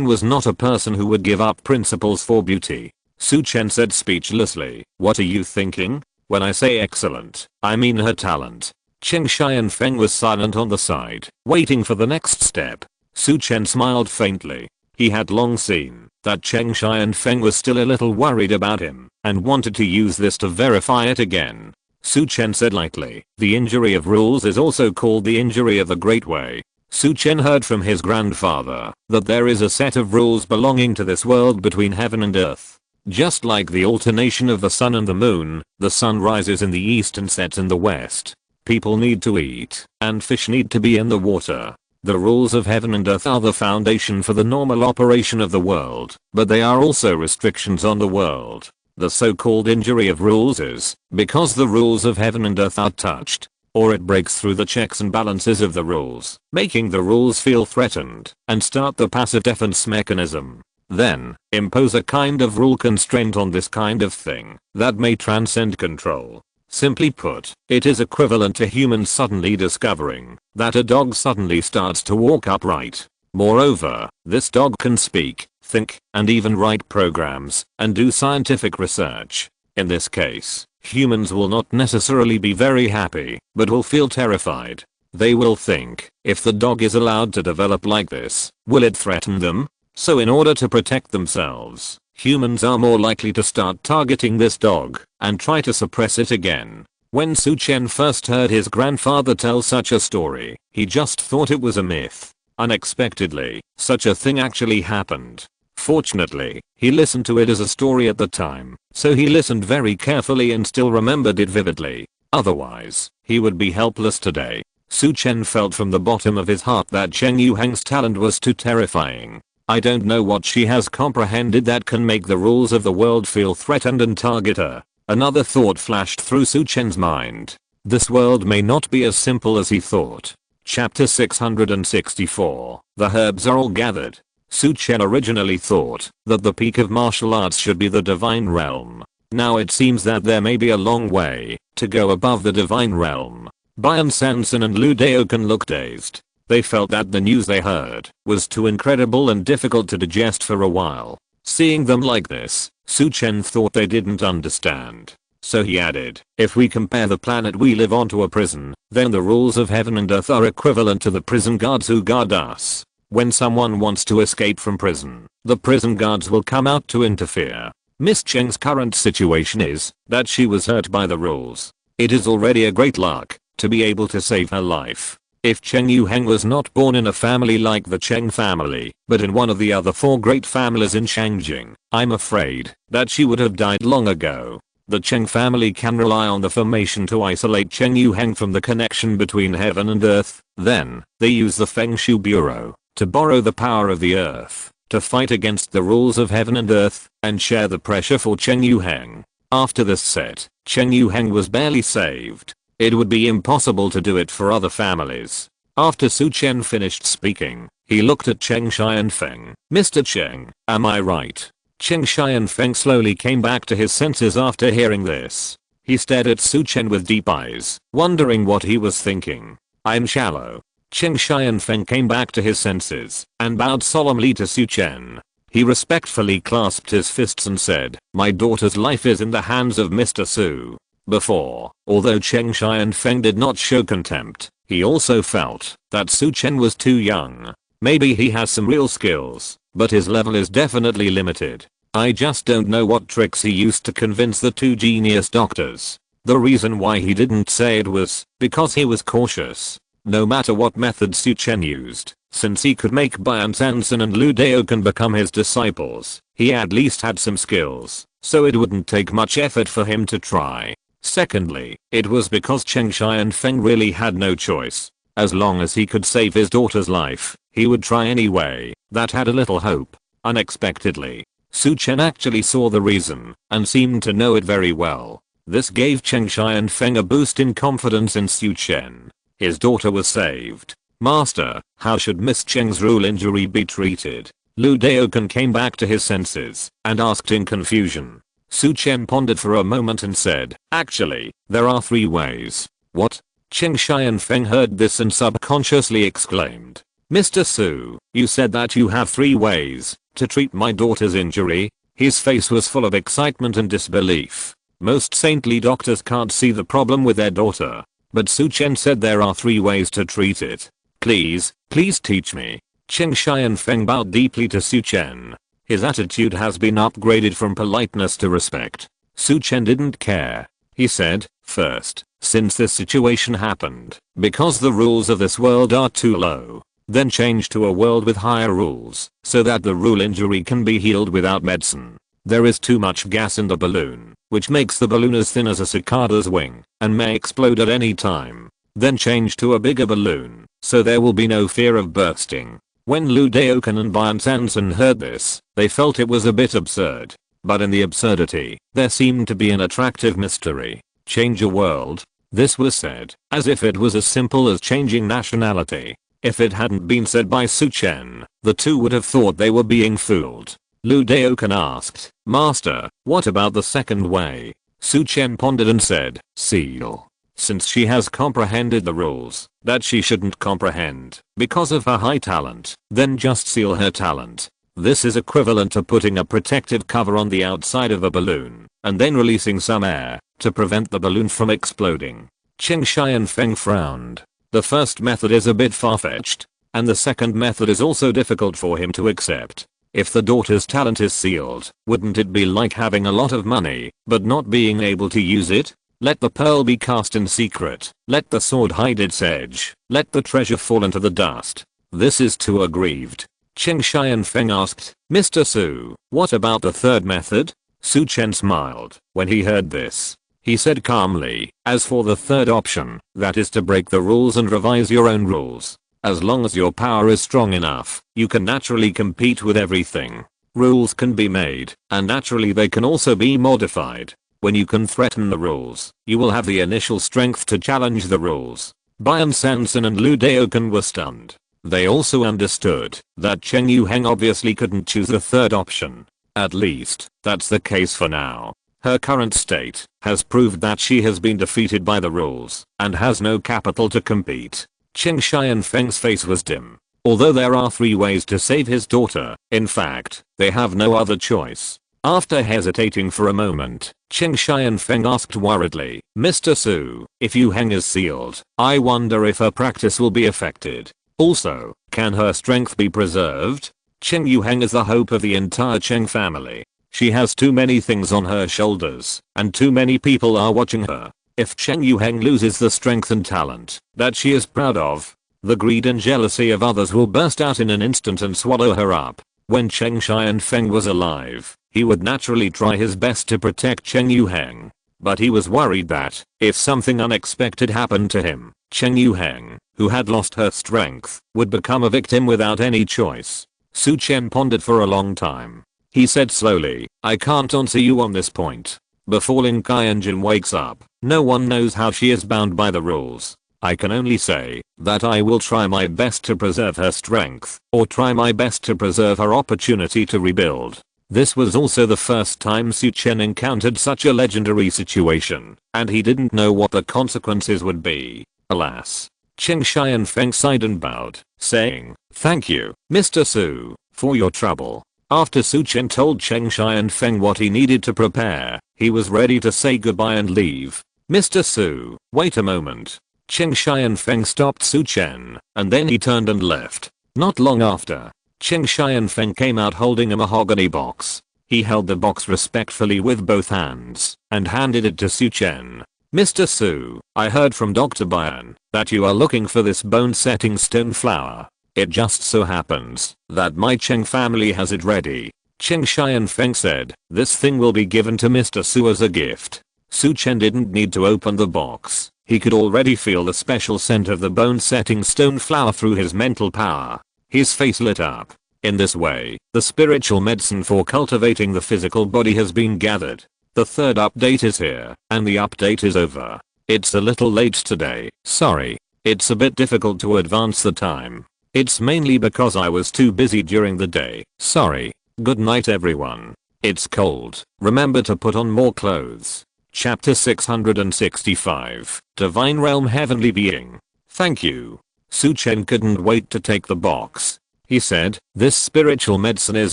was not a person who would give up principles for beauty. Su Chen said speechlessly, what are you thinking? When I say excellent, I mean her talent. Cheng Xianfeng was silent on the side, waiting for the next step. Su Chen smiled faintly. He had long seen that Cheng Xianfeng was still a little worried about him and wanted to use this to verify it again. Su Chen said lightly, the injury of rules is also called the injury of the Great Way. Su Chen heard from his grandfather that there is a set of rules belonging to this world between heaven and earth. Just like the alternation of the sun and the moon, the sun rises in the east and sets in the west. People need to eat, and fish need to be in the water. The rules of heaven and earth are the foundation for the normal operation of the world, but they are also restrictions on the world. The so-called injury of rules is because the rules of heaven and earth are touched, or it breaks through the checks and balances of the rules, making the rules feel threatened and start the passive defense mechanism. Then, impose a kind of rule constraint on this kind of thing that may transcend control. Simply put, it is equivalent to humans suddenly discovering that a dog suddenly starts to walk upright. Moreover, this dog can speak, think, and even write programs and do scientific research. In this case, humans will not necessarily be very happy, but will feel terrified. They will think, if the dog is allowed to develop like this, will it threaten them? So in order to protect themselves, humans are more likely to start targeting this dog and try to suppress it again. When Su Chen first heard his grandfather tell such a story, he just thought it was a myth. Unexpectedly, such a thing actually happened. Fortunately, he listened to it as a story at the time, so he listened very carefully and still remembered it vividly. Otherwise, he would be helpless today. Su Chen felt from the bottom of his heart that Cheng Yuheng's talent was too terrifying. I don't know what she has comprehended that can make the rules of the world feel threatened and target her. Another thought flashed through Su Chen's mind. This world may not be as simple as he thought. Chapter 664. The herbs are all gathered. Su Chen originally thought that the peak of martial arts should be the divine realm. Now it seems that there may be a long way to go above the divine realm. Bian Sanson and Lu Daokan looked dazed. They felt that the news they heard was too incredible and difficult to digest for a while. Seeing them like this, Su Chen thought they didn't understand. So he added, if we compare the planet we live on to a prison, then the rules of heaven and earth are equivalent to the prison guards who guard us. When someone wants to escape from prison, the prison guards will come out to interfere. Miss Cheng's current situation is that she was hurt by the rules. It is already a great luck to be able to save her life. If Cheng Yuheng was not born in a family like the Cheng family, but in one of the other 4 great families in Shangjing, I'm afraid that she would have died long ago. The Cheng family can rely on the formation to isolate Cheng Yuheng from the connection between heaven and earth. Then, they use the Feng Shui Bureau to borrow the power of the earth, to fight against the rules of heaven and earth, and share the pressure for Cheng Yuheng. After this set, Cheng Yuheng was barely saved. It would be impossible to do it for other families. After Su Chen finished speaking, he looked at Cheng Shai and Feng. Mr. Cheng, am I right? Cheng Shai and Feng slowly came back to his senses after hearing this. He stared at Su Chen with deep eyes, wondering what he was thinking. I'm shallow. Cheng Shai and Feng came back to his senses and bowed solemnly to Su Chen. He respectfully clasped his fists and said, my daughter's life is in the hands of Mr. Su. Before, although Cheng Shai and Feng did not show contempt, he also felt that Su Chen was too young. Maybe he has some real skills, but his level is definitely limited. I just don't know what tricks he used to convince the 2 genius doctors. The reason why he didn't say it was because he was cautious. No matter what method Su Chen used, since he could make Bian Sanson and Lu Daokan become his disciples, he at least had some skills, so it wouldn't take much effort for him to try. Secondly, it was because Cheng Shai and Feng really had no choice. As long as he could save his daughter's life, he would try anyway. That had a little hope. Unexpectedly, Su Chen actually saw the reason and seemed to know it very well. This gave Cheng Shai and Feng a boost in confidence in Su Chen. His daughter was saved. Master, how should Miss Cheng's rule injury be treated? Lu Daokan came back to his senses and asked in confusion. Su Chen pondered for a moment and said, actually, there are 3 ways. What? Cheng Shai and Feng heard this and subconsciously exclaimed. Mr. Su, you said that you have 3 ways to treat my daughter's injury? His face was full of excitement and disbelief. Most saintly doctors can't see the problem with their daughter. But Su Chen said there are 3 ways to treat it. Please teach me. Cheng Shai and Feng bowed deeply to Su Chen. His attitude has been upgraded from politeness to respect. Su Chen didn't care. He said, first, since this situation happened, because the rules of this world are too low, then change to a world with higher rules, so that the rule injury can be healed without medicine. There is too much gas in the balloon, which makes the balloon as thin as a cicada's wing, and may explode at any time. Then change to a bigger balloon, so there will be no fear of bursting. When Lu Daokan and Bian Sanson heard this, they felt it was a bit absurd. But in the absurdity, there seemed to be an attractive mystery. Change a world? This was said, as if it was as simple as changing nationality. If it hadn't been said by Su Chen, the 2 would have thought they were being fooled. Lu Daokan asked, Master, what about the second way? Su Chen pondered and said, seal. Since she has comprehended the rules that she shouldn't comprehend because of her high talent, then just seal her talent. This is equivalent to putting a protective cover on the outside of a balloon and then releasing some air to prevent the balloon from exploding. Cheng Shai and Feng frowned. The first method is a bit far-fetched, and the second method is also difficult for him to accept. If the daughter's talent is sealed, wouldn't it be like having a lot of money, but not being able to use it? Let the pearl be cast in secret, let the sword hide its edge, let the treasure fall into the dust. This is too aggrieved. Cheng Xianfeng asked, Mr. Su, what about the third method? Su Chen smiled when he heard this. He said calmly, as for the third option, that is to break the rules and revise your own rules. As long as your power is strong enough, you can naturally compete with everything. Rules can be made, and naturally they can also be modified. When you can threaten the rules, you will have the initial strength to challenge the rules. Bian Sanson and Lu Daokan were stunned. They also understood that Cheng Yuheng obviously couldn't choose the third option. At least, that's the case for now. Her current state has proved that she has been defeated by the rules and has no capital to compete. Cheng Xianfeng's face was dim. Although there are 3 ways to save his daughter, in fact, they have no other choice. After hesitating for a moment, Cheng Xianfeng asked worriedly, Mr. Su, if Yuheng is sealed, I wonder if her practice will be affected. Also, can her strength be preserved? Cheng Yuheng is the hope of the entire Cheng family. She has too many things on her shoulders, and too many people are watching her. If Cheng Yuheng loses the strength and talent that she is proud of, the greed and jealousy of others will burst out in an instant and swallow her up. When Cheng Xianfeng was alive, he would naturally try his best to protect Cheng Yuheng. But he was worried that, if something unexpected happened to him, Cheng Yuheng, who had lost her strength, would become a victim without any choice. Su Chen pondered for a long time. He said slowly, I can't answer you on this point. Before Ling Qianjin wakes up, no one knows how she is bound by the rules. I can only say that I will try my best to preserve her strength, or try my best to preserve her opportunity to rebuild. This was also the first time Su Chen encountered such a legendary situation, and he didn't know what the consequences would be. Alas. Cheng Xianfeng sighed and bowed, saying, Thank you, Mr. Su, for your trouble. After Su Chen told Cheng Xianfeng what he needed to prepare, he was ready to say goodbye and leave. Mr. Su, wait a moment. Cheng Xianfeng stopped Su Chen, and then he turned and left. Not long after, Cheng Xianfeng came out holding a mahogany box. He held the box respectfully with both hands, and handed it to Su Chen. Mr. Su, I heard from Dr. Bian that you are looking for this bone-setting stone flower. It just so happens that my Cheng family has it ready. Cheng Xianfeng said, this thing will be given to Mr. Su as a gift. Su Chen didn't need to open the box. He could already feel the special scent of the bone-setting stone flower through his mental power. His face lit up. In this way, the spiritual medicine for cultivating the physical body has been gathered. The third update is here, and the update is over. It's a little late today, sorry. It's a bit difficult to advance the time. It's mainly because I was too busy during the day, sorry. Good night everyone. It's cold, remember to put on more clothes. Chapter 665, Divine Realm Heavenly Being. Thank you. Su Chen couldn't wait to take the box. He said, this spiritual medicine is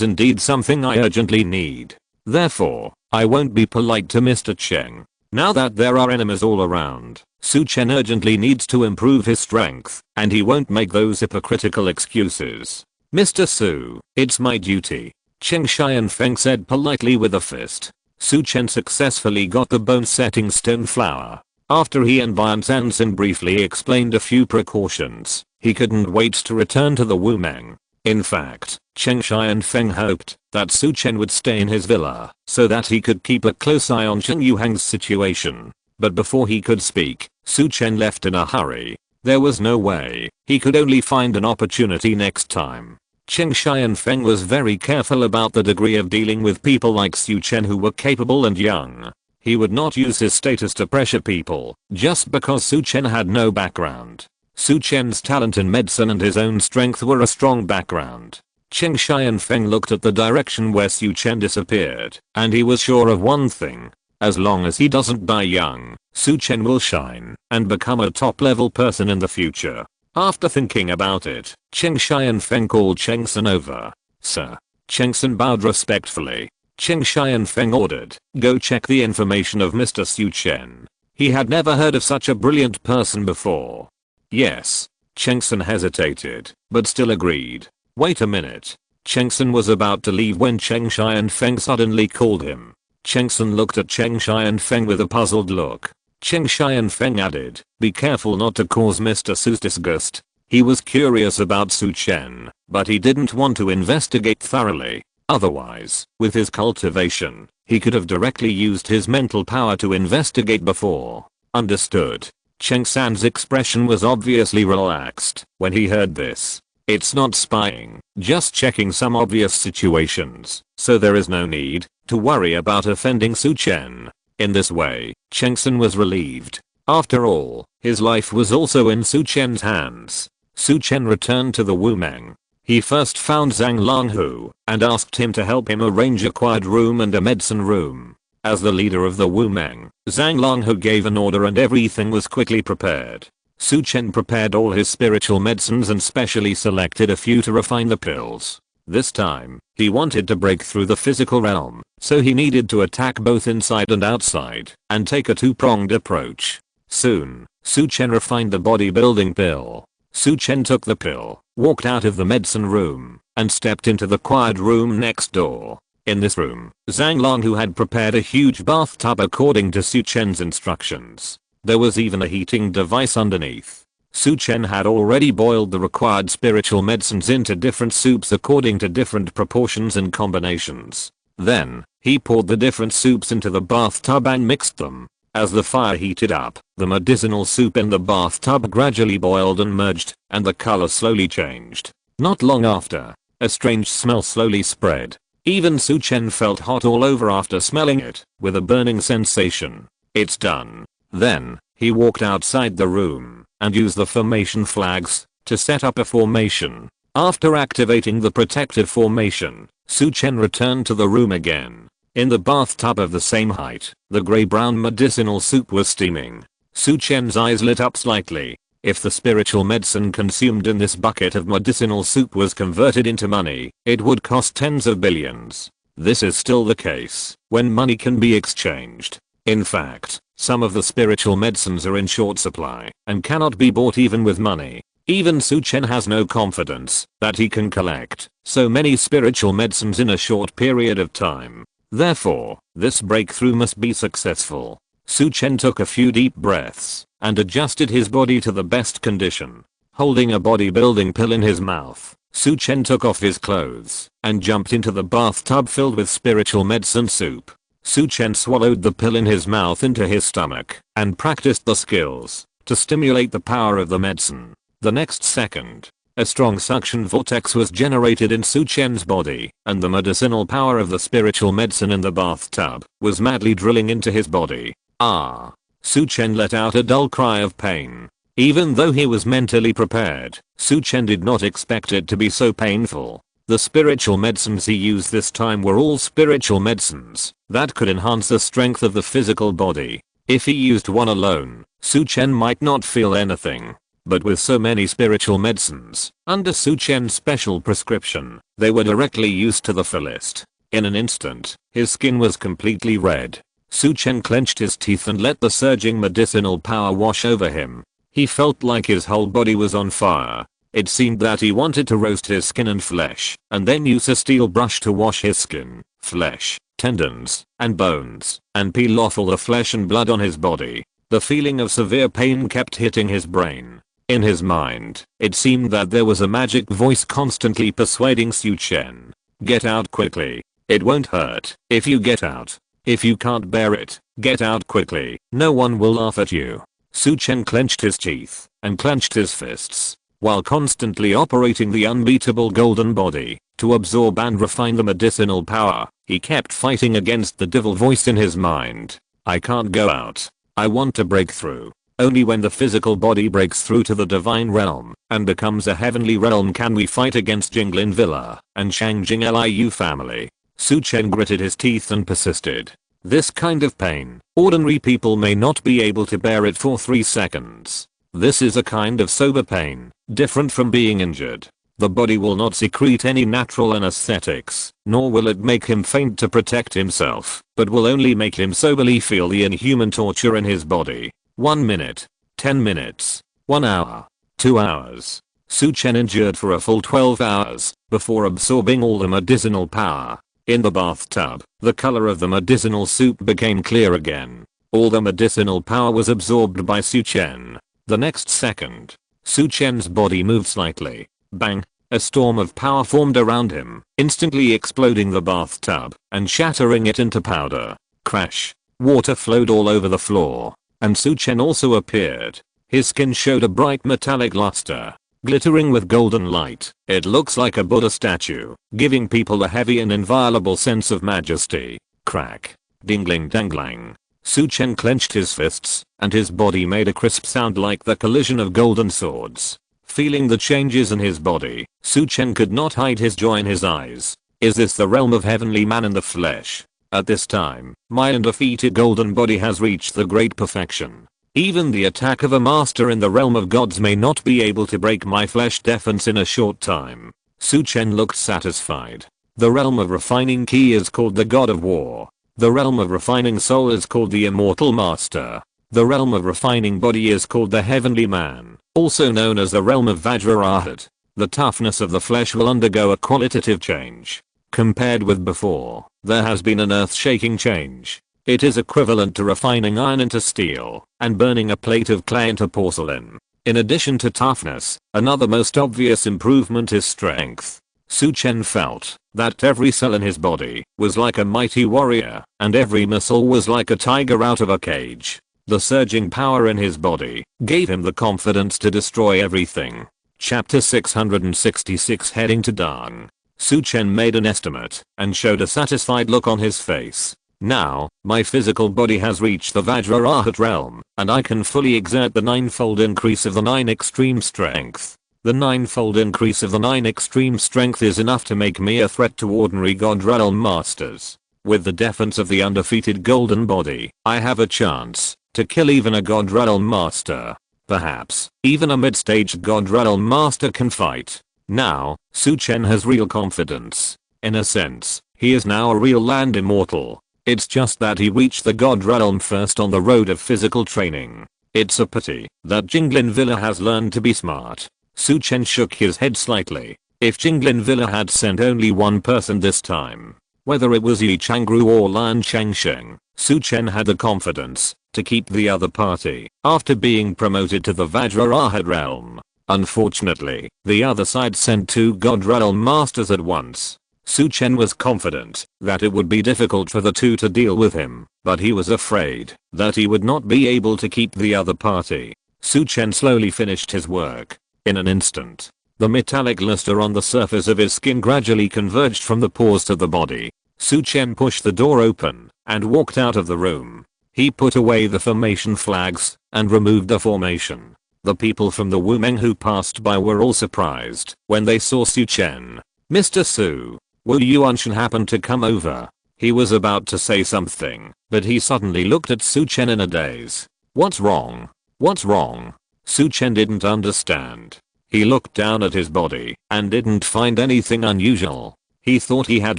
indeed something I urgently need. Therefore, I won't be polite to Mr. Cheng. Now that there are enemies all around, Su Chen urgently needs to improve his strength, and he won't make those hypocritical excuses. Mr. Su, it's my duty. Cheng Xianfeng said politely with a fist. Su Chen successfully got the bone-setting stone flower. After he and Bian Sanson briefly explained a few precautions, he couldn't wait to return to the Wumeng. In fact, Cheng Xianfeng hoped that Su Chen would stay in his villa so that he could keep a close eye on Cheng Yuheng's situation. But before he could speak, Su Chen left in a hurry. There was no way, he could only find an opportunity next time. Cheng Xianfeng was very careful about the degree of dealing with people like Su Chen who were capable and young. He would not use his status to pressure people just because Su Chen had no background. Su Chen's talent in medicine and his own strength were a strong background. Cheng Xianfeng looked at the direction where Su Chen disappeared, and he was sure of one thing. As long as he doesn't die young, Su Chen will shine and become a top-level person in the future. After thinking about it, Cheng Xianfeng called Cheng San over. Sir. Cheng San bowed respectfully. Cheng Xianfeng ordered, go check the information of Mr. Su Chen. He had never heard of such a brilliant person before. Yes. Chengsun hesitated, but still agreed. Wait a minute. Chengsun was about to leave when Cheng Shai and Feng suddenly called him. Chengsun looked at Cheng Shai and Feng with a puzzled look. Cheng Shai and Feng added, be careful not to cause Mr. Su's disgust. He was curious about Su Chen, but he didn't want to investigate thoroughly. Otherwise, with his cultivation, he could have directly used his mental power to investigate before. Understood. Cheng San's expression was obviously relaxed when he heard this. It's not spying, just checking some obvious situations, so there is no need to worry about offending Su Chen. In this way, Cheng San was relieved. After all, his life was also in Su Chen's hands. Su Chen returned to the Wumeng. He first found Zhang Longhu and asked him to help him arrange a quiet room and a medicine room. As the leader of the Wumeng, Zhang Longhu gave an order and everything was quickly prepared. Su Chen prepared all his spiritual medicines and specially selected a few to refine the pills. This time, he wanted to break through the physical realm, so he needed to attack both inside and outside, and take a two-pronged approach. Soon, Su Chen refined the bodybuilding pill. Su Chen took the pill, walked out of the medicine room, and stepped into the quiet room next door. In this room, Zhang Longhu had prepared a huge bathtub according to Su Chen's instructions. There was even a heating device underneath. Su Chen had already boiled the required spiritual medicines into different soups according to different proportions and combinations. Then, he poured the different soups into the bathtub and mixed them. As the fire heated up, the medicinal soup in the bathtub gradually boiled and merged, and the color slowly changed. Not long after, a strange smell slowly spread. Even Su Chen felt hot all over after smelling it, with a burning sensation. It's done. Then, he walked outside the room and used the formation flags to set up a formation. After activating the protective formation, Su Chen returned to the room again. In the bathtub of the same height, the gray-brown medicinal soup was steaming. Su Chen's eyes lit up slightly. If the spiritual medicine consumed in this bucket of medicinal soup was converted into money, it would cost tens of billions. This is still the case when money can be exchanged. In fact, some of the spiritual medicines are in short supply and cannot be bought even with money. Even Su Chen has no confidence that he can collect so many spiritual medicines in a short period of time. Therefore, this breakthrough must be successful. Su Chen took a few deep breaths and adjusted his body to the best condition. Holding a bodybuilding pill in his mouth, Su Chen took off his clothes and jumped into the bathtub filled with spiritual medicine soup. Su Chen swallowed the pill in his mouth into his stomach and practiced the skills to stimulate the power of the medicine. The next second, a strong suction vortex was generated in Su Chen's body, and the medicinal power of the spiritual medicine in the bathtub was madly drilling into his body. Ah! Su Chen let out a dull cry of pain. Even though he was mentally prepared, Su Chen did not expect it to be so painful. The spiritual medicines he used this time were all spiritual medicines that could enhance the strength of the physical body. If he used one alone, Su Chen might not feel anything. But with so many spiritual medicines, under Su Chen's special prescription, they were directly used to the fullest. In an instant, his skin was completely red. Su Chen clenched his teeth and let the surging medicinal power wash over him. He felt like his whole body was on fire. It seemed that he wanted to roast his skin and flesh, and then use a steel brush to wash his skin, flesh, tendons, and bones, and peel off all the flesh and blood on his body. The feeling of severe pain kept hitting his brain. In his mind, it seemed that there was a magic voice constantly persuading Su Chen. Get out quickly. It won't hurt if you get out. If you can't bear it, get out quickly. No one will laugh at you. Su Chen clenched his teeth and clenched his fists, while constantly operating the unbeatable golden body to absorb and refine the medicinal power. He kept fighting against the devil voice in his mind. I can't go out. I want to break through. Only when the physical body breaks through to the divine realm and becomes a heavenly realm can we fight against Jinglin Villa and Shangjing Liu family. Su Chen gritted his teeth and persisted. This kind of pain, ordinary people may not be able to bear it for 3 seconds. This is a kind of sober pain, different from being injured. The body will not secrete any natural anesthetics, nor will it make him faint to protect himself, but will only make him soberly feel the inhuman torture in his body. 1 minute, 10 minutes, 1 hour. 2 hours. Su Chen endured for a full 12 hours before absorbing all the medicinal power. In the bathtub, the color of the medicinal soup became clear again. All the medicinal power was absorbed by Su Chen. The next second, Su Chen's body moved slightly. Bang! A storm of power formed around him, instantly exploding the bathtub and shattering it into powder. Crash! Water flowed all over the floor, and Su Chen also appeared. His skin showed a bright metallic luster, glittering with golden light. It looks like a Buddha statue, giving people a heavy and inviolable sense of majesty. Crack! Dingling dangling. Su Chen clenched his fists, and his body made a crisp sound like the collision of golden swords. Feeling the changes in his body, Su Chen could not hide his joy in his eyes. Is this the realm of heavenly man in the flesh? At this time, my undefeated golden body has reached the great perfection. Even the attack of a master in the realm of gods may not be able to break my flesh defense in a short time. Su Chen looked satisfied. The realm of refining ki is called the god of war. The realm of refining soul is called the immortal master. The realm of refining body is called the heavenly man, also known as the realm of Vajrarahat. The toughness of the flesh will undergo a qualitative change. Compared with before, there has been an earth-shaking change. It is equivalent to refining iron into steel and burning a plate of clay into porcelain. In addition to toughness, another most obvious improvement is strength. Su Chen felt that every cell in his body was like a mighty warrior, and every muscle was like a tiger out of a cage. The surging power in his body gave him the confidence to destroy everything. Chapter 666 Heading to Dang. Su Chen made an estimate and showed a satisfied look on his face. Now, my physical body has reached the Vajrarahat realm, and I can fully exert the ninefold increase of the 9 extreme strength. The ninefold increase of the 9 extreme strength is enough to make me a threat to ordinary god realm masters. With the defense of the undefeated golden body, I have a chance to kill even a god realm master. Perhaps, even a mid-stage god realm master can fight. Now, Su Chen has real confidence. In a sense, he is now a real land immortal. It's just that he reached the god realm first on the road of physical training. It's a pity that Jinglin Villa has learned to be smart. Su Chen shook his head slightly. If Jinglin Villa had sent only one person this time, whether it was Yi Changru or Lan Changsheng, Su Chen had the confidence to keep the other party after being promoted to the Vajrarahat realm. Unfortunately, the other side sent 2 god realm masters at once. Su Chen was confident that it would be difficult for the 2 to deal with him, but he was afraid that he would not be able to keep the other party. Su Chen slowly finished his work. In an instant, the metallic luster on the surface of his skin gradually converged from the pores to the body. Su Chen pushed the door open and walked out of the room. He put away the formation flags and removed the formation. The people from the Wumeng who passed by were all surprised when they saw Su Chen. Mr. Su, Wu Yuanshan happened to come over. He was about to say something, but he suddenly looked at Su Chen in a daze. What's wrong? What's wrong? Su Chen didn't understand. He looked down at his body and didn't find anything unusual. He thought he had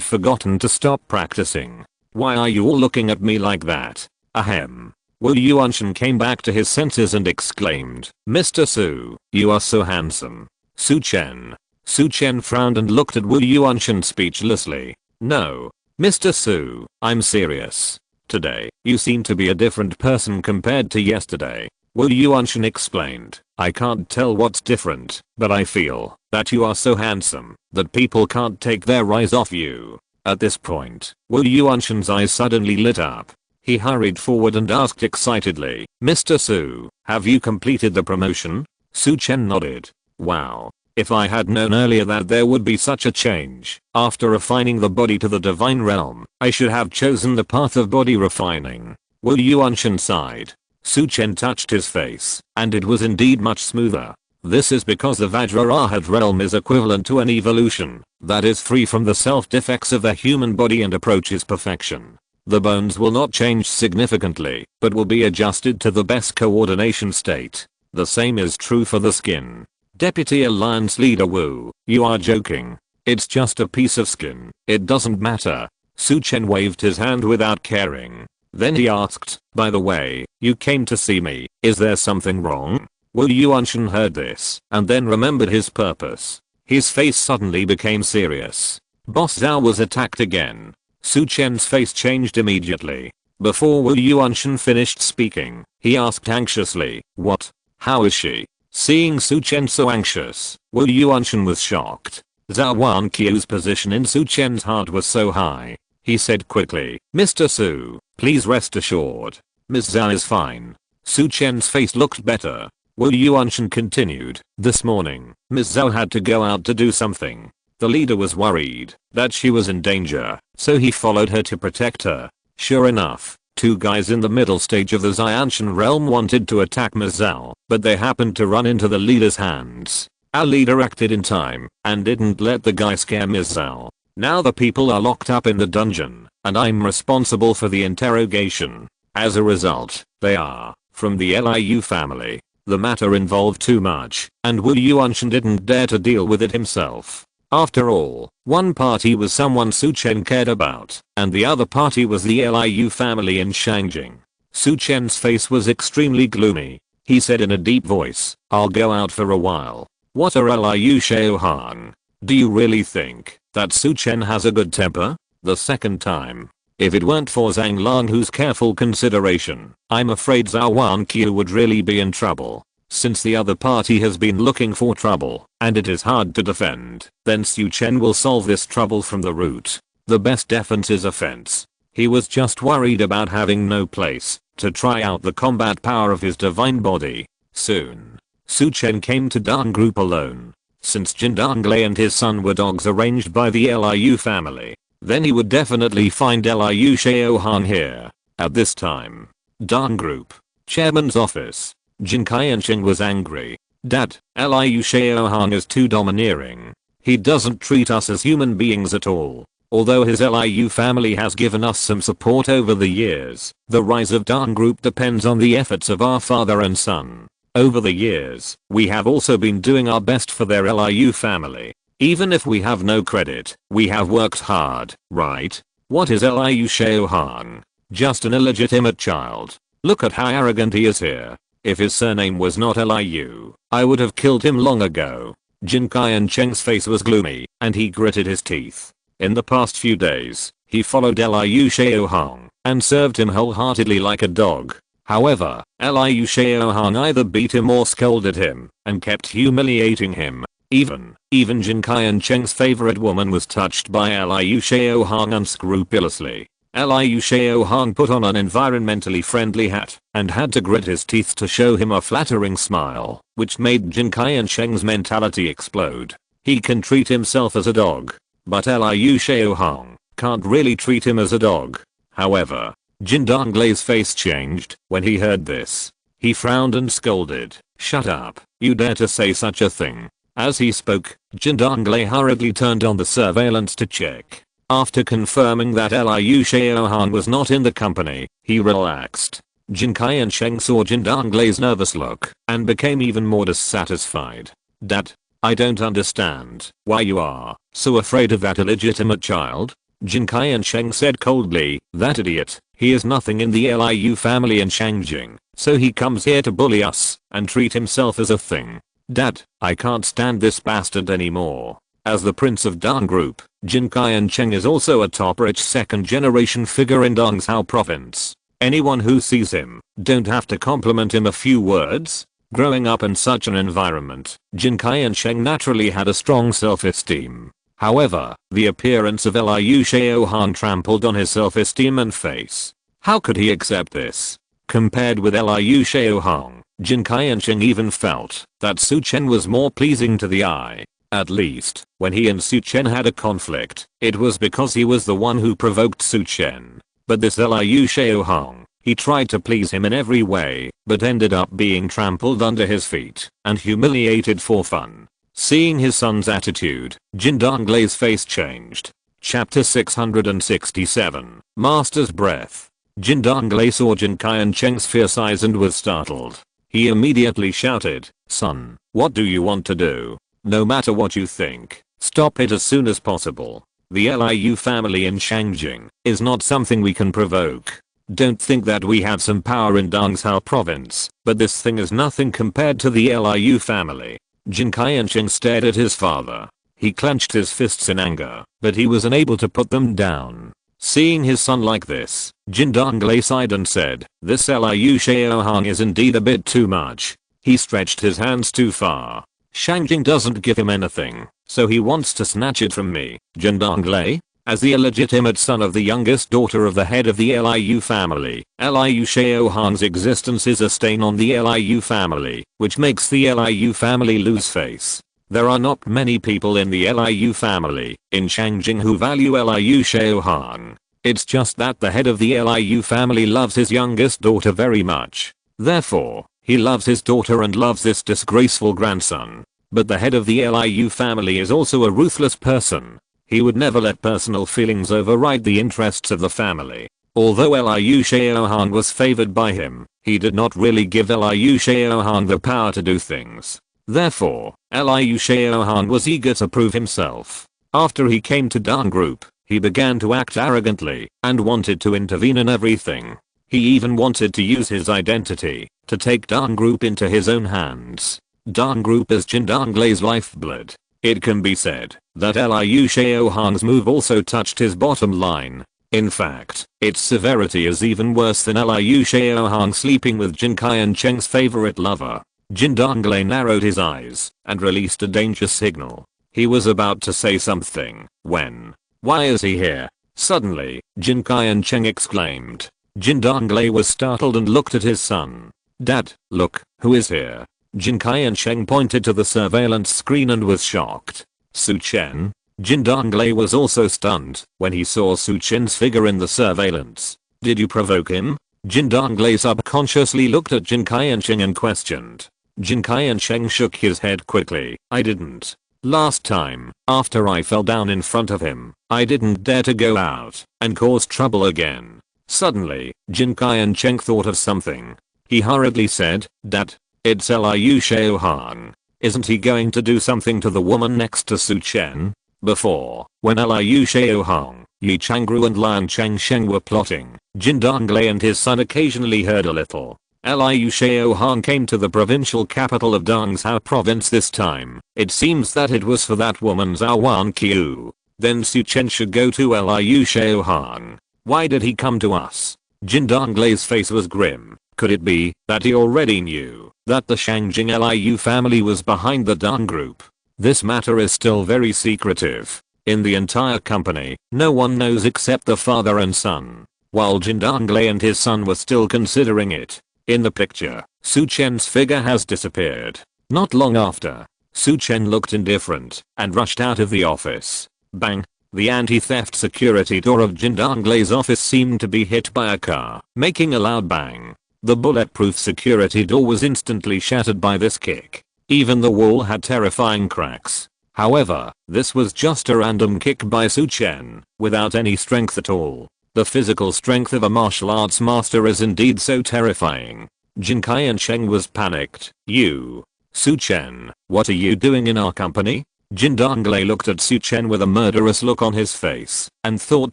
forgotten to stop practicing. Why are you all looking at me like that? Ahem. Wu Yuanshan came back to his senses and exclaimed, Mr. Su, you are so handsome. Su Chen. Su Chen frowned and looked at Wu Yuanshan speechlessly. No. Mr. Su, I'm serious. Today, you seem to be a different person compared to yesterday. Wu Yuanshan explained, I can't tell what's different, but I feel that you are so handsome that people can't take their eyes off you. At this point, Wu Yuanshan's eyes suddenly lit up. He hurried forward and asked excitedly, Mr. Su, have you completed the promotion? Su Chen nodded. Wow. If I had known earlier that there would be such a change, after refining the body to the divine realm, I should have chosen the path of body refining. Wu Yuanshan sighed. Su Chen touched his face, and it was indeed much smoother. This is because the Vajrarahat realm is equivalent to an evolution that is free from the self-defects of the human body and approaches perfection. The bones will not change significantly, but will be adjusted to the best coordination state. The same is true for the skin. Deputy Alliance Leader Wu, you are joking. It's just a piece of skin. It doesn't matter. Su Chen waved his hand without caring. Then he asked, by the way, you came to see me, is there something wrong? Wu Yuanshan heard this and then remembered his purpose. His face suddenly became serious. Boss Zhao was attacked again. Su Chen's face changed immediately. Before Wu Yuanshan finished speaking, he asked anxiously, "What? How is she?" Seeing Su Chen so anxious, Wu Yuanshan was shocked. Zhou Wanqiu's position in Su Chen's heart was so high. He said quickly, "Mr. Su, please rest assured. Ms. Zhao is fine." Su Chen's face looked better. Wu Yuanshan continued, "This morning, Ms. Zhao had to go out to do something. The leader was worried that she was in danger, so he followed her to protect her. Sure enough, two guys in the middle stage of the Xianshan realm wanted to attack Ms. Zhao, but they happened to run into the leader's hands. Our leader acted in time and didn't let the guy scare Ms. Zhao. Now the people are locked up in the dungeon, and I'm responsible for the interrogation. As a result, they are from the Liu family. The matter involved too much, and Wu Yuanshan didn't dare to deal with it himself. After all, one party was someone Su Chen cared about, and the other party was the Liu family in Shangjing." Su Chen's face was extremely gloomy. He said in a deep voice, "I'll go out for a while." "What are Liu Shaohan? Do you really think that Su Chen has a good temper?" The second time. "If it weren't for Zhang Langhu's careful consideration, I'm afraid Zhou Wanqiu would really be in trouble. Since the other party has been looking for trouble, and it is hard to defend, then Su Chen will solve this trouble from the root. The best defense is offense." He was just worried about having no place to try out the combat power of his divine body. Soon, Su Chen came to Dan Group alone. Since Jin Danglai and his son were dogs arranged by the Liu family, then he would definitely find Liu Shaohan here. At this time, Dan Group chairman's office. Jin Qiansheng was angry. "Dad, Liu Shaohan is too domineering. He doesn't treat us as human beings at all. Although his Liu family has given us some support over the years, the rise of Dan Group depends on the efforts of our father and son. Over the years, we have also been doing our best for their Liu family. Even if we have no credit, we have worked hard, right? What is Liu Shaohan? Just an illegitimate child. Look at how arrogant he is here. If his surname was not Liu, I would have killed him long ago." Jin Qiansheng's face was gloomy, and he gritted his teeth. In the past few days, he followed Liu Shaohan and served him wholeheartedly like a dog. However, Liu Shaohan either beat him or scolded him and kept humiliating him. Even Jin Qiansheng's favorite woman was touched by Liu Shaohan unscrupulously. Liu Shaohan put on an environmentally friendly hat and had to grit his teeth to show him a flattering smile, which made Jin Qiansheng's mentality explode. He can treat himself as a dog, but Liu Shaohan can't really treat him as a dog. However, Jin Danglai's face changed when he heard this. He frowned and scolded, "Shut up, you dare to say such a thing." As he spoke, Jin Danglai hurriedly turned on the surveillance to check. After confirming that Liu Shaohan was not in the company, he relaxed. Jin Qiansheng saw Jin Danglai's nervous look and became even more dissatisfied. "Dad, I don't understand why you are so afraid of that illegitimate child." Jin Qiansheng said coldly, "That idiot, he is nothing in the Liu family in Shangjing, so he comes here to bully us and treat himself as a thing. Dad, I can't stand this bastard anymore." As the prince of Dan Group, Jin Qiansheng is also a top-rich second-generation figure in Dongzhou province. Anyone who sees him don't have to compliment him a few words. Growing up in such an environment, Jin Qiansheng naturally had a strong self-esteem. However, the appearance of Liu Shaohan trampled on his self-esteem and face. How could he accept this? Compared with Liu Shaohan, Jin Qiansheng even felt that Su Chen was more pleasing to the eye. At least, when he and Su Chen had a conflict, it was because he was the one who provoked Su Chen. But this Liu Shaohan, he tried to please him in every way, but ended up being trampled under his feet and humiliated for fun. Seeing his son's attitude, Jin Danglai's face changed. Chapter 667, Master's Breath. Jin Danglai saw Jin Qiansheng's fierce eyes and was startled. He immediately shouted, "Son, what do you want to do? No matter what you think, stop it as soon as possible. The Liu family in Shangjing is not something we can provoke." Don't think that we have some power in Dongzhou province, but this thing is nothing compared to the Liu family. Jin Qiansheng stared at his father. He clenched his fists in anger, but he was unable to put them down. Seeing his son like this, Jin Donglei sighed and said, "This Liu Shaohang is indeed a bit too much. He stretched his hands too far. Shangjing doesn't give him anything, so he wants to snatch it from me." Jin Donglei, as the illegitimate son of the youngest daughter of the head of the Liu family, Liu Shaohang's existence is a stain on the Liu family, which makes the Liu family lose face. There are not many people in the Liu family in Shangjing who value Liu Shaohang. It's just that the head of the Liu family loves his youngest daughter very much. Therefore, he loves his daughter and loves this disgraceful grandson. But the head of the Liu family is also a ruthless person. He would never let personal feelings override the interests of the family. Although Liu Shaohang was favored by him, he did not really give Liu Shaohang the power to do things. Therefore, Liu Shaohang was eager to prove himself. After he came to Dan Group, he began to act arrogantly and wanted to intervene in everything. He even wanted to use his identity to take Dan Group into his own hands. Dan Group is Jin Donglei's lifeblood. It can be said that Liu Shaohang's move also touched his bottom line. In fact, its severity is even worse than Liu Shaohang sleeping with Jin Qiansheng's favorite lover. Jin Donglei narrowed his eyes and released a danger signal. He was about to say something when, "Why is he here?" Suddenly, Jin Qiansheng exclaimed. Jin Donglei was startled and looked at his son. "Dad, look, who is here?" Jin Qiansheng pointed to the surveillance screen and was shocked. Su Chen? Jin Donglei was also stunned when he saw Su Chen's figure in the surveillance. "Did you provoke him?" Jin Donglei subconsciously looked at Jin Qiansheng and questioned. Jin Qiansheng shook his head quickly. "I didn't. Last time, after I fell down in front of him, I didn't dare to go out and cause trouble again." Suddenly, Jin Qiansheng thought of something. He hurriedly said, "Dad, it's Liu Shaohang. Isn't he going to do something to the woman next to Su Chen?" Before, when Liu Shaohang, Yi Changru and Lian Changsheng were plotting, Jin Donglei and his son occasionally heard a little. Liu Shaohang came to the provincial capital of Dongzhou province this time. It seems that it was for that woman Zhou Wanqiu. Then Su Chen should go to Liu Shaohang. Why did he come to us? Jin Donglei's face was grim. Could it be that he already knew that the Shangjing Liu family was behind the Dan Group? This matter is still very secretive. In the entire company, no one knows except the father and son. While Jin Donglei and his son were still considering it. In the picture, Su Chen's figure has disappeared. Not long after, Su Chen looked indifferent and rushed out of the office. Bang! The anti-theft security door of Jin Donglei's office seemed to be hit by a car, making a loud bang. The bulletproof security door was instantly shattered by this kick. Even the wall had terrifying cracks. However, this was just a random kick by Su Chen, without any strength at all. The physical strength of a martial arts master is indeed so terrifying. Jin Qiansheng was panicked. "You, Su Chen, what are you doing in our company?" Jin Donglei looked at Su Chen with a murderous look on his face and thought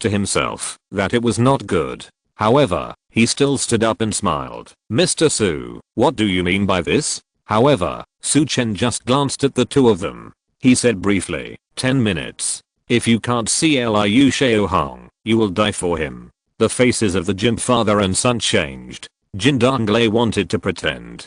to himself that it was not good. However, he still stood up and smiled. "Mr. Su, what do you mean by this?" However, Su Chen just glanced at the two of them. He said briefly, 10 minutes. If you can't see Liu Shaohang, you will die for him." The faces of the Jin father and son changed. Jin Donglei wanted to pretend.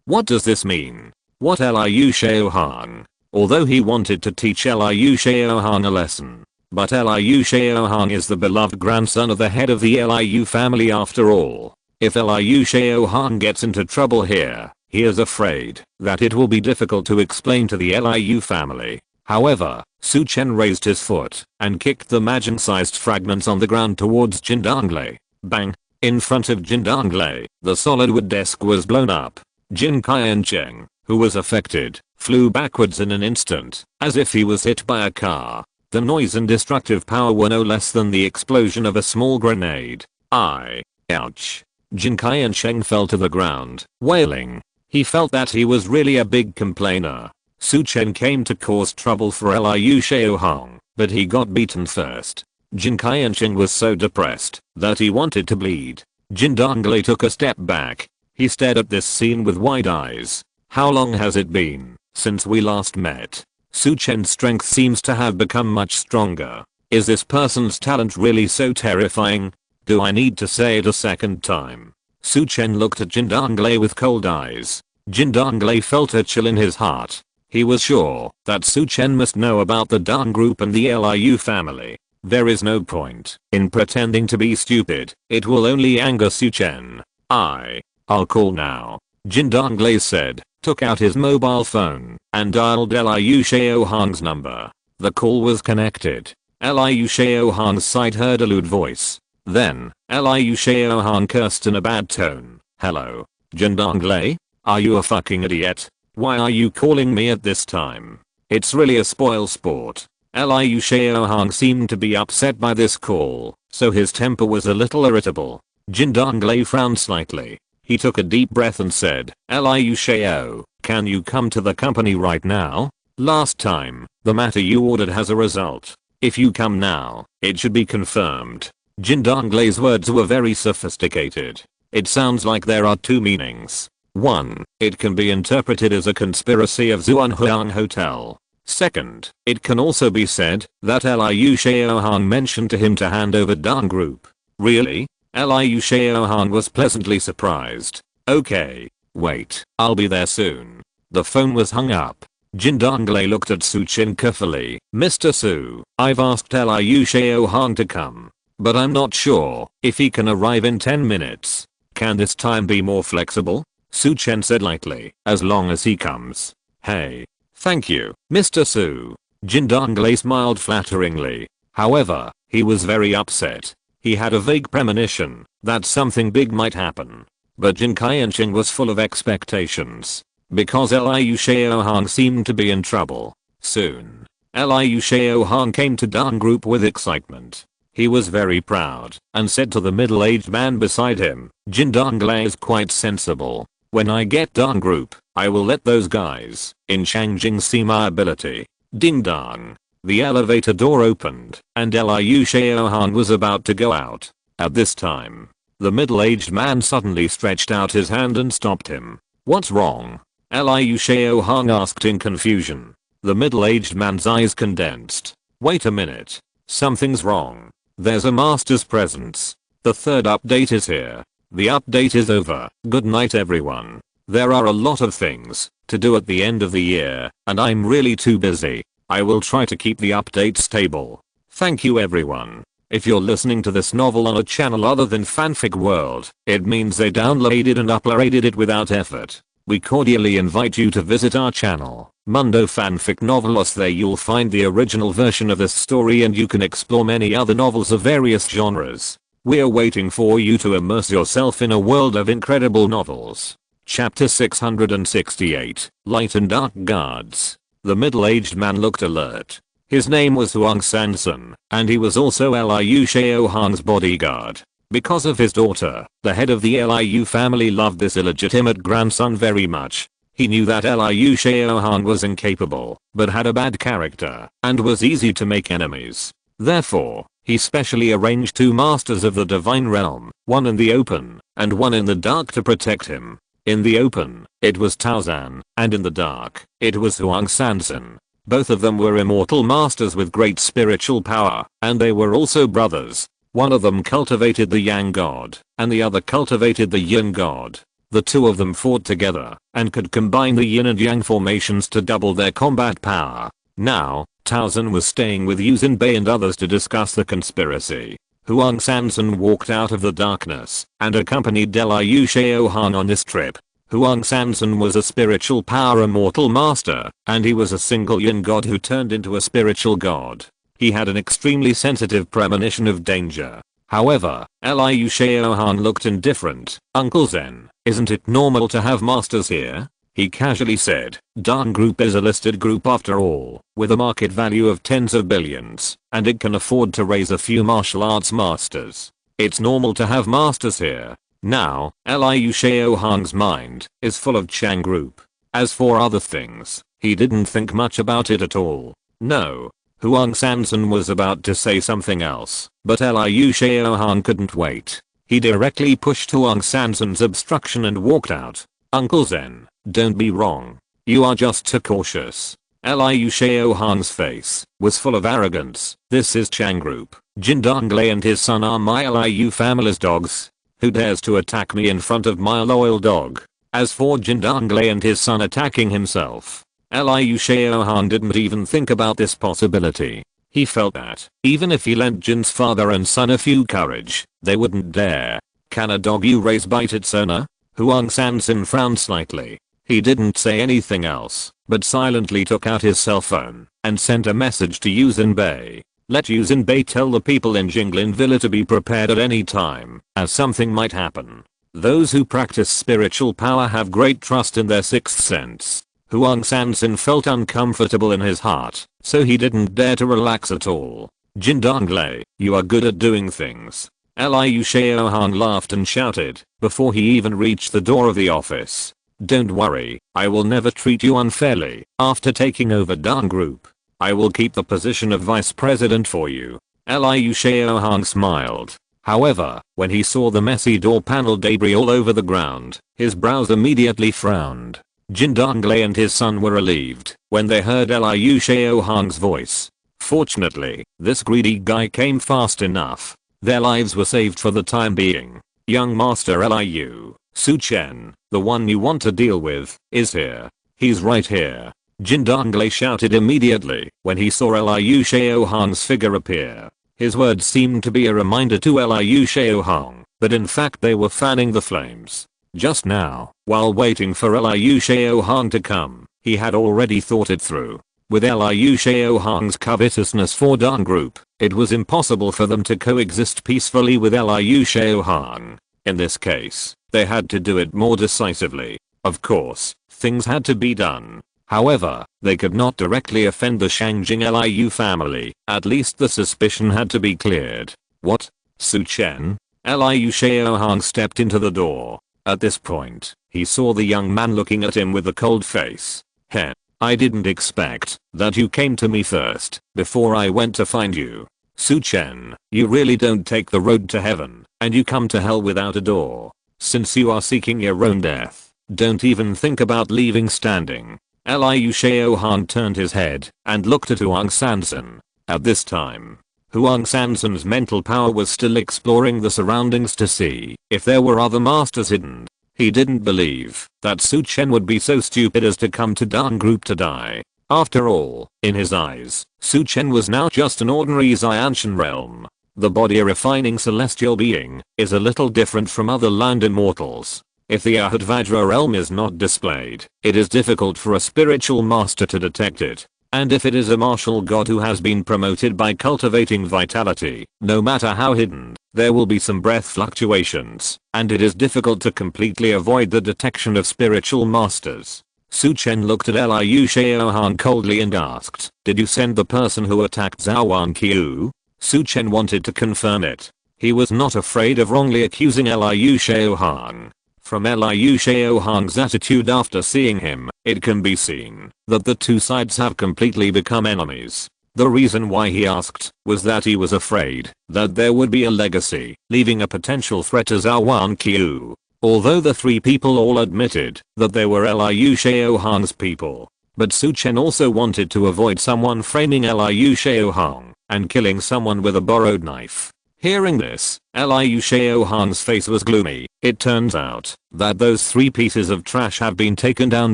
What does this mean? What Liu Shaohang? Although he wanted to teach Liu Shaohang a lesson. But Liu Shaohang is the beloved grandson of the head of the Liu family after all. If Liu Shaohang gets into trouble here, he is afraid that it will be difficult to explain to the Liu family. However, Su Chen raised his foot and kicked the magic-sized fragments on the ground towards Jin Donglei. Bang! In front of Jin Donglei, the solid wood desk was blown up. Jin Qiansheng, who was affected, flew backwards in an instant, as if he was hit by a car. The noise and destructive power were no less than the explosion of a small grenade. Ouch. Jin Qiansheng fell to the ground, wailing. He felt that he was really a big complainer. Su Chen came to cause trouble for Liu Shaohang, but he got beaten first. Jin Qianqing was so depressed that he wanted to bleed. Jin Donglei took a step back. He stared at this scene with wide eyes. How long has it been since we last met? Su Chen's strength seems to have become much stronger. Is this person's talent really so terrifying? Do I need to say it a second time? Su Chen looked at Jin Donglei with cold eyes. Jin Donglei felt a chill in his heart. He was sure that Su Chen must know about the Dan group and the Liu family. There is no point in pretending to be stupid. It will only anger Su Chen. I'll call now. Jin Donglei said, took out his mobile phone, and dialed Liu Xiaohang's number. The call was connected. Liu Xiaohang's side heard a lewd voice. Then, Liu Xiaohang cursed in a bad tone. Hello? Jin Donglei? Are you a fucking idiot? Why are you calling me at this time? It's really a spoil sport. Liu Xiaohang seemed to be upset by this call, so his temper was a little irritable. Jin Donglei frowned slightly. He took a deep breath and said, Liu Xiao, can you come to the company right now? Last time, the matter you ordered has a result. If you come now, it should be confirmed. Jin Donglei's words were very sophisticated. It sounds like there are two meanings. 1. It can be interpreted as a conspiracy of Zhuanghuang Hotel. Second, it can also be said that Liu Xiaohang mentioned to him to hand over Dan Group. Really? Liu Xiaohang was pleasantly surprised. Okay. Wait, I'll be there soon. The phone was hung up. Jin Donglei looked at Su Chen carefully. Mr. Su, I've asked Liu Xiaohang to come, but I'm not sure if he can arrive in 10 minutes. Can this time be more flexible? Su Chen said lightly, as long as he comes. Hey. Thank you, Mr. Su. Jin Donglei smiled flatteringly. However, he was very upset. He had a vague premonition that something big might happen. But Jin Qianqing was full of expectations. Because Liu Xiaohang seemed to be in trouble. Soon, Liu Xiaohang came to Dan Group with excitement. He was very proud and said to the middle-aged man beside him, Jin Donglei is quite sensible. When I get Dan Group, I will let those guys in Changjing see my ability. Ding dong. The elevator door opened, and Liu Xiaohang was about to go out. At this time, the middle-aged man suddenly stretched out his hand and stopped him. What's wrong? Liu Xiaohang asked in confusion. The middle-aged man's eyes condensed. Wait a minute. Something's wrong. There's a master's presence. The third update is here. The update is over. Good night everyone. There are a lot of things to do at the end of the year, and I'm really too busy. I will try to keep the update stable. Thank you everyone. If you're listening to this novel on a channel other than Fanfic World, it means they downloaded and uploaded it without effort. We cordially invite you to visit our channel, Mundo Fanfic Novelos. There you'll find the original version of this story and you can explore many other novels of various genres. We're waiting for you to immerse yourself in a world of incredible novels. Chapter 668, Light and Dark Guards. The middle-aged man looked alert. His name was Huang Sanson, and he was also Liu Xiaohang's bodyguard. Because of his daughter, the head of the Liu family loved this illegitimate grandson very much. He knew that Liu Xiaohang was incapable, but had a bad character, and was easy to make enemies. Therefore, he specially arranged two masters of the divine realm, one in the open, and one in the dark to protect him. In the open, it was Taozan, and in the dark, it was Huang Sanson. Both of them were immortal masters with great spiritual power, and they were also brothers. One of them cultivated the Yang God, and the other cultivated the Yin God. The two of them fought together, and could combine the Yin and Yang formations to double their combat power. Now, Taozan was staying with Yu Xinbei and others to discuss the conspiracy. Huang Sanson walked out of the darkness, and accompanied Liu Xiaohang on this trip. Huang Sanson was a spiritual power immortal master, and he was a single Yin God who turned into a spiritual god. He had an extremely sensitive premonition of danger. However, Liu Xiaohang looked indifferent. Uncle Zen, isn't it normal to have masters here? He casually said. Dan Group is a listed group after all, with a market value of tens of billions, and it can afford to raise a few martial arts masters. It's normal to have masters here. Now, Liu Xiaohang's mind is full of Chang Group. As for other things, he didn't think much about it at all. No. Huang Sanson was about to say something else, but Liu Shaohan couldn't wait. He directly pushed Huang Sanson's obstruction and walked out. Uncle Zen, don't be wrong. You are just too cautious. Liu Shaohan's face was full of arrogance. This is Chang Group. Jin Donglei and his son are my Liu family's dogs. Who dares to attack me in front of my loyal dog? As for Jin Donglei and his son attacking himself, Liu Shaohan didn't even think about this possibility. He felt that, even if he lent Jin's father and son a few courage, they wouldn't dare. Can a dog you raise bite its owner? Huang Sanson frowned slightly. He didn't say anything else, but silently took out his cell phone and sent a message to Yu Zhenbei. Let Yu Zhenbei tell the people in Jinglin Villa to be prepared at any time, as something might happen. Those who practice spiritual power have great trust in their sixth sense. Huang Sanson felt uncomfortable in his heart, so he didn't dare to relax at all. Jin Donglei, you are good at doing things. Liu Shaohan laughed and shouted, before he even reached the door of the office. Don't worry, I will never treat you unfairly. After taking over Dan Group, I will keep the position of vice president for you. Liu Shaohan smiled. However, when he saw the messy door panel debris all over the ground, his brows immediately frowned. Jin Donglei and his son were relieved when they heard Liu Shaohan's voice. Fortunately, this greedy guy came fast enough. Their lives were saved for the time being. Young Master Liu, Su Chen, the one you want to deal with, is here. He's right here. Jin Donglei shouted immediately when he saw Liu Shaohan's figure appear. His words seemed to be a reminder to Liu Shaohan, but in fact they were fanning the flames. Just now, while waiting for Liu Shaohan to come, he had already thought it through. With Liu Shaohan's covetousness for Dan Group, it was impossible for them to coexist peacefully with Liu Shaohan. In this case, they had to do it more decisively. Of course, things had to be done. However, they could not directly offend the Shangjing Liu family. At least the suspicion had to be cleared. What? Su Chen? Liu Shaohan stepped into the door. At this point, he saw the young man looking at him with a cold face. Heh. I didn't expect that you came to me first, before I went to find you. Su Chen, you really don't take the road to heaven, and you come to hell without a door. Since you are seeking your own death, don't even think about leaving standing. Liu Shaohan turned his head and looked at Huang Sanson. At this time, Huang Sanson's mental power was still exploring the surroundings to see if there were other masters hidden. He didn't believe that Su Chen would be so stupid as to come to Dan Group to die. After all, in his eyes, Su Chen was now just an ordinary Xiantian realm. The body refining celestial being is a little different from other land immortals. If the Ahat Vajra realm is not displayed, it is difficult for a spiritual master to detect it. And if it is a martial god who has been promoted by cultivating vitality, no matter how hidden, there will be some breath fluctuations, and it is difficult to completely avoid the detection of spiritual masters. Su Chen looked at Liu Shaohan coldly and asked, did you send the person who attacked Zhou Wanqiu? Su Chen wanted to confirm it. He was not afraid of wrongly accusing Liu Shaohan. From Liu Shaohan's attitude after seeing him, it can be seen that the two sides have completely become enemies. The reason why he asked was that he was afraid that there would be a legacy, leaving a potential threat to Zhou Wanqiu. Although the three people all admitted that they were Liu Shaohan's people, but Su Chen also wanted to avoid someone framing Liu Shaohan and killing someone with a borrowed knife. Hearing this, Liu Shaohan's face was gloomy. It turns out that those three pieces of trash have been taken down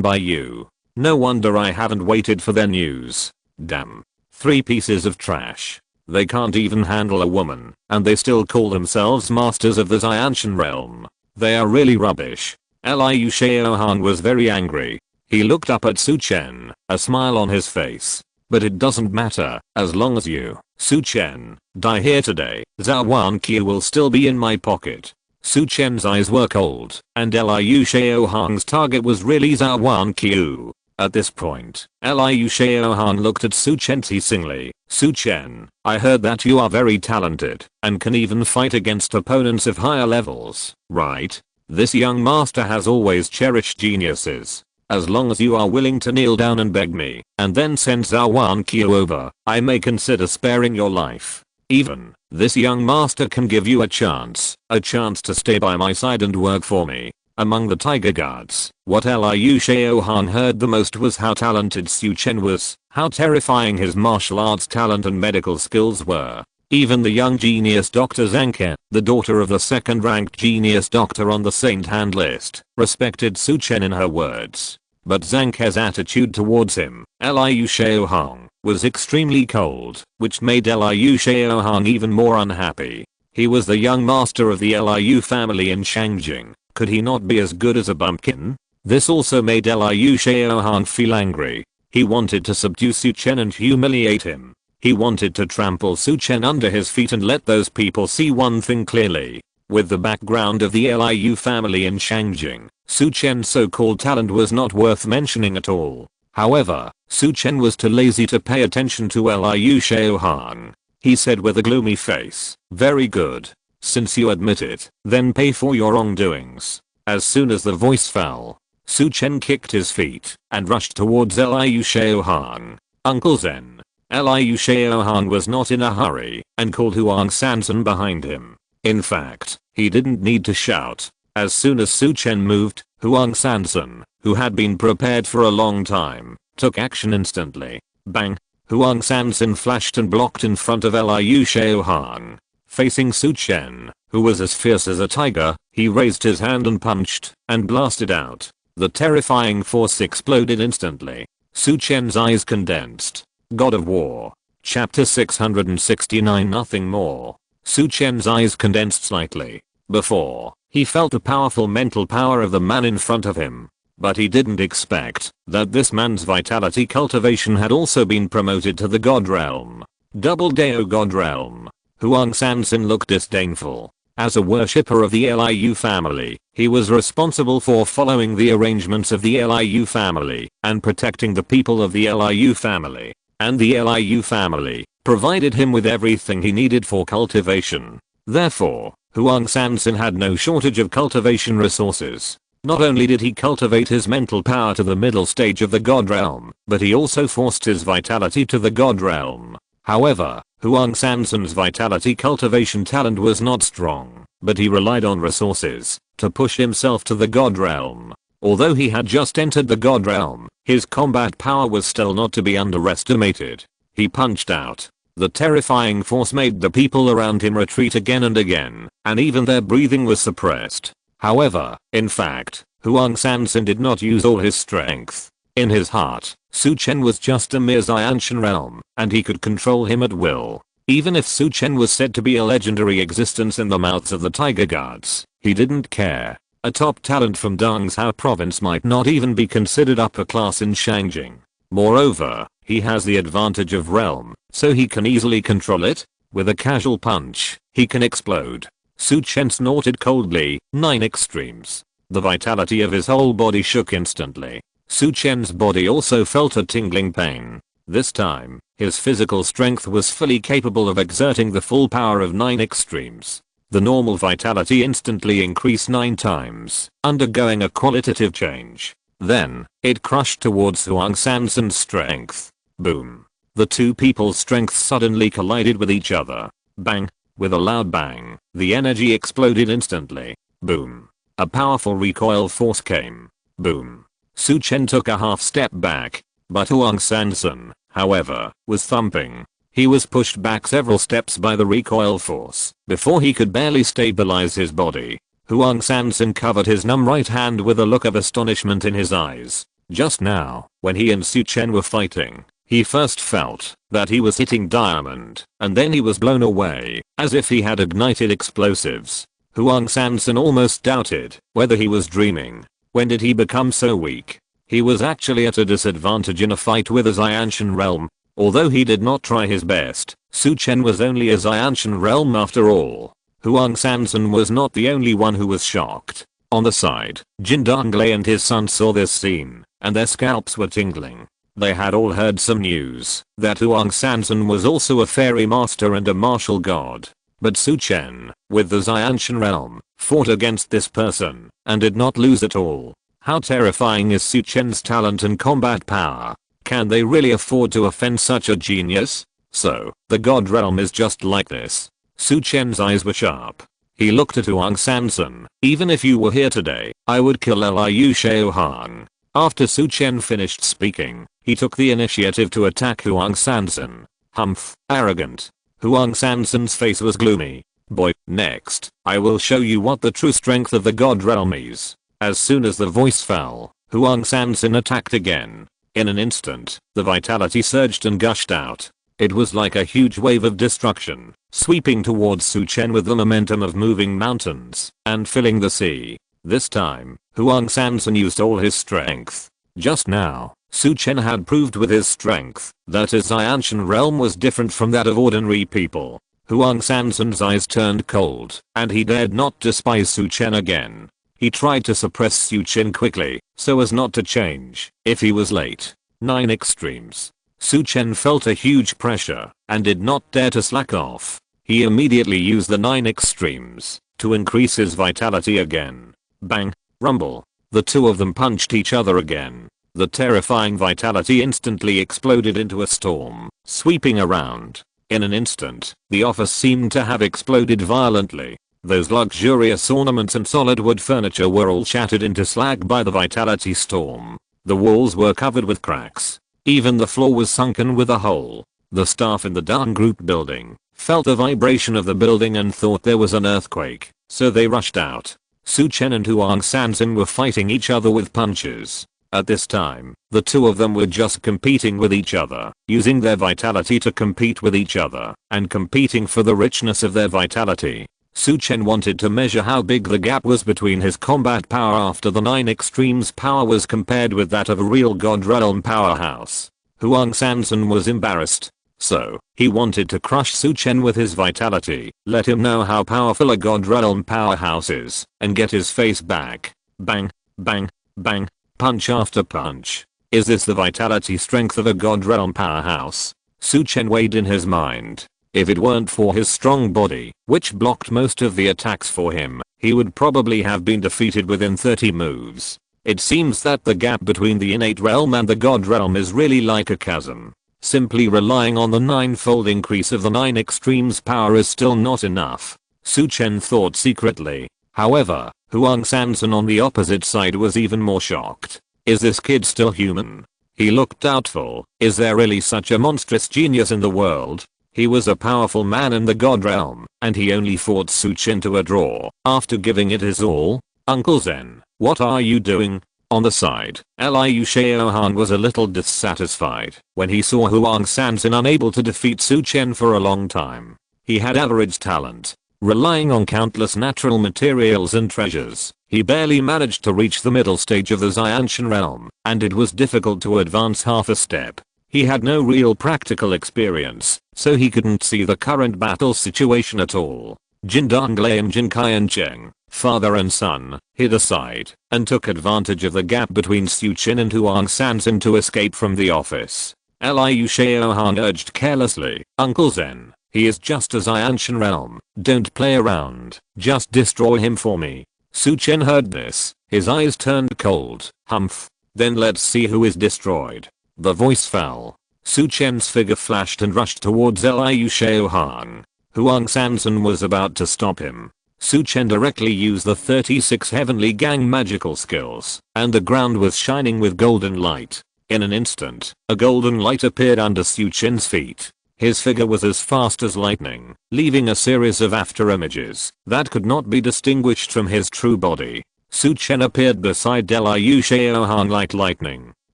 by you. No wonder I haven't waited for their news. Damn. 3 pieces of trash. They can't even handle a woman, and they still call themselves masters of the Xiantian realm. They are really rubbish. Liu Shaohan was very angry. He looked up at Su Chen, a smile on his face. But it doesn't matter, as long as you, Su Chen, die here today, Zhou Wanqiu will still be in my pocket. Su Chen's eyes were cold, and Liu Shaohan's target was really Zhou Wanqiu. At this point, Liu Shaohan looked at Su Chen teasingly. Su Chen, I heard that you are very talented, and can even fight against opponents of higher levels, right? This young master has always cherished geniuses. As long as you are willing to kneel down and beg me, and then send Zhou Wanqiu over, I may consider sparing your life. Even, this young master can give you a chance to stay by my side and work for me. Among the tiger guards, what Liu Shaohan heard the most was how talented Su Chen was, how terrifying his martial arts talent and medical skills were. Even the young genius Dr. Zhang, the daughter of the second-ranked genius doctor on the Saint Hand list, respected Su Chen in her words. But Zhang's attitude towards him, Liu Shaohan, was extremely cold, which made Liu Shaohan even more unhappy. He was the young master of the Liu family in Shangjing. Could he not be as good as a bumpkin? This also made Liu Shaohan feel angry. He wanted to subdue Su Chen and humiliate him. He wanted to trample Su Chen under his feet and let those people see one thing clearly. With the background of the Liu family in Shangjing, Su Chen's so-called talent was not worth mentioning at all. However, Su Chen was too lazy to pay attention to Liu Shaohan. He said with a gloomy face, "Very good. Since you admit it, then pay for your wrongdoings." As soon as the voice fell, Su Chen kicked his feet and rushed towards Liu Shaohan. "Uncle Zen." Liu Shaohan was not in a hurry and called Huang Sansan behind him. In fact, he didn't need to shout. As soon as Su Chen moved, Huang Sansan, who had been prepared for a long time, took action instantly. Bang! Huang Sansan flashed and blocked in front of Liu Shaohan. Facing Su Chen, who was as fierce as a tiger, he raised his hand and punched and blasted out. The terrifying force exploded instantly. Su Chen's eyes condensed. God of War. Chapter 669. Nothing more. Su Chen's eyes condensed slightly. Before, he felt the powerful mental power of the man in front of him. But he didn't expect that this man's vitality cultivation had also been promoted to the God Realm. Double Dao God Realm. Huang Sansan looked disdainful. As a worshipper of the Liu family, he was responsible for following the arrangements of the Liu family and protecting the people of the Liu family. And the Liu family provided him with everything he needed for cultivation. Therefore, Huang Sansan had no shortage of cultivation resources. Not only did he cultivate his mental power to the middle stage of the God Realm, but he also forced his vitality to the God Realm. However, Huang Sansan's vitality cultivation talent was not strong, but he relied on resources to push himself to the God Realm. Although he had just entered the God Realm, his combat power was still not to be underestimated. He punched out. The terrifying force made the people around him retreat again and again, and even their breathing was suppressed. However, in fact, Huang Sansan did not use all his strength. In his heart, Su Chen was just a mere Xianshan realm, and he could control him at will. Even if Su Chen was said to be a legendary existence in the mouths of the Tiger Guards, he didn't care. A top talent from Dongzhou province might not even be considered upper class in Shangjing. Moreover, he has the advantage of realm, so he can easily control it. With a casual punch, he can explode. Su Chen snorted coldly, 9 extremes. The vitality of his whole body shook instantly. Su Chen's body also felt a tingling pain. This time, his physical strength was fully capable of exerting the full power of 9 extremes. The normal vitality instantly increased 9 times, undergoing a qualitative change. Then, it crushed towards Huang Sansan's strength. Boom. The two people's strengths suddenly collided with each other. Bang. With a loud bang, the energy exploded instantly. Boom. A powerful recoil force came. Boom. Su Chen took a half step back, but Huang Sansan, however, was thumping. He was pushed back several steps by the recoil force before he could barely stabilize his body. Huang Sansan covered his numb right hand with a look of astonishment in his eyes. Just now, when he and Su Chen were fighting, he first felt that he was hitting diamond, and then he was blown away, as if he had ignited explosives. Huang Sansan almost doubted whether he was dreaming. When did he become so weak? He was actually at a disadvantage in a fight with a Xianshan realm. Although he did not try his best, Su Chen was only a Xianshan realm after all. Huang Sansan was not the only one who was shocked. On the side, Jin Donglei and his son saw this scene, and their scalps were tingling. They had all heard some news that Huang Sansan was also a fairy master and a martial god. But Su Chen, with the Xianshan realm, fought against this person, and did not lose at all. How terrifying is Su Chen's talent and combat power? Can they really afford to offend such a genius? So, the God realm is just like this. Su Chen's eyes were sharp. He looked at Huang Sanson. Even if you were here today, I would kill Liu Shaohang. After Su Chen finished speaking, he took the initiative to attack Huang Sanson. Humph, arrogant. Huang Sanson's face was gloomy. Boy, next, I will show you what the true strength of the God realm is. As soon as the voice fell, Huang Sanson attacked again. In an instant, the vitality surged and gushed out. It was like a huge wave of destruction, sweeping towards Su Chen with the momentum of moving mountains, and filling the sea. This time, Huang Sanson used all his strength. Just now, Su Chen had proved with his strength that his Xianshan realm was different from that of ordinary people. Huang Sanson's eyes turned cold, and he dared not despise Su Chen again. He tried to suppress Su Chen quickly, so as not to change, if he was late. 9 extremes. Su Chen felt a huge pressure, and did not dare to slack off. He immediately used the 9 extremes, to increase his vitality again. Bang, rumble. The two of them punched each other again. The terrifying vitality instantly exploded into a storm, sweeping around. In an instant, the office seemed to have exploded violently. Those luxurious ornaments and solid wood furniture were all shattered into slag by the vitality storm. The walls were covered with cracks. Even the floor was sunken with a hole. The staff in the Dan Group building felt the vibration of the building and thought there was an earthquake, so they rushed out. Su Chen and Huang Sanson were fighting each other with punches. At this time, the two of them were just competing with each other, using their vitality to compete with each other, and competing for the richness of their vitality. Su Chen wanted to measure how big the gap was between his combat power after the 9 extremes power was compared with that of a real God realm powerhouse. Huang Sanson was embarrassed. So, he wanted to crush Su Chen with his vitality, let him know how powerful a God realm powerhouse is, and get his face back. Bang, bang, bang, punch after punch. Is this the vitality strength of a God realm powerhouse? Su Chen weighed in his mind. If it weren't for his strong body, which blocked most of the attacks for him, he would probably have been defeated within 30 moves. It seems that the gap between the innate realm and the God realm is really like a chasm. Simply relying on the 9-fold increase of the 9 extremes power is still not enough. Su Chen thought secretly. However, Huang Sanson on the opposite side was even more shocked. Is this kid still human? He looked doubtful. Is there really such a monstrous genius in the world? He was a powerful man in the God realm, and he only fought Su Chen to a draw, after giving it his all. Uncle Zen, what are you doing? On the side, Liu Shaohang was a little dissatisfied when he saw Huang Sanson unable to defeat Su Chen for a long time. He had average talent. Relying on countless natural materials and treasures, he barely managed to reach the middle stage of the Xianshan realm, and it was difficult to advance half a step. He had no real practical experience, so he couldn't see the current battle situation at all. Jin Donglei and Jin Qiancheng, father and son, hid aside, and took advantage of the gap between Su Chen and Huang Sanson to escape from the office. Liu Shaohang urged carelessly, Uncle Zen, he is just a Xianshan realm, don't play around, just destroy him for me. Su Chen heard this, his eyes turned cold. Humph. Then let's see who is destroyed. The voice fell. Su Chen's figure flashed and rushed towards Liu Shaohang. Huang Sanson was about to stop him. Su Chen directly used the 36 Heavenly Gang magical skills, and the ground was shining with golden light. In an instant, a golden light appeared under Su Chen's feet. His figure was as fast as lightning, leaving a series of after images that could not be distinguished from his true body. Su Chen appeared beside Liu Shaohang like lightning.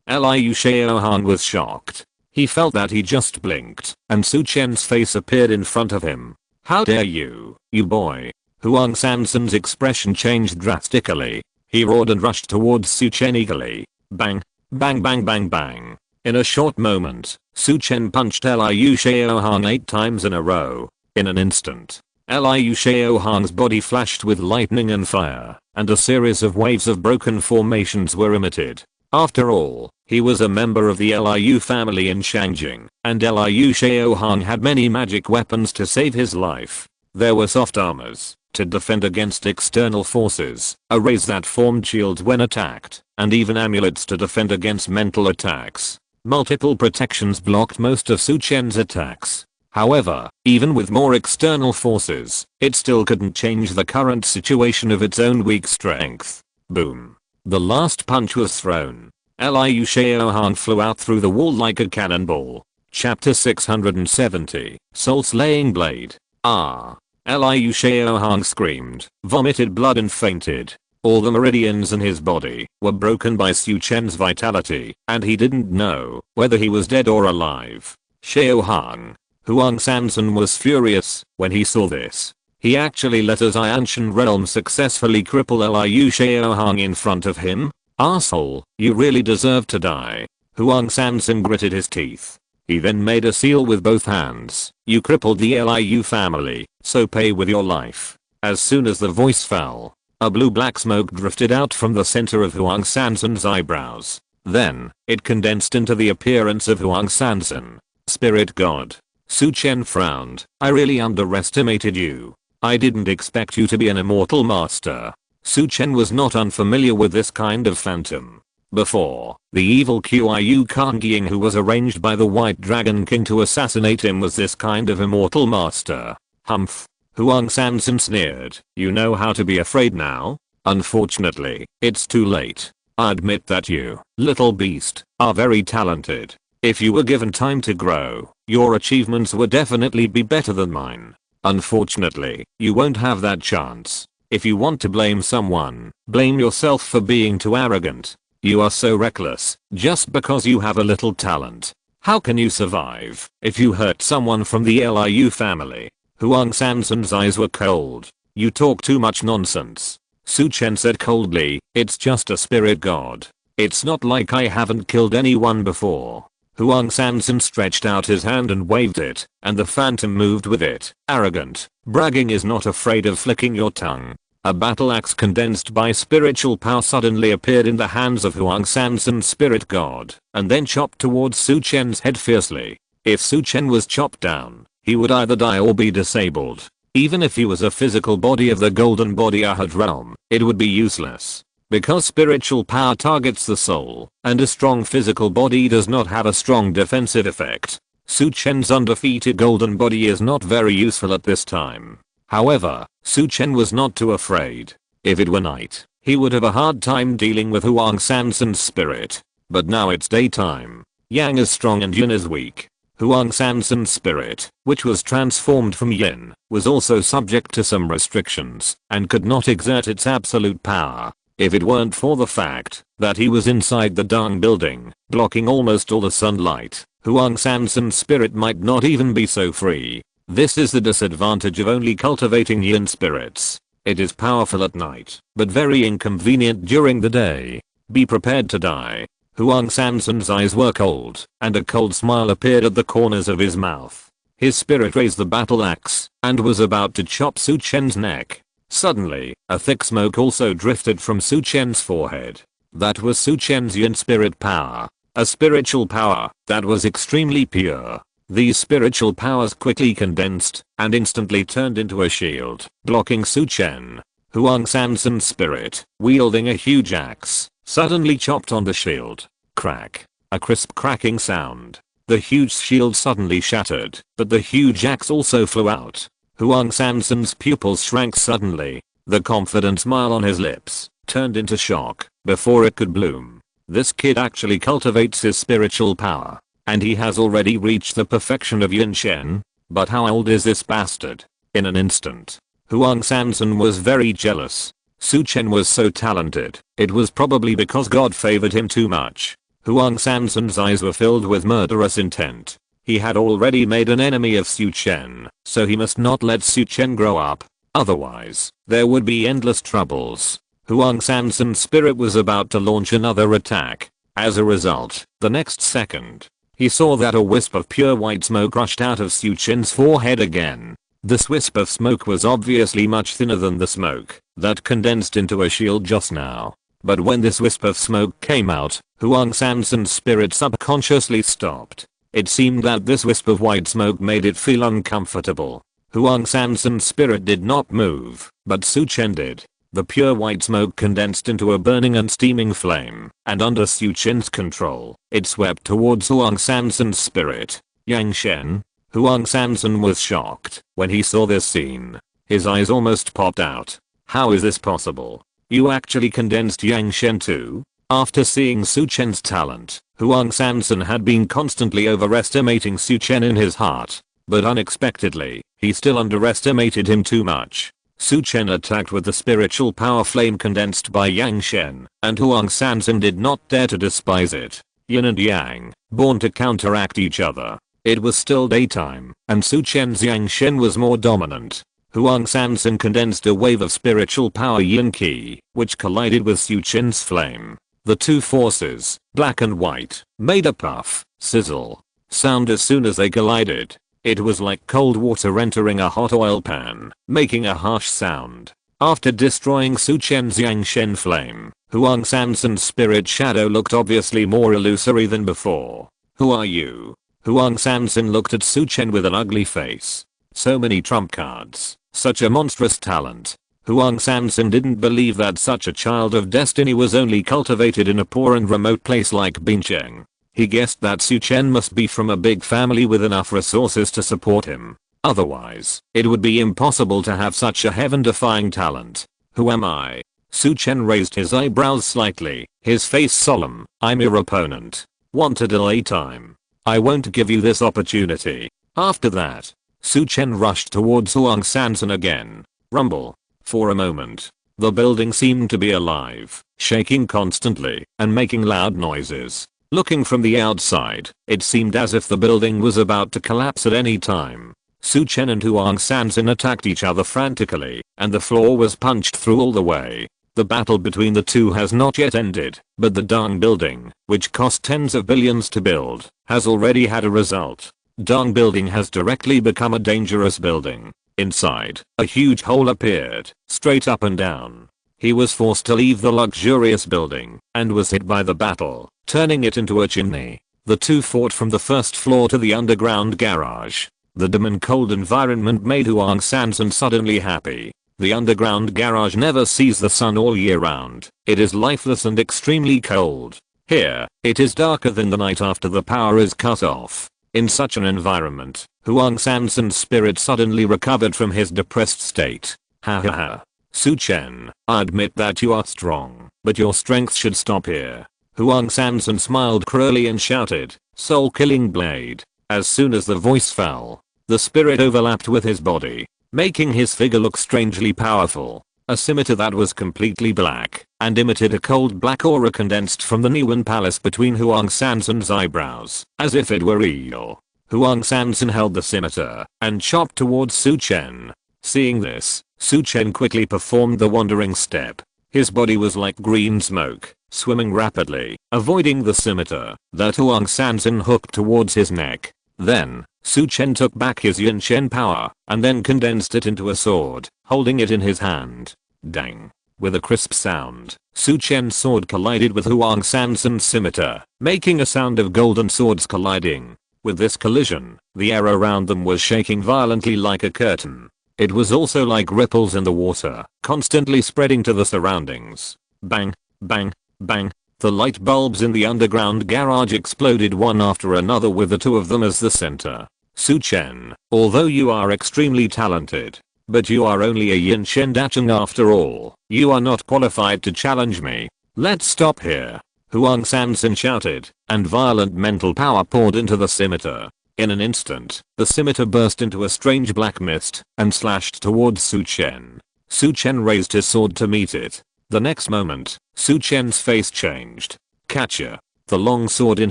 Liu Shaohang was shocked. He felt that he just blinked, and Su Chen's face appeared in front of him. How dare you, you boy. Huang Sanson's expression changed drastically. He roared and rushed towards Su Chen eagerly. Bang, bang bang bang bang. In a short moment, Su Chen punched Liu Shaohang 8 times in a row. In an instant, Liu Shaohang's body flashed with lightning and fire, and a series of waves of broken formations were emitted. After all, he was a member of the Liu family in Shangjing, and Liu Shaohang had many magic weapons to save his life. There were soft armors, to defend against external forces, arrays that formed shields when attacked, and even amulets to defend against mental attacks. Multiple protections blocked most of Su Chen's attacks. However, even with more external forces, it still couldn't change the current situation of its own weak strength. Boom. The last punch was thrown. Liu Shaohang flew out through the wall like a cannonball. Chapter 670, Soul-Slaying Blade. Liu Shaohang screamed, vomited blood and fainted. All the meridians in his body were broken by Su Chen's vitality, and he didn't know whether he was dead or alive. Shaohang. Huang Sanzhen was furious when he saw this. He actually let his Ancient realm successfully cripple Liu Shaohang in front of him? Arsehole, you really deserve to die. Huang Sanzhen gritted his teeth. He then made a seal with both hands. You crippled the Liu family, so pay with your life. As soon as the voice fell, a blue-black smoke drifted out from the center of Huang Sanzhen's eyebrows. Then, it condensed into the appearance of Huang Sanzhen. Spirit God. Su Chen frowned. I really underestimated you. I didn't expect you to be an immortal master. Su Chen was not unfamiliar with this kind of phantom. Before, the evil Qiu Kangying who was arranged by the White Dragon King to assassinate him was this kind of immortal master. Humph. Huang Sanzhen sneered. You know how to be afraid now? Unfortunately, it's too late. I admit that you, little beast, are very talented. If you were given time to grow, your achievements would definitely be better than mine. Unfortunately, you won't have that chance. If you want to blame someone, blame yourself for being too arrogant. You are so reckless, just because you have a little talent. How can you survive if you hurt someone from the Liu family? Huang Sanzhen's eyes were cold. You talk too much nonsense. Su Chen said coldly, it's just a spirit god. It's not like I haven't killed anyone before. Huang Sanzhen stretched out his hand and waved it, and the phantom moved with it. Arrogant. Bragging is not afraid of flicking your tongue. A battle axe condensed by spiritual power suddenly appeared in the hands of Huang Sanzhen's spirit god, and then chopped towards Su Chen's head fiercely. If Su Chen was chopped down, he would either die or be disabled. Even if he was a physical body of the golden body Ahad realm, it would be useless. Because spiritual power targets the soul, and a strong physical body does not have a strong defensive effect. Su Chen's undefeated golden body is not very useful at this time. However, Su Chen was not too afraid. If it were night, he would have a hard time dealing with Huang Sanzhen's spirit. But now it's daytime. Yang is strong and Yin is weak. Huang Sanzhen's spirit, which was transformed from Yin, was also subject to some restrictions, and could not exert its absolute power. If it weren't for the fact that he was inside the Dang building, blocking almost all the sunlight, Huang Sanzhen's spirit might not even be so free. This is the disadvantage of only cultivating Yin spirits. It is powerful at night, but very inconvenient during the day. Be prepared to die. Huang Sanzhen's eyes were cold, and a cold smile appeared at the corners of his mouth. His spirit raised the battle axe, and was about to chop Su Chen's neck. Suddenly, a thick smoke also drifted from Su Chen's forehead. That was Su Chen's Yin spirit power. A spiritual power that was extremely pure. These spiritual powers quickly condensed and instantly turned into a shield, blocking Su Chen. Huang Sanzhen's spirit, wielding a huge axe, suddenly chopped on the shield. Crack. A crisp cracking sound. The huge shield suddenly shattered, but the huge axe also flew out. Huang Sanzhen's pupils shrank suddenly. The confident smile on his lips turned into shock before it could bloom. This kid actually cultivates his spiritual power, and he has already reached the perfection of Yin Shen. But how old is this bastard? In an instant, Huang Sanzhen was very jealous. Su Chen was so talented, it was probably because God favored him too much. Huang Sanzhen's eyes were filled with murderous intent. He had already made an enemy of Su Chen, so he must not let Su Chen grow up. Otherwise, there would be endless troubles. Huang Sanzhen's spirit was about to launch another attack. As a result, the next second, he saw that a wisp of pure white smoke rushed out of Su Chen's forehead again. This wisp of smoke was obviously much thinner than the smoke that condensed into a shield just now. But when this wisp of smoke came out, Huang Sanzhen's spirit subconsciously stopped. It seemed that this wisp of white smoke made it feel uncomfortable. Huang Sansan's spirit did not move, but Su Chen did. The pure white smoke condensed into a burning and steaming flame, and under Su Chen's control, it swept towards Huang Sansan's spirit. Yang Shen. Huang Sansan was shocked when he saw this scene. His eyes almost popped out. How is this possible? You actually condensed Yang Shen too? After seeing Su Chen's talent, Huang Sansan had been constantly overestimating Su Chen in his heart. But unexpectedly, he still underestimated him too much. Su Chen attacked with the spiritual power flame condensed by Yang Shen, and Huang Sansan did not dare to despise it. Yin and Yang, born to counteract each other. It was still daytime, and Su Chen's Yang Shen was more dominant. Huang Sansan condensed a wave of spiritual power Yin Qi, which collided with Su Chen's flame. The two forces, black and white, made a puff, sizzle, sound as soon as they collided. It was like cold water entering a hot oil pan, making a harsh sound. After destroying Su Chen's Yang Shen flame, Huang Sansan's spirit shadow looked obviously more illusory than before. Who are you? Huang Sansan looked at Su Chen with an ugly face. So many trump cards, such a monstrous talent. Huang Sansan didn't believe that such a child of destiny was only cultivated in a poor and remote place like Bincheng. He guessed that Su Chen must be from a big family with enough resources to support him. Otherwise, it would be impossible to have such a heaven-defying talent. Who am I? Su Chen raised his eyebrows slightly, his face solemn. I'm your opponent. Want to delay time? I won't give you this opportunity. After that, Su Chen rushed towards Huang Sansan again. Rumble. For a moment, the building seemed to be alive, shaking constantly and making loud noises. Looking from the outside, it seemed as if the building was about to collapse at any time. Su Chen and Huang Sansan attacked each other frantically, and the floor was punched through all the way. The battle between the two has not yet ended, but the Dong building, which cost tens of billions to build, has already had a result. Dong building has directly become a dangerous building. Inside, a huge hole appeared, straight up and down. He was forced to leave the luxurious building, and was hit by the battle, turning it into a chimney. The two fought from the first floor to the underground garage. The dim and cold environment made Huang Sansan suddenly happy. The underground garage never sees the sun all year round. It is lifeless and extremely cold. Here, it is darker than the night after the power is cut off. In such an environment, Huang Sansan's spirit suddenly recovered from his depressed state. Ha ha ha. Su Chen, I admit that you are strong, but your strength should stop here. Huang Sansan smiled cruelly and shouted, soul-killing blade. As soon as the voice fell, the spirit overlapped with his body, making his figure look strangely powerful. A scimitar that was completely black, and emitted a cold black aura condensed from the Niwen Palace between Huang Sansan's eyebrows, as if it were real. Huang Sansan held the scimitar, and chopped towards Su Chen. Seeing this, Su Chen quickly performed the wandering step. His body was like green smoke, swimming rapidly, avoiding the scimitar that Huang Sansan hooked towards his neck. Then, Su Chen took back his Yin Shen power, and then condensed it into a sword, holding it in his hand. Dang. With a crisp sound, Su Chen's sword collided with Huang Sansan's scimitar, making a sound of golden swords colliding. With this collision, the air around them was shaking violently like a curtain. It was also like ripples in the water, constantly spreading to the surroundings. Bang, bang, bang. The light bulbs in the underground garage exploded one after another with the two of them as the center. Su Chen, although you are extremely talented, but you are only a Yin Shen Dacheng after all. You are not qualified to challenge me. Let's stop here. Huang Sansan shouted, and violent mental power poured into the scimitar. In an instant, the scimitar burst into a strange black mist and slashed towards Su Chen. Su Chen raised his sword to meet it. The next moment, Su Chen's face changed. Catcher. The long sword in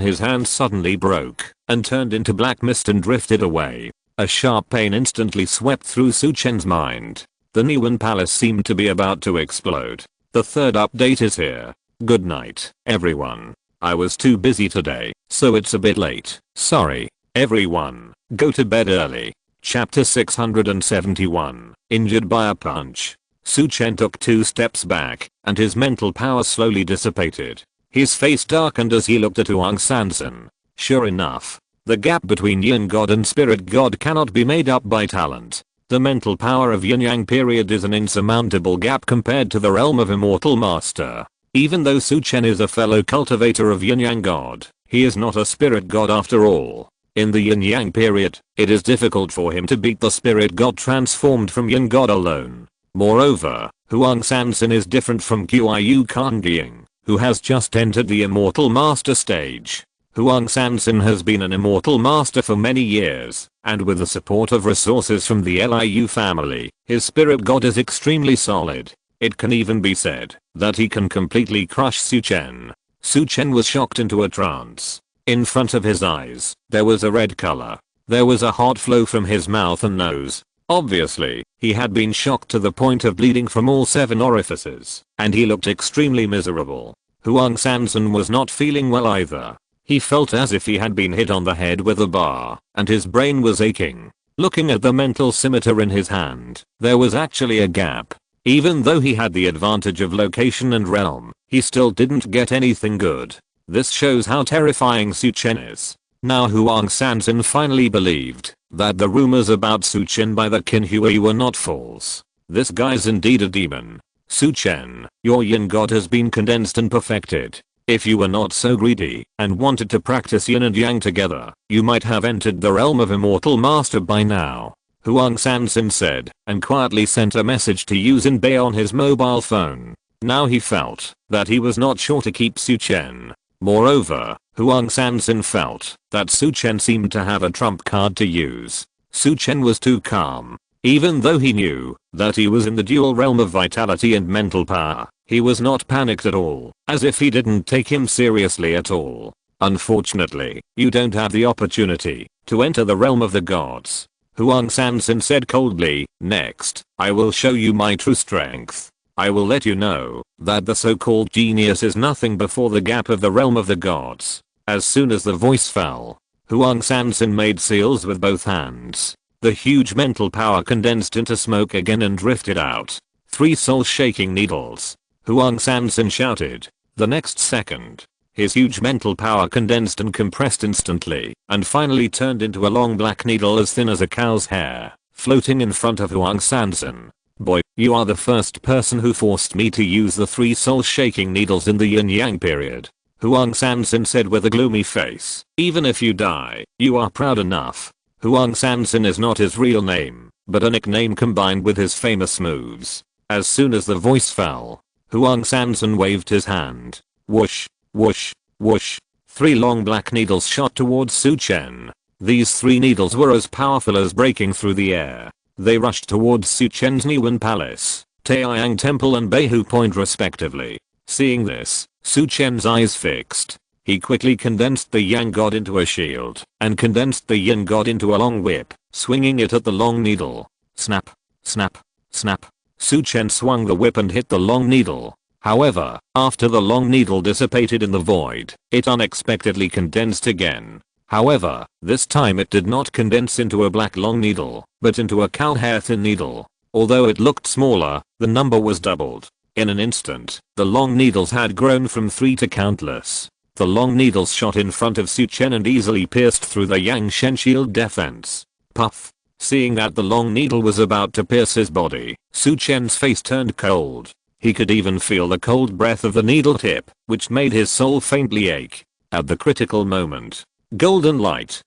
his hand suddenly broke and turned into black mist and drifted away. A sharp pain instantly swept through Su Chen's mind. The Niwen Palace seemed to be about to explode. The third update is here. Good night, everyone. I was too busy today, so it's a bit late. Sorry. Everyone, go to bed early. Chapter 671, Injured by a punch. Su Chen took 2 steps back, and his mental power slowly dissipated. His face darkened as he looked at Huang Sansan. Sure enough, the gap between Yin God and Spirit God cannot be made up by talent. The mental power of Yin-Yang period is an insurmountable gap compared to the realm of Immortal Master. Even though Su Chen is a fellow cultivator of Yin-Yang God, he is not a spirit god after all. In the Yin-Yang period, it is difficult for him to beat the spirit god transformed from Yin god alone. Moreover, Huang Sansin is different from Qiu Kangying, who has just entered the Immortal Master stage. Huang Sansin has been an Immortal Master for many years, and with the support of resources from the Liu family, his spirit god is extremely solid. It can even be said that he can completely crush Su Chen. Su Chen was shocked into a trance. In front of his eyes, there was a red color. There was a hot flow from his mouth and nose. Obviously, he had been shocked to the point of bleeding from all 7 orifices, and he looked extremely miserable. Huang Sansin was not feeling well either. He felt as if he had been hit on the head with a bar, and his brain was aching. Looking at the mental scimitar in his hand, there was actually a gap. Even though he had the advantage of location and realm, he still didn't get anything good. This shows how terrifying Su Chen is. Now Huang Sansin finally believed that the rumors about Su Chen by the Qinhui were not false. This guy's indeed a demon. Su Chen, your Yin god has been condensed and perfected. If you were not so greedy and wanted to practice Yin and Yang together, you might have entered the realm of Immortal Master by now. Huang Sansin said, and quietly sent a message to Yu Xinbei on his mobile phone. Now he felt that he was not sure to keep Su Chen. Moreover, Huang Sansin felt that Su Chen seemed to have a trump card to use. Su Chen was too calm. Even though he knew that he was in the dual realm of vitality and mental power, he was not panicked at all, as if he didn't take him seriously at all. Unfortunately, you don't have the opportunity to enter the realm of the gods. Huang Sansin said coldly. Next, I will show you my true strength. I will let you know that the so-called genius is nothing before the gap of the realm of the gods. As soon as the voice fell, Huang Sansin made seals with both hands. The huge mental power condensed into smoke again and drifted out. 3 soul-shaking needles. Huang Sansin shouted. The next second, his huge mental power condensed and compressed instantly, and finally turned into a long black needle as thin as a cow's hair, floating in front of Huang Sansin. Boy, you are the first person who forced me to use the 3 soul-shaking needles in the Yin-Yang period. Huang Sansin said with a gloomy face. Even if you die, you are proud enough. Huang Sansin is not his real name, but a nickname combined with his famous moves. As soon as the voice fell, Huang Sansin waved his hand. Whoosh, whoosh, whoosh. 3 long black needles shot towards Su Chen. These 3 needles were as powerful as breaking through the air. They rushed towards Su Chen's Niwen Palace, Taiyang Temple and Beihu Point respectively. Seeing this, Su Chen's eyes fixed. He quickly condensed the Yang god into a shield, and condensed the Yin god into a long whip, swinging it at the long needle. Snap, snap, snap. Su Chen swung the whip and hit the long needle. However, after the long needle dissipated in the void, it unexpectedly condensed again. However, this time it did not condense into a black long needle, but into a cow hair thin needle. Although it looked smaller, the number was doubled. In an instant, the long needles had grown from 3 to countless. The long needles shot in front of Su Chen and easily pierced through the Yang Shen shield defense. Puff. Seeing that the long needle was about to pierce his body, Su Chen's face turned cold. He could even feel the cold breath of the needle tip, which made his soul faintly ache. At the critical moment, golden light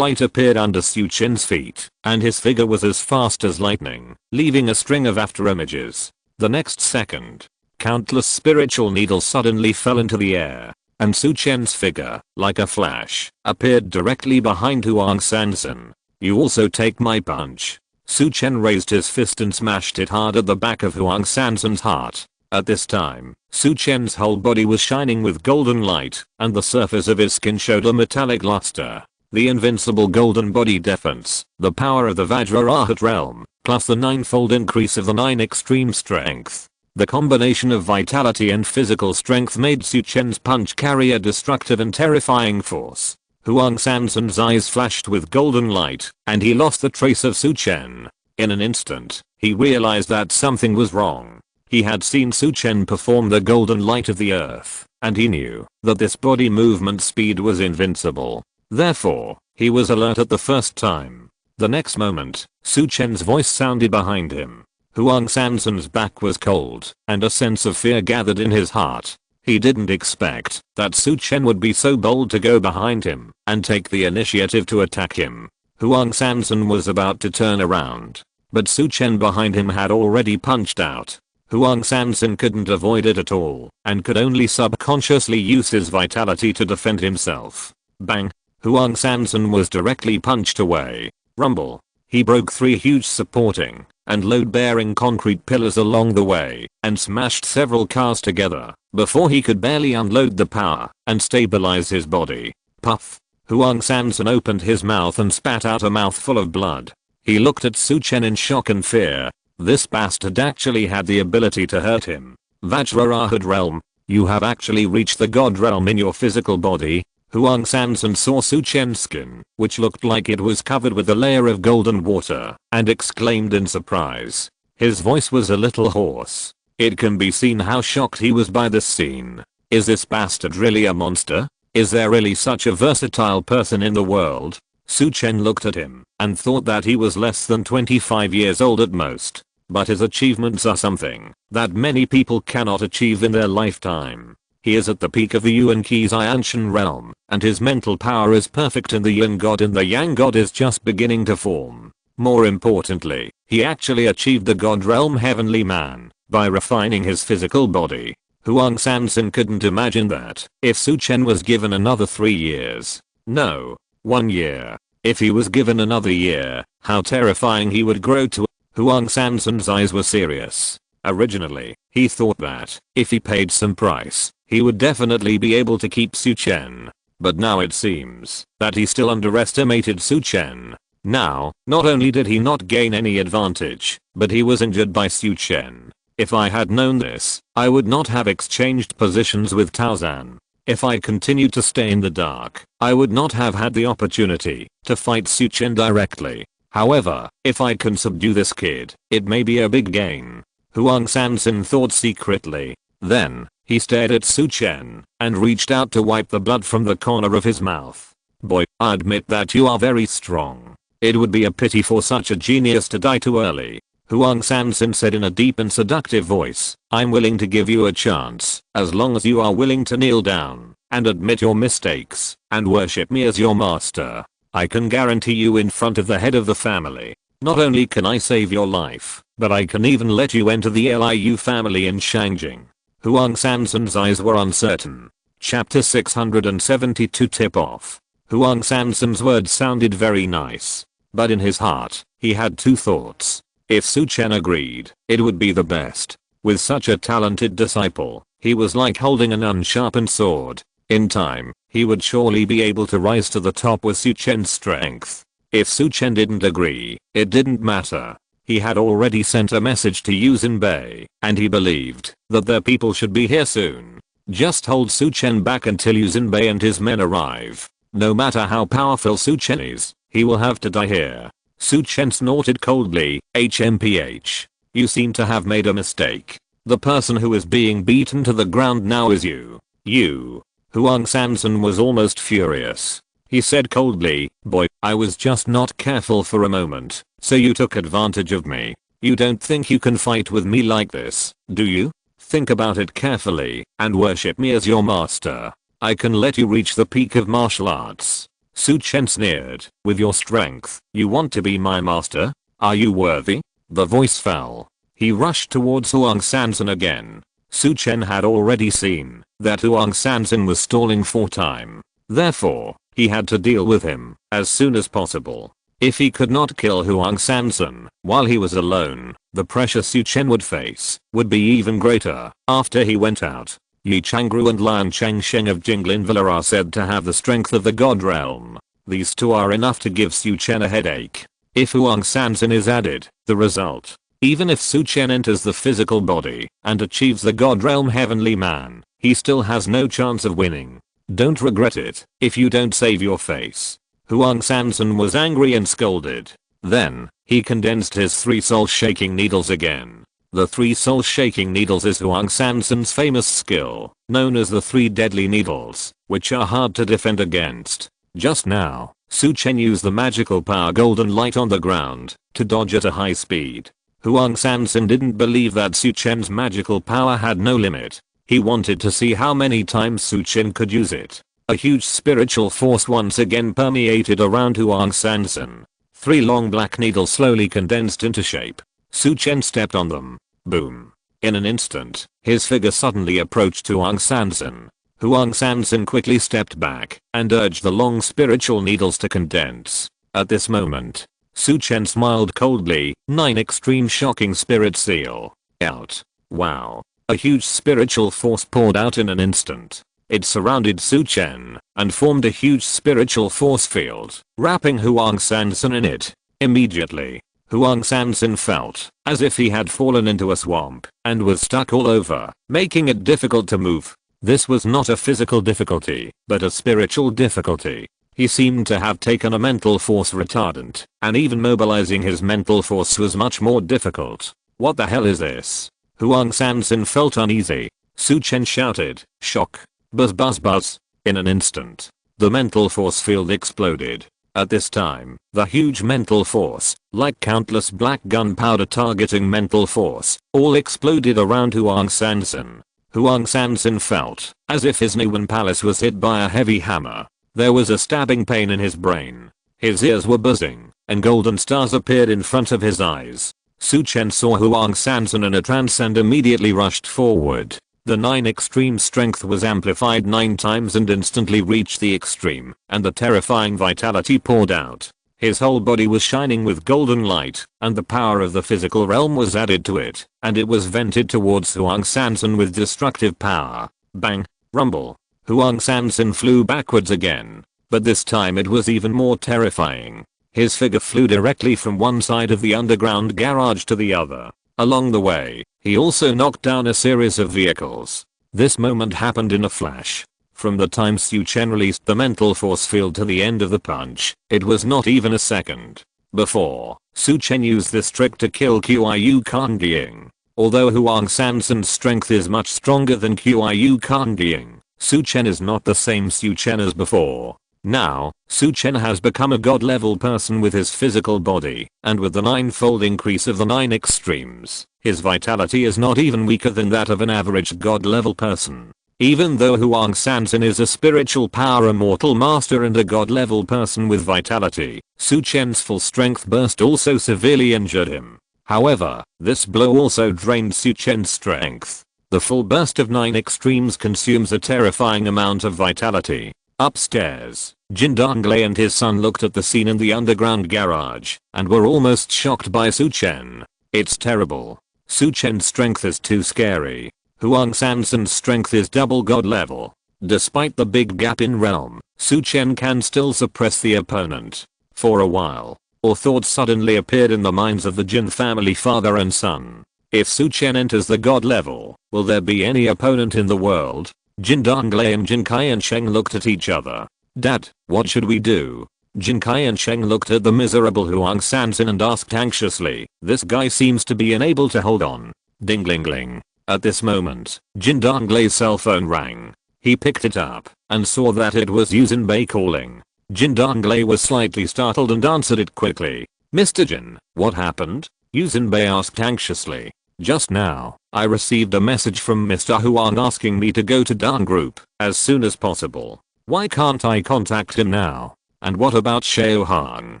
appeared under Su Chen's feet, and his figure was as fast as lightning, leaving a string of after images. The next second, countless spiritual needles suddenly fell into the air, and Su Chen's figure, like a flash, appeared directly behind Huang Sansin. You also take my punch. Su Chen raised his fist and smashed it hard at the back of Huang Sansin's heart. At this time, Su Chen's whole body was shining with golden light, and the surface of his skin showed a metallic luster. The invincible golden body defense, the power of the Vajrahat realm, plus the 9-fold increase of the 9 extreme strength. The combination of vitality and physical strength made Su Chen's punch carry a destructive and terrifying force. Huang Sansin's eyes flashed with golden light, and he lost the trace of Su Chen. In an instant, he realized that something was wrong. He had seen Su Chen perform the golden light of the earth, and he knew that this body movement speed was invincible. Therefore, he was alert at the first time. The next moment, Su Chen's voice sounded behind him. Huang Sansun's back was cold, and a sense of fear gathered in his heart. He didn't expect that Su Chen would be so bold to go behind him and take the initiative to attack him. Huang Sansun was about to turn around, but Su Chen behind him had already punched out. Huang Sansun couldn't avoid it at all and could only subconsciously use his vitality to defend himself. Bang! Huang Sansun was directly punched away. Rumble. He broke 3 huge supporting and load-bearing concrete pillars along the way and smashed several cars together before he could barely unload the power and stabilize his body. Puff. Huang Sansun opened his mouth and spat out a mouthful of blood. He looked at Su Chen in shock and fear. This bastard actually had the ability to hurt him. Vajrarahud realm. You have actually reached the god realm in your physical body. Huang Sansun saw Su Chen's skin, which looked like it was covered with a layer of golden water, and exclaimed in surprise. His voice was a little hoarse. It can be seen how shocked he was by this scene. Is this bastard really a monster? Is there really such a versatile person in the world? Su Chen looked at him and thought that he was less than 25 years old at most. But his achievements are something that many people cannot achieve in their lifetime. He is at the peak of the Yuan Qi's ancient realm, and his mental power is perfect in the Yin god and the Yang god is just beginning to form. More importantly, he actually achieved the god realm heavenly man by refining his physical body. Huang Sansun couldn't imagine that if Su Chen was given another 3 years. No, 1 year. If he was given another year, how terrifying he would grow to. Huang Sansun's eyes were serious. Originally, he thought that if he paid some price, he would definitely be able to keep Su Chen. But now it seems that he still underestimated Su Chen. Now, not only did he not gain any advantage, but he was injured by Su Chen. If I had known this, I would not have exchanged positions with Taozan. If I continued to stay in the dark, I would not have had the opportunity to fight Su Chen directly. However, if I can subdue this kid, it may be a big gain. Huang Sansun thought secretly. Then, he stared at Su Chen and reached out to wipe the blood from the corner of his mouth. Boy, I admit that you are very strong. It would be a pity for such a genius to die too early. Huang Sansun said in a deep and seductive voice, I'm willing to give you a chance, as long as you are willing to kneel down and admit your mistakes and worship me as your master. I can guarantee you in front of the head of the family. Not only can I save your life, but I can even let you enter the Liu family in Shangjing. Huang Sansun's eyes were uncertain. Chapter 672 Tip-Off. Huang Sansun's words sounded very nice, but in his heart, he had 2 thoughts. If Su Chen agreed, it would be the best. With such a talented disciple, he was like holding an unsharpened sword. In time, he would surely be able to rise to the top with Su Chen's strength. If Su Chen didn't agree, it didn't matter. He had already sent a message to Yu Xinbei, and he believed that their people should be here soon. Just hold Su Chen back until Yu Xinbei and his men arrive. No matter how powerful Su Chen is, he will have to die here. Su Chen snorted coldly. HMPH. You seem to have made a mistake. The person who is being beaten to the ground now is you. You. Huang Sansun was almost furious. He said coldly, boy, I was just not careful for a moment, so you took advantage of me. You don't think you can fight with me like this, do you? Think about it carefully, and worship me as your master. I can let you reach the peak of martial arts. Su Chen sneered, with your strength, you want to be my master? Are you worthy? The voice fell. He rushed towards Huang Sansun again. Su Chen had already seen that Huang Sansun was stalling for time. Therefore, he had to deal with him as soon as possible. If he could not kill Huang Sansun while he was alone, the pressure Su Chen would face would be even greater after he went out. Yi Changru and Lian Changsheng of Jinglin Villa are said to have the strength of the god realm. These 2 are enough to give Su Chen a headache. If Huang Sansun is added, the result. Even if Su Chen enters the physical body and achieves the god realm heavenly man, he still has no chance of winning. Don't regret it if you don't save your face. Huang Sansun was angry and scolded. Then, he condensed his 3 soul-shaking needles again. The 3 soul-shaking needles is Huang Sansun's famous skill, known as the 3 deadly needles, which are hard to defend against. Just now, Su Chen used the magical power golden light on the ground to dodge at a high speed. Huang Sanson didn't believe that Su Chen's magical power had no limit. He wanted to see how many times Su Chen could use it. A huge spiritual force once again permeated around Huang Sanson. 3 long black needles slowly condensed into shape. Su Chen stepped on them. Boom. In an instant, his figure suddenly approached Huang Sanson. Huang Sanson quickly stepped back and urged the long spiritual needles to condense. At this moment, Su Chen smiled coldly. 9 extreme shocking spirit seal. Out. Wow. A huge spiritual force poured out in an instant. It surrounded Su Chen and formed a huge spiritual force field, wrapping Huang Sanson in it. Immediately, Huang Sanson felt as if he had fallen into a swamp and was stuck all over, making it difficult to move. This was not a physical difficulty, but a spiritual difficulty. He seemed to have taken a mental force retardant, and even mobilizing his mental force was much more difficult. What the hell is this? Huang Sanson felt uneasy. Su Chen shouted, shock. Buzz buzz buzz. In an instant, the mental force field exploded. At this time, the huge mental force, like countless black gunpowder targeting mental force, all exploded around Huang Sanson. Huang Sanson felt as if his Niwen palace was hit by a heavy hammer. There was a stabbing pain in his brain. His ears were buzzing, and golden stars appeared in front of his eyes. Su Chen saw Huang Sanson in a trance and immediately rushed forward. The 9 extreme strength was amplified 9 times and instantly reached the extreme, and the terrifying vitality poured out. His whole body was shining with golden light, and the power of the physical realm was added to it, and it was vented towards Huang Sanson with destructive power. Bang! Rumble! Huang Sanson flew backwards again, but this time it was even more terrifying. His figure flew directly from one side of the underground garage to the other. Along the way, he also knocked down a series of vehicles. This moment happened in a flash. From the time Su Chen released the mental force field to the end of the punch, it was not even a second. Before, Su Chen used this trick to kill Qiu Kangiying. Although Huang Sanson's strength is much stronger than Qiu Kangiying, Su Chen is not the same Su Chen as before. Now, Su Chen has become a god-level person with his physical body, and with the 9-fold increase of the 9 extremes, his vitality is not even weaker than that of an average god-level person. Even though Huang Sanson is a spiritual power immortal master and a god-level person with vitality, Su Chen's full strength burst also severely injured him. However, this blow also drained Su Chen's strength. The full burst of 9 extremes consumes a terrifying amount of vitality. Upstairs, Jin Donglei and his son looked at the scene in the underground garage and were almost shocked by Su Chen. It's terrible. Su Chen's strength is too scary. Huang Sanson's strength is double god level. Despite the big gap in realm, Su Chen can still suppress the opponent. For a while, thoughts suddenly appeared in the minds of the Jin family father and son. If Su Chen enters the god level, will there be any opponent in the world? Jin Donglei and Jin Qiansheng looked at each other. Dad, what should we do? Jin Qiansheng looked at the miserable Huang Sanson and asked anxiously, this guy seems to be unable to hold on. Ding-ling-ling. At this moment, Jin Donglei's cell phone rang. He picked it up and saw that it was Yuzinbei calling. Jin Donglei was slightly startled and answered it quickly. Mr. Jin, what happened? Yuzinbei asked anxiously. Just now, I received a message from Mr. Huang asking me to go to Dan Group as soon as possible. Why can't I contact him now? And what about Xiao Han?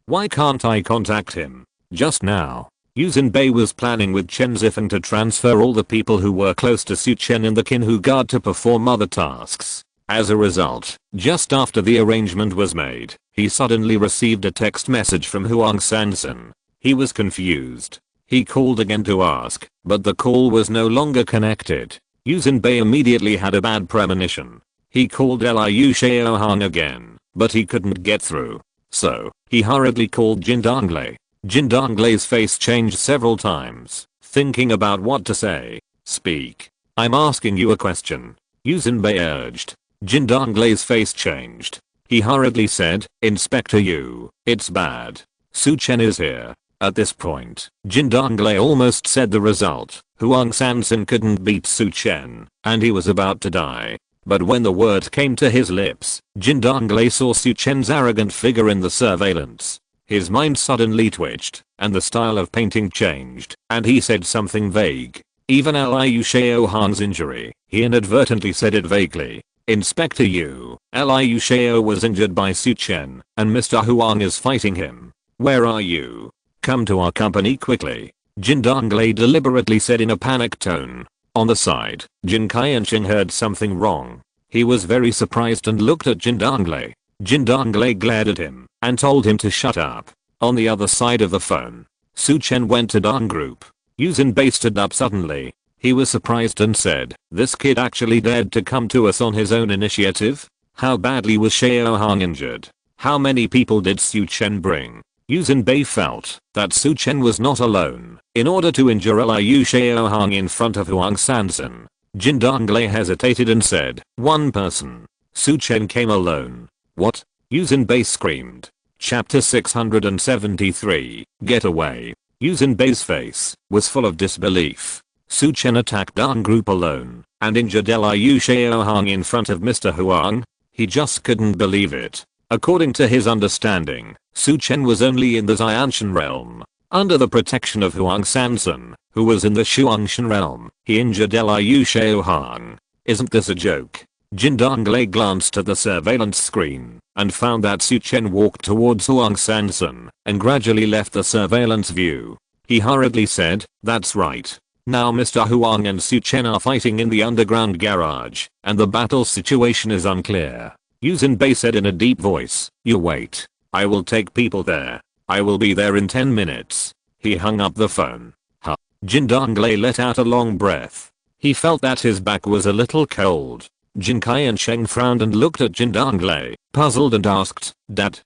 Why can't I contact him? Just now, Yuzinbei was planning with Chen Zifeng to transfer all the people who were close to Su Chen in the Qinhu Guard to perform other tasks. As a result, just after the arrangement was made, he suddenly received a text message from Huang Sanson. He was confused. He called again to ask, but the call was no longer connected. Yuzinbei immediately had a bad premonition. He called Liu Xiaohang again, but he couldn't get through. So, he hurriedly called Jin Donglei. Jin Donglei's face changed several times, thinking about what to say. Speak. I'm asking you a question. Yuzinbei urged. Jin Donglei's face changed. He hurriedly said, Inspector Yu, it's bad. Su Chen is here. At this point, Jin Donglei almost said the result. Huang Sanson couldn't beat Su Chen, and he was about to die. But when the word came to his lips, Jin Donglei saw Su Chen's arrogant figure in the surveillance. His mind suddenly twitched, and the style of painting changed, and he said something vague. Even Liu Xiaohang's injury, he inadvertently said it vaguely. Inspector Yu, Liu Xiao was injured by Su Chen, and Mr. Huang is fighting him. Where are you? Come to our company quickly. Jin Donglei deliberately said in a panicked tone. On the side, Jin Qianqing heard something wrong. He was very surprised and looked at Jin Donglei. Jin Donglei glared at him and told him to shut up. On the other side of the phone, Su Chen went to Dong Group. Yu Zhenbei stood up suddenly. He was surprised and said, "This kid actually dared to come to us on his own initiative? How badly was Xiaohang injured? How many people did Su Chen bring?" Yu Zhenbei felt that Su Chen was not alone in order to injure Liu Xiaohang in front of Huang Sanzhen. Jin Donglei hesitated and said, "One person. Su Chen came alone." "What?" Yu Zhenbei screamed. Chapter 673, Get Away. Yu Zhenbei's face was full of disbelief. Su Chen attacked Dong Group alone and injured Liu Xiaohang in front of Mr. Huang. He just couldn't believe it. According to his understanding, Su Chen was only in the Xianshan realm, under the protection of Huang Sanzhen, who was in the Shuangshan realm. He injured Liu Xiaohang. Isn't this a joke? Jin Donglei glanced at the surveillance screen and found that Su Chen walked towards Huang Sanzhen and gradually left the surveillance view. He hurriedly said, "That's right. Now Mr. Huang and Su Chen are fighting in the underground garage, and the battle situation is unclear." Yu Zhenbei said in a deep voice, "You wait. I will take people there. I will be there in 10 minutes. He hung up the phone. Huh. Jin Donglei let out a long breath. He felt that his back was a little cold. Jin Qiansheng frowned and looked at Jin Donglei, puzzled, and asked, "Dad,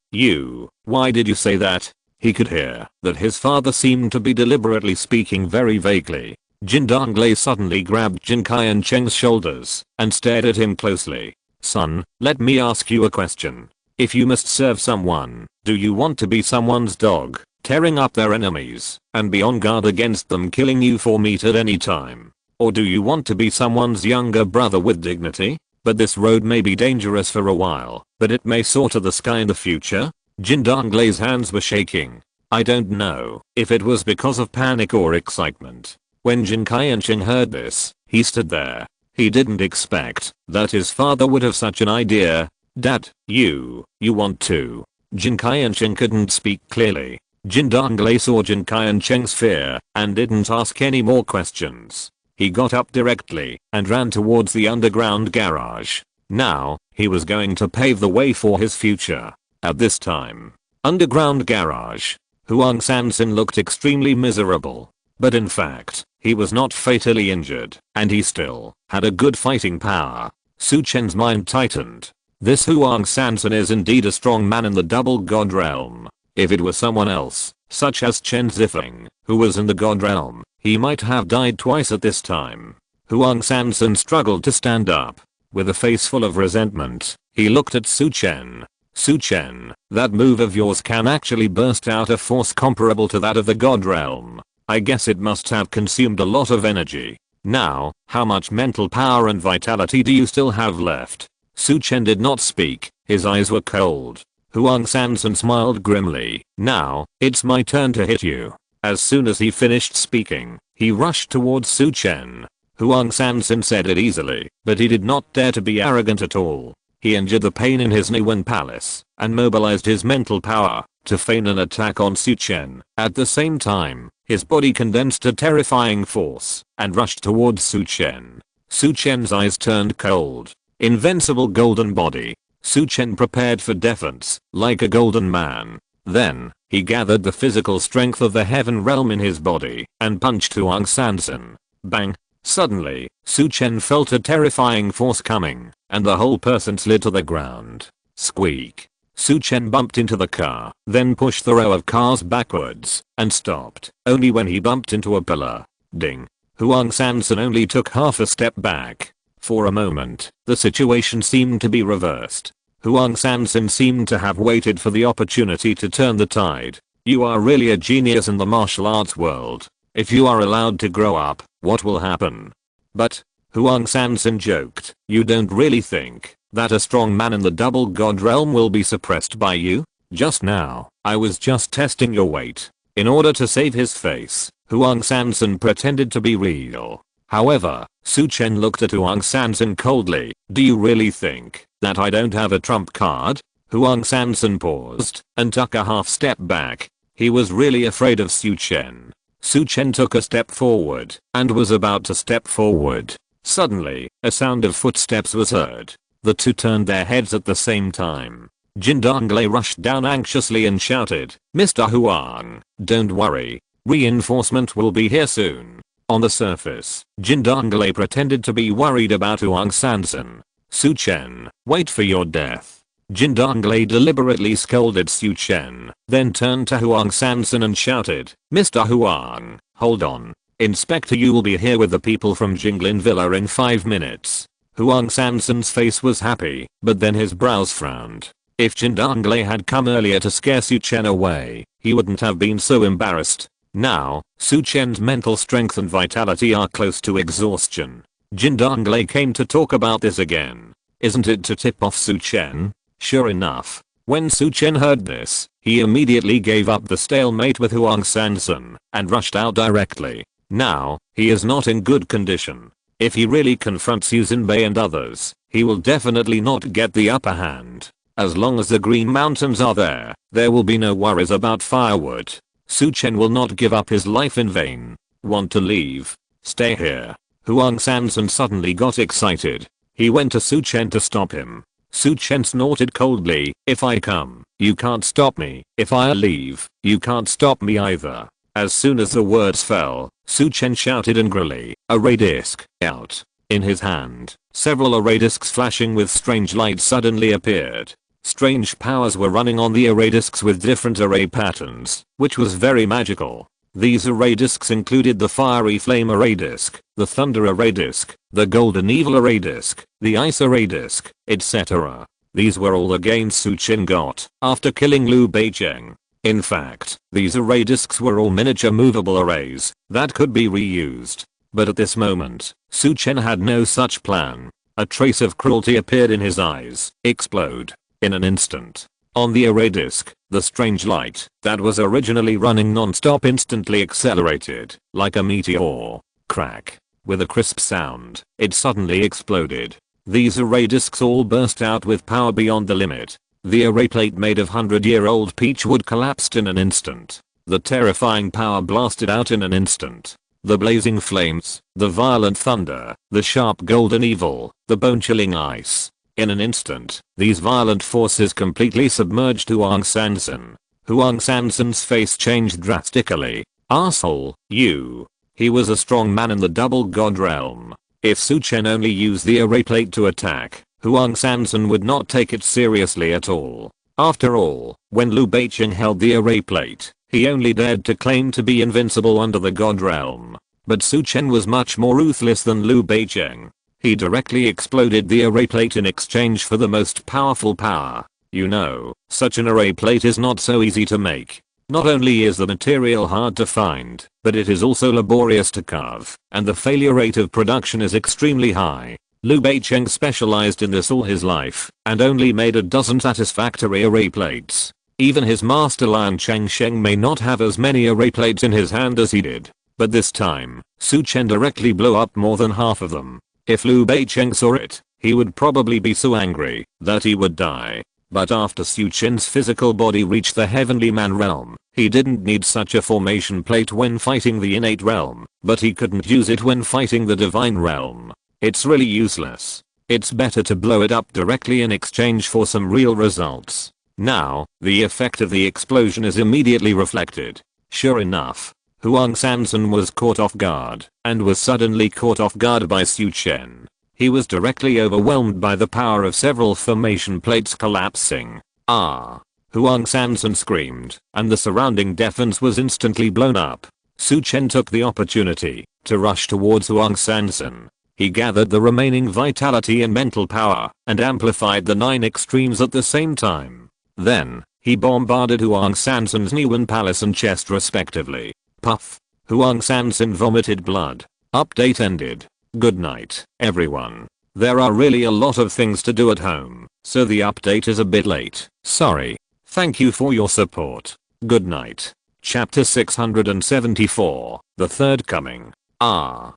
why did you say that?" He could hear that his father seemed to be deliberately speaking very vaguely. Jin Donglei suddenly grabbed Jin Qiansheng's shoulders and stared at him closely. "Son, let me ask you a question. If you must serve someone, do you want to be someone's dog, tearing up their enemies, and be on guard against them killing you for meat at any time? Or do you want to be someone's younger brother with dignity? But this road may be dangerous for a while, but it may soar to the sky in the future?" Jin Donglei's hands were shaking. I don't know if it was because of panic or excitement. When Jin Qianqing heard this, he stood there. He didn't expect that his father would have such an idea. "Dad, you want to?" Jin Qianqing couldn't speak clearly. Jin Donglei saw Jin Qianqing's fear and didn't ask any more questions. He got up directly and ran towards the underground garage. Now, he was going to pave the way for his future. At this time, underground garage, Huang Sanzhen looked extremely miserable. But in fact, he was not fatally injured, and he still had a good fighting power. Su Chen's mind tightened. This Huang Sanzhen is indeed a strong man in the double god realm. If it was someone else, such as Chen Zifeng, who was in the god realm, he might have died twice at this time. Huang Sanzhen struggled to stand up. With a face full of resentment, he looked at Su Chen. "Su Chen, that move of yours can actually burst out a force comparable to that of the god realm. I guess it must have consumed a lot of energy. Now, how much mental power and vitality do you still have left?" Su Chen did not speak. His eyes were cold. Huang Sanzhen smiled grimly. "Now, it's my turn to hit you." As soon as he finished speaking, he rushed towards Su Chen. Huang Sanzhen said it easily, but he did not dare to be arrogant at all. He endured the pain in his Niwen palace and mobilized his mental power to feign an attack on Su Chen. At the same time, his body condensed a terrifying force and rushed towards Su Chen. Su Chen's eyes turned cold. Invincible golden body. Su Chen prepared for defense, like a golden man. Then, he gathered the physical strength of the heaven realm in his body and punched Huang Sanzhen. Bang! Suddenly, Su Chen felt a terrifying force coming, and the whole person slid to the ground. Squeak. Su Chen bumped into the car, then pushed the row of cars backwards, and stopped, only when he bumped into a pillar. Ding. Huang Sanzhen only took half a step back. For a moment, the situation seemed to be reversed. Huang Sanzhen seemed to have waited for the opportunity to turn the tide. "You are really a genius in the martial arts world. If you are allowed to grow up, what will happen?" But Huang Sanson joked. You don't really think that a strong man in the double god realm will be suppressed by you? Just now, I was just testing your weight. In order to save his face, Huang Sanson pretended to be real. However, Su Chen looked at Huang Sanson coldly. Do you really think that I don't have a trump card? Huang Sanson paused and took a half step back. He was really afraid of Su Chen. Su Chen took a step forward and was about to step forward. Suddenly, a sound of footsteps was heard. The two turned their heads at the same time. Jin Donglei rushed down anxiously and shouted, Mr. Huang, don't worry. Reinforcement will be here soon. On the surface, Jin Donglei pretended to be worried about Huang Sanson. Su Chen, wait for your death. Jin Donglei deliberately scolded Su Chen, then turned to Huang Sanson and shouted, Mr. Huang, hold on. Inspector, you will be here with the people from Jinglin Villa in 5 minutes. Huang Sanson's face was happy, but then his brows frowned. If Jin Donglei had come earlier to scare Su Chen away, he wouldn't have been so embarrassed. Now, Su Chen's mental strength and vitality are close to exhaustion. Jin Donglei came to talk about this again. Isn't it to tip off Su Chen? Sure enough, when Su Chen heard this, he immediately gave up the stalemate with Huang Sanson and rushed out directly. Now, he is not in good condition. If he really confronts Yu Xinbei and others, he will definitely not get the upper hand. As long as the Green Mountains are there, there will be no worries about firewood. Su Chen will not give up his life in vain. Want to leave? Stay here. Huang Sanson suddenly got excited. He went to Su Chen to stop him. Su Chen snorted coldly, if I come, you can't stop me. If I leave, you can't stop me either. As soon as the words fell, Su Chen shouted angrily, array disc, out. In his hand, several array discs flashing with strange lights suddenly appeared. Strange powers were running on the array discs with different array patterns, which was very magical. These array discs included the fiery flame array disc, the thunder array disc, the golden evil array disc, the ice array disc, etc. These were all the gains Su Chen got after killing Liu Beicheng. In fact, these array discs were all miniature movable arrays that could be reused. But at this moment, Su Chen had no such plan. A trace of cruelty appeared in his eyes. Explode. In an instant. On the array disc, the strange light that was originally running non-stop instantly accelerated, like a meteor. Crack. With a crisp sound, it suddenly exploded. These array discs all burst out with power beyond the limit. The array plate made of 100-year-old peach wood collapsed in an instant. The terrifying power blasted out in an instant. The blazing flames, the violent thunder, the sharp golden evil, the bone-chilling ice. In an instant, these violent forces completely submerged Huang Sanson. Huang Sanson's face changed drastically. Arsehole, you. He was a strong man in the double god realm. If Su Chen only used the array plate to attack, Huang Sanson would not take it seriously at all. After all, when Liu Beicheng held the array plate, he only dared to claim to be invincible under the god realm. But Su Chen was much more ruthless than Liu Beicheng. He directly exploded the array plate in exchange for the most powerful power. You know, such an array plate is not so easy to make. Not only is the material hard to find, but it is also laborious to carve, and the failure rate of production is extremely high. Liu Beicheng specialized in this all his life, and only made a dozen satisfactory array plates. Even his master Lian Changsheng may not have as many array plates in his hand as he did. But this time, Su Chen directly blew up more than half of them. If Liu Beicheng saw it, he would probably be so angry that he would die. But after Su Chen's physical body reached the heavenly man realm, he didn't need such a formation plate when fighting the innate realm, but he couldn't use it when fighting the divine realm. It's really useless. It's better to blow it up directly in exchange for some real results. Now, the effect of the explosion is immediately reflected. Sure enough, Huang Sanson was caught off guard, and was suddenly caught off guard by Su Chen. He was directly overwhelmed by the power of several formation plates collapsing. Ah! Huang Sanson screamed, and the surrounding defense was instantly blown up. Su Chen took the opportunity to rush towards Huang Sanson. He gathered the remaining vitality and mental power, and amplified the 9 extremes at the same time. Then, he bombarded Huang Sanson's Niwen Palace and chest respectively. Puff. Huang Sanson vomited blood. Update ended. Good night, everyone. There are really a lot of things to do at home, so the update is a bit late. Sorry. Thank you for your support. Good night. Chapter 674, The Third Coming. Huang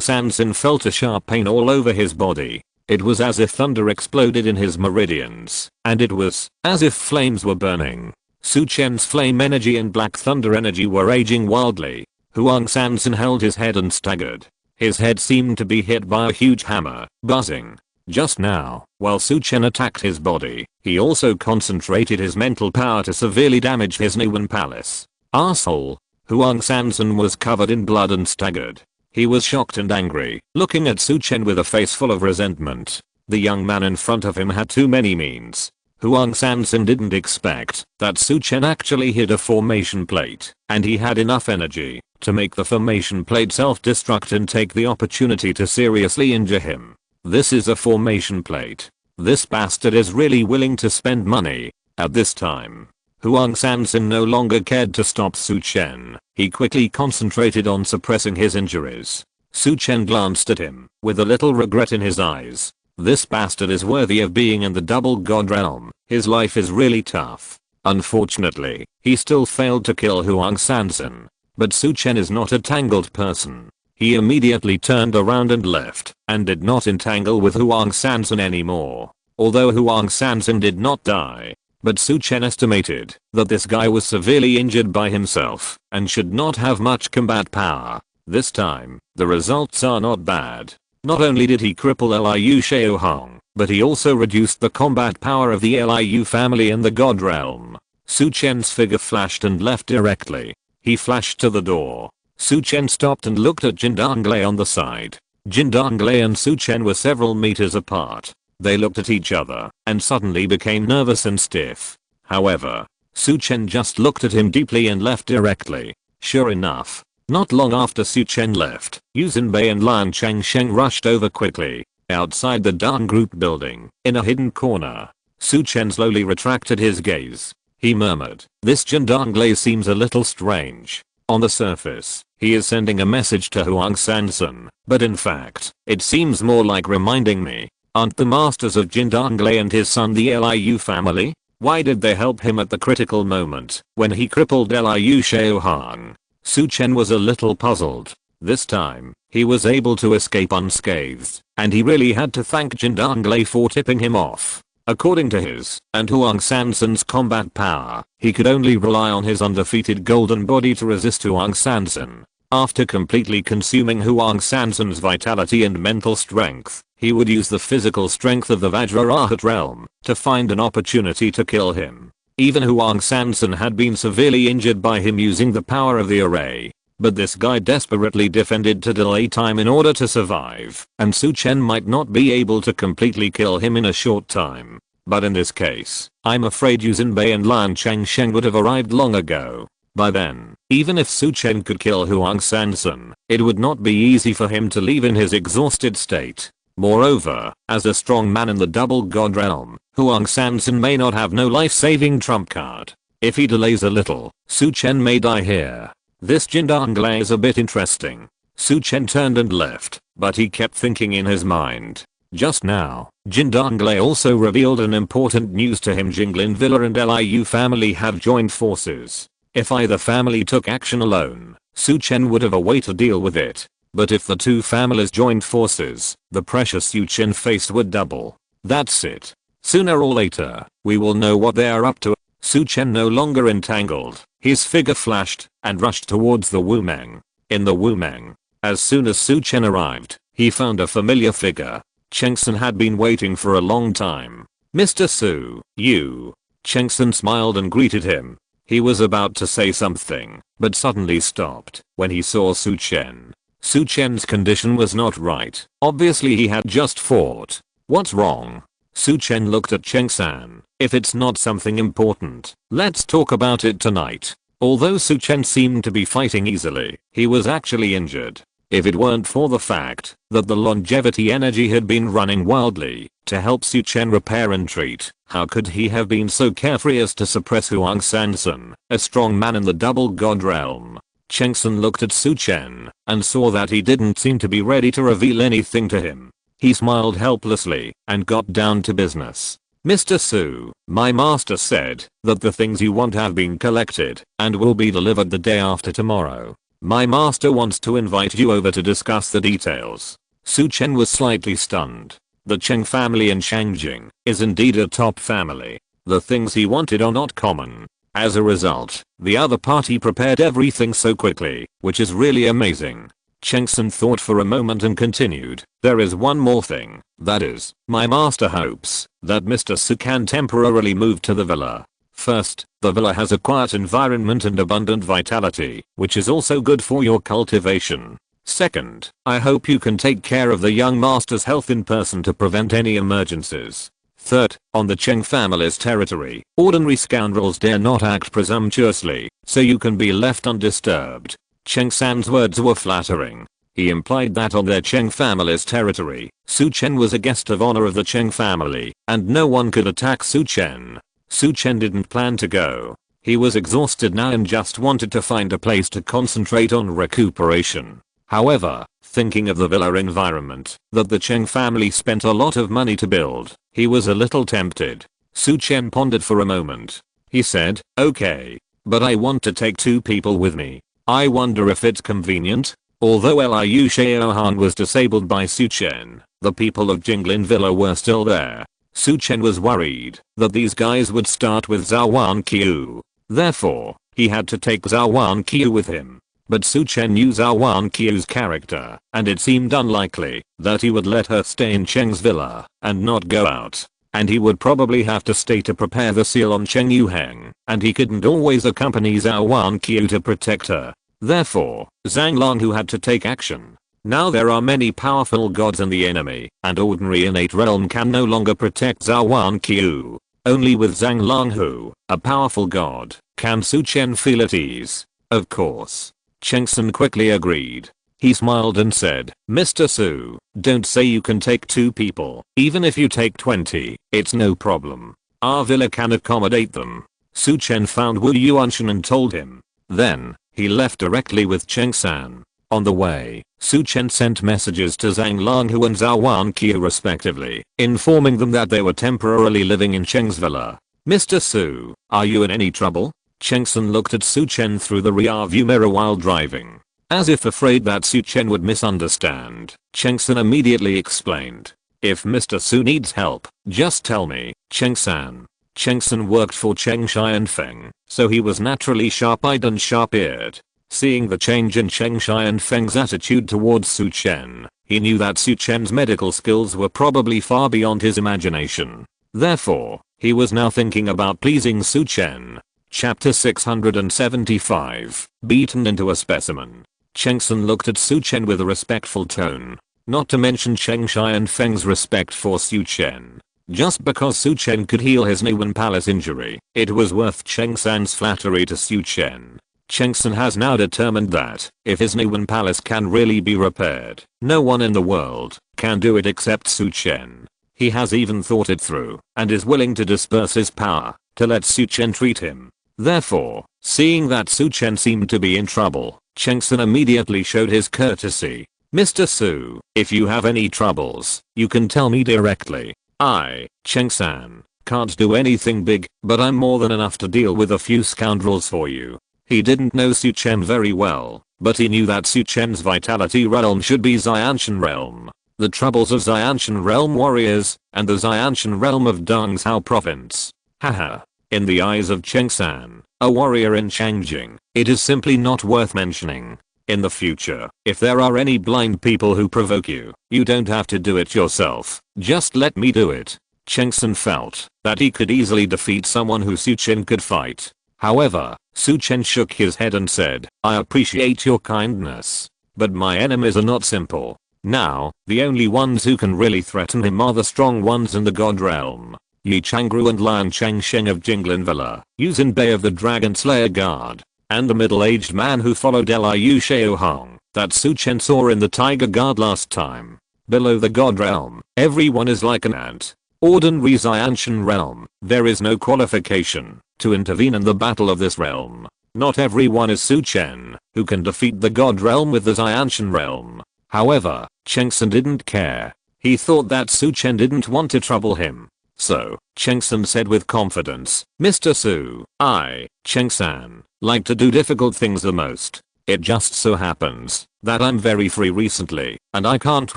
Sanzhen felt a sharp pain all over his body. It was as if thunder exploded in his meridians, and it was as if flames were burning. Su Chen's flame energy and black thunder energy were raging wildly. Huang Sanzhen held his head and staggered. His head seemed to be hit by a huge hammer, buzzing. Just now, while Su Chen attacked his body, he also concentrated his mental power to severely damage his Nuan palace. Arsehole. Huang Sanzhen was covered in blood and staggered. He was shocked and angry, looking at Su Chen with a face full of resentment. The young man in front of him had too many means. Huang Sanzhen didn't expect that Su Chen actually hid a formation plate, and he had enough energy to make the formation plate self-destruct and take the opportunity to seriously injure him. This is a formation plate. This bastard is really willing to spend money. At this time, Huang Sanzhen no longer cared to stop Su Chen. He quickly concentrated on suppressing his injuries. Su Chen glanced at him with a little regret in his eyes. This bastard is worthy of being in the double god realm. His life is really tough. Unfortunately, he still failed to kill Huang Sanzhen. But Su Chen is not a tangled person. He immediately turned around and left, and did not entangle with Huang Sanzhen anymore. Although Huang Sanzhen did not die, but Su Chen estimated that this guy was severely injured by himself, and should not have much combat power. This time, the results are not bad. Not only did he cripple Liu Shaohong, but he also reduced the combat power of the Liu family in the god realm. Su Chen's figure flashed and left directly. He flashed to the door. Su Chen stopped and looked at Jin Donglei on the side. Jin Donglei and Su Chen were several meters apart. They looked at each other and suddenly became nervous and stiff. However, Su Chen just looked at him deeply and left directly. Sure enough, not long after Su Chen left, Yu Xinbei and Lan Changsheng rushed over quickly. Outside the Dan Group building, in a hidden corner, Su Chen slowly retracted his gaze. He murmured, "This Jin Donglei seems a little strange. On the surface, he is sending a message to Huang Sanzhen, but in fact, it seems more like reminding me. Aren't the masters of Jin Donglei and his son the Liu family? Why did they help him at the critical moment when he crippled Liu Shaohong?" Su Chen was a little puzzled. This time, he was able to escape unscathed, and he really had to thank Jin Donglei for tipping him off. According to his and Huang Sanzhen's combat power, he could only rely on his undefeated golden body to resist Huang Sanzhen. After completely consuming Huang Sanzhen's vitality and mental strength, he would use the physical strength of the Vajrahat realm to find an opportunity to kill him. Even Huang Sanzhen had been severely injured by him using the power of the array. But this guy desperately defended to delay time in order to survive, and Su Chen might not be able to completely kill him in a short time. But in this case, I'm afraid Yu Xinbei and Lan Changsheng would have arrived long ago. By then, even if Su Chen could kill Huang Sanzhen, it would not be easy for him to leave in his exhausted state. Moreover, as a strong man in the double god realm, Huang Sanzhen may not have no life-saving trump card. If he delays a little, Su Chen may die here. This Jin Donglei is a bit interesting. Su Chen turned and left, but he kept thinking in his mind. Just now, Jin Donglei also revealed an important news to him. Jinglin Villa and Liu family have joined forces. If either family took action alone, Su Chen would have a way to deal with it. But if the two families joined forces, the pressure Su Chen faced would double. That's it. Sooner or later, we will know what they are up to. Su Chen no longer entangled. His figure flashed and rushed towards the Wumeng. In the Wumeng, as soon as Su Chen arrived, he found a familiar figure. Chengsen had been waiting for a long time. "Mr. Su, you." Chengsen smiled and greeted him. He was about to say something, but suddenly stopped when he saw Su Chen. Su Chen's condition was not right. Obviously he had just fought. What's wrong? Su Chen looked at Chengsan. If it's not something important, let's talk about it tonight. Although Su Chen seemed to be fighting easily, he was actually injured. If it weren't for the fact that the longevity energy had been running wildly to help Su Chen repair and treat, how could he have been so carefree as to suppress Huang Sanzhen, a strong man in the double god realm? Chengsun looked at Su Chen and saw that he didn't seem to be ready to reveal anything to him. He smiled helplessly and got down to business. Mr. Su, my master said that the things you want have been collected and will be delivered the day after tomorrow. My master wants to invite you over to discuss the details. Su Chen was slightly stunned. The Cheng family in Shangjing is indeed a top family. The things he wanted are not common. As a result, the other party prepared everything so quickly, which is really amazing. Chengsun thought for a moment and continued, there is one more thing, that is, my master hopes that Mr. Su can temporarily move to the villa. First, the villa has a quiet environment and abundant vitality, which is also good for your cultivation. Second, I hope you can take care of the young master's health in person to prevent any emergencies. Third, on the Cheng family's territory, ordinary scoundrels dare not act presumptuously, so you can be left undisturbed. Cheng San's words were flattering. He implied that on their Cheng family's territory, Su Chen was a guest of honor of the Cheng family, and no one could attack Su Chen. Su Chen didn't plan to go. He was exhausted now and just wanted to find a place to concentrate on recuperation. However, thinking of the villa environment that the Cheng family spent a lot of money to build, he was a little tempted. Su Chen pondered for a moment. He said, okay, but I want to take 2 people with me. I wonder if it's convenient? Although Liu Shaohan was disabled by Su Chen, the people of Jinglin Villa were still there. Su Chen was worried that these guys would start with Zhou Wanqiu. Therefore, he had to take Zhou Wanqiu with him. But Su Chen knew Zhou Wanqiu's character, and it seemed unlikely that he would let her stay in Cheng's villa and not go out. And he would probably have to stay to prepare the seal on Cheng Yuheng, and he couldn't always accompany Zhou Wanqiu to protect her. Therefore, Zhang Long who had to take action. Now there are many powerful gods in the enemy, and ordinary innate realm can no longer protect Zhou Wanqiu. Only with Zhang Longhu, a powerful god, can Su Chen feel at ease. Of course. Chengsun quickly agreed. He smiled and said, Mr. Su, don't say you can take 2 people. Even if you take 20, it's no problem. Our villa can accommodate them. Su Chen found Wu Yuanshan and told him. Then, he left directly with Cheng San. On the way, Su Chen sent messages to Zhang Longhu and Zhou Wanqiu respectively, informing them that they were temporarily living in Cheng's villa. Mr. Su, are you in any trouble? Chengsun looked at Su Chen through the rear view mirror while driving. As if afraid that Su Chen would misunderstand, Chengsun immediately explained. If Mr. Su needs help, just tell me, Cheng-san. Chengsun worked for Cheng Shai and Feng, so he was naturally sharp-eyed and sharp-eared. Seeing the change in Cheng Shai and Feng's attitude towards Su Chen, he knew that Su Chen's medical skills were probably far beyond his imagination. Therefore, he was now thinking about pleasing Su Chen. Chapter 675, Beaten into a Specimen. Chengsun looked at Su Chen with a respectful tone. Not to mention Cheng Shai and Feng's respect for Su Chen. Just because Su Chen could heal his Niwen Palace injury, it was worth Cheng San's flattery to Su Chen. Chengsun has now determined that, if his Niwen Palace can really be repaired, no one in the world can do it except Su Chen. He has even thought it through, and is willing to disperse his power, to let Su Chen treat him. Therefore, seeing that Su Chen seemed to be in trouble, Chengsun immediately showed his courtesy. Mr. Su, if you have any troubles, you can tell me directly. I, Cheng San, can't do anything big, but I'm more than enough to deal with a few scoundrels for you. He didn't know Su Chen very well, but he knew that Su Chen's vitality realm should be Xianshan realm. The troubles of Xianshan realm warriors, and the Xianshan realm of Dongzhou province. Haha. In the eyes of Cheng San, a warrior in Shangjing, it is simply not worth mentioning. In the future, if there are any blind people who provoke you, you don't have to do it yourself, just let me do it. Chengsun felt that he could easily defeat someone who Su Chen could fight. However, Su Chen shook his head and said, I appreciate your kindness, but my enemies are not simple. Now, the only ones who can really threaten him are the strong ones in the god realm. Yi Changru and Lian Changsheng of Jinglin Villa, Yuzin Bei of the Dragon Slayer Guard, and the middle-aged man who followed Liu Shaohong that Su Chen saw in the Tiger Guard last time. Below the god realm, everyone is like an ant. Ordinary Xianshan realm, there is no qualification to intervene in the battle of this realm. Not everyone is Su Chen, who can defeat the god realm with the Xianshan realm. However, Chengsan didn't care. He thought that Su Chen didn't want to trouble him. So, Chengsan said with confidence, "Mr. Su, I, Chengsan, like to do difficult things the most. It just so happens that I'm very free recently, and I can't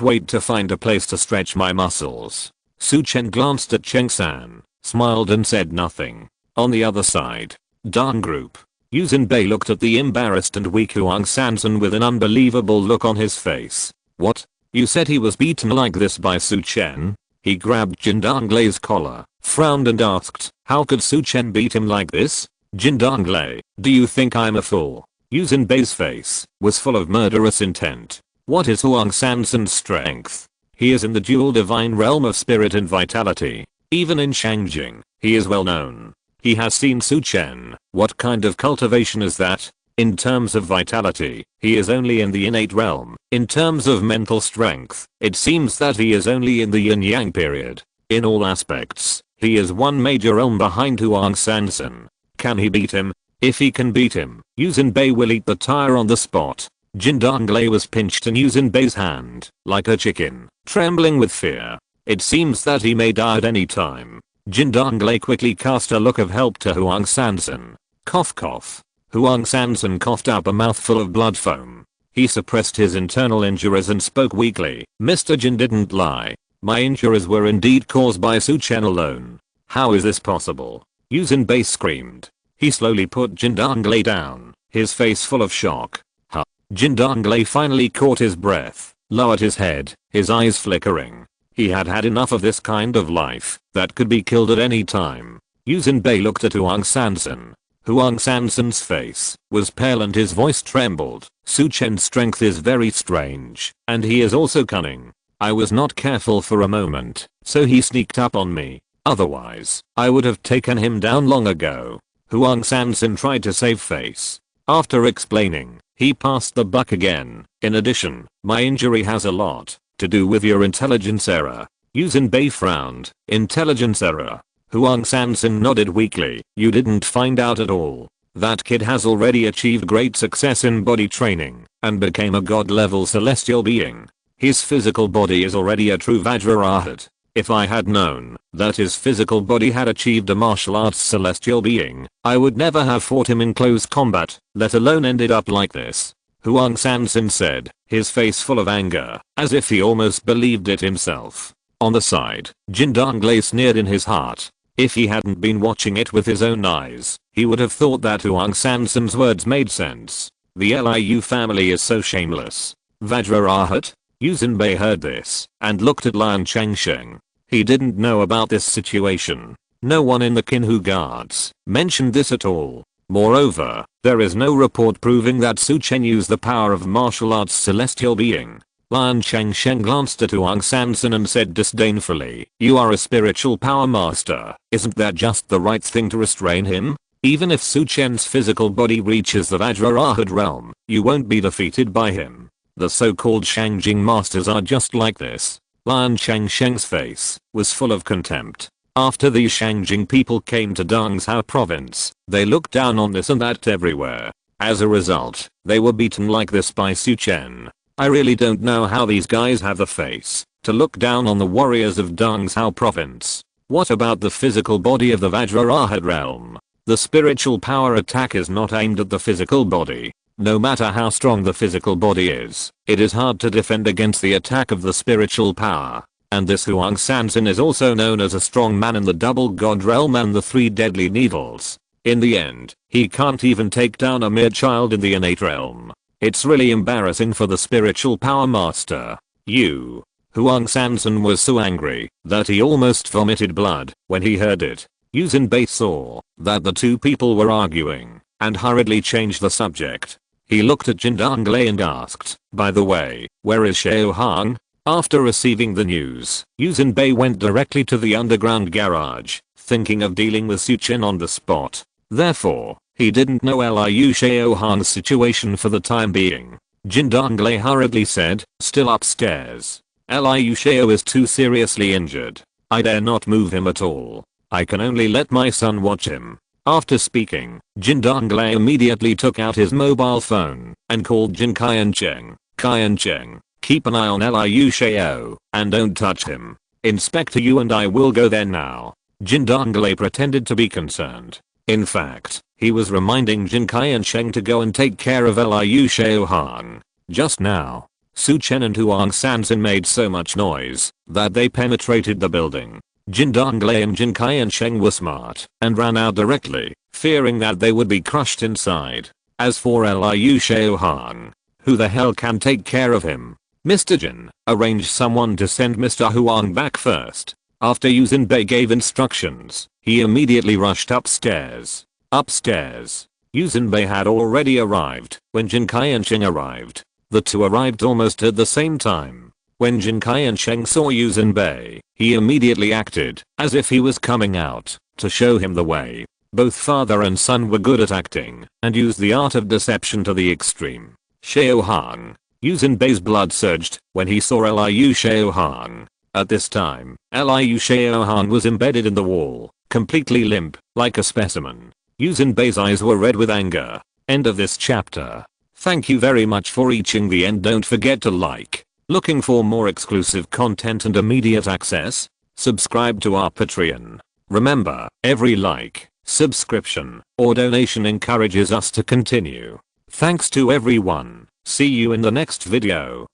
wait to find a place to stretch my muscles." Su Chen glanced at Chengsan, smiled and said nothing. On the other side, Dong Group. Yuzin Bei looked at the embarrassed and weak Huang Sanson with an unbelievable look on his face. "What? You said he was beaten like this by Su Chen?" He grabbed Jin Donglei's collar, frowned and asked, "How could Su Chen beat him like this? Jin Donglei, do you think I'm a fool?" Yuzin Bei's face was full of murderous intent. What is Huang Sanson's strength? He is in the dual divine realm of spirit and vitality. Even in Shangjing, he is well known. He has seen Su Chen. What kind of cultivation is that? In terms of vitality, he is only in the innate realm. In terms of mental strength, it seems that he is only in the yin-yang period. In all aspects, he is one major realm behind Huang Sanson. Can he beat him? If he can beat him, Yuzin Bei will eat the tire on the spot. Jin Donglei was pinched in Yuzin Bei's hand, like a chicken, trembling with fear. It seems that he may die at any time. Jin Donglei quickly cast a look of help to Huang Sanson. Cough cough. Huang Sanson coughed up a mouthful of blood foam. He suppressed his internal injuries and spoke weakly. "Mr. Jin didn't lie. My injuries were indeed caused by Su Chen alone." "How is this possible?" Yuzin Bei screamed. He slowly put Jin Donglei down, his face full of shock. "Huh." Jin Donglei finally caught his breath, lowered his head, his eyes flickering. He had had enough of this kind of life that could be killed at any time. Yuzin Bei looked at Huang Sanson. Huang Sanson's face was pale and his voice trembled. "Su Chen's strength is very strange, and he is also cunning. I was not careful for a moment, so he sneaked up on me. Otherwise, I would have taken him down long ago." Huang Sanson tried to save face. After explaining, he passed the buck again. "In addition, my injury has a lot to do with your intelligence error." Yuzin Bei frowned. "Intelligence error?" Huang Sanson nodded weakly. "You didn't find out at all. That kid has already achieved great success in body training and became a god-level celestial being. His physical body is already a true Vajraarhat. If I had known that his physical body had achieved a martial arts celestial being, I would never have fought him in close combat, let alone ended up like this." Huang Sanson said, his face full of anger, as if he almost believed it himself. On the side, Jin Donglei sneered in his heart. If he hadn't been watching it with his own eyes, he would have thought that Huang Sanson's words made sense. The Liu family is so shameless. Vajraarhat? Yuzin Bei heard this and looked at Lian Changsheng. He didn't know about this situation. No one in the Kinhu guards mentioned this at all. Moreover, there is no report proving that Su Chen used the power of martial arts celestial being. Lian Changsheng glanced at Huang Sanson and said disdainfully, "You are a spiritual power master. Isn't that just the right thing to restrain him? Even if Su Chen's physical body reaches the Vajraarhat realm, you won't be defeated by him. The so-called Shangjing masters are just like this." Lian Changsheng's face was full of contempt. After these Shangjing people came to Dongzhou province, they looked down on this and that everywhere. As a result, they were beaten like this by Su Chen. I really don't know how these guys have the face to look down on the warriors of Dongzhou province. What about the physical body of the Vajraarhat realm? The spiritual power attack is not aimed at the physical body. No matter how strong the physical body is, it is hard to defend against the attack of the spiritual power. And this Huang Sanson is also known as a strong man in the double god realm and the three deadly needles. In the end, he can't even take down a mere child in the innate realm. It's really embarrassing for the spiritual power master. Huang Sanson was so angry that he almost vomited blood when he heard it. Yuzin Bei saw that the two people were arguing and hurriedly changed the subject. He looked at Jin Donglei and asked, "By the way, where is Xiao Hang?" After receiving the news, Yuzin Bei went directly to the underground garage, thinking of dealing with Su Chen on the spot. Therefore, he didn't know Liu Xiao Hang's situation for the time being. Jin Donglei hurriedly said, "Still upstairs. Liu Xiao is too seriously injured. I dare not move him at all. I can only let my son watch him." After speaking, Jin Donglei immediately took out his mobile phone and called Jin Qiancheng. Qiancheng, keep an eye on Liu Xiao and don't touch him. Inspector Yu and I will go there now. Jin Donglei pretended to be concerned. In fact, he was reminding Jin Qiancheng to go and take care of Liu Xiao Han. Just now, Su Chen and Huang Sansin made so much noise that they penetrated the building. Jin Donglei and Jin Qiancheng were smart and ran out directly, fearing that they would be crushed inside. As for Liu Xiao Han, who the hell can take care of him? Mr. Jin arranged someone to send Mr. Huang back first. After Yu Zinbei gave instructions, he immediately rushed upstairs. Yu Zinbei had already arrived when Jin Qiancheng arrived. The two arrived almost at the same time. When Jin Qiancheng saw Yu Zinbei, he immediately acted as if he was coming out to show him the way. Both father and son were good at acting and used the art of deception to the extreme. Xiao Han. Yu Zinbei's blood surged when he saw Liu Xiao Han. At this time, Liu Xiao Han was embedded in the wall, completely limp, like a specimen. Yu Zinbei's eyes were red with anger. End of this chapter. Thank you very much for reaching the end. Don't forget to like. Looking for more exclusive content and immediate access? Subscribe to our Patreon. Remember, every like, subscription, or donation encourages us to continue. Thanks to everyone. See you in the next video.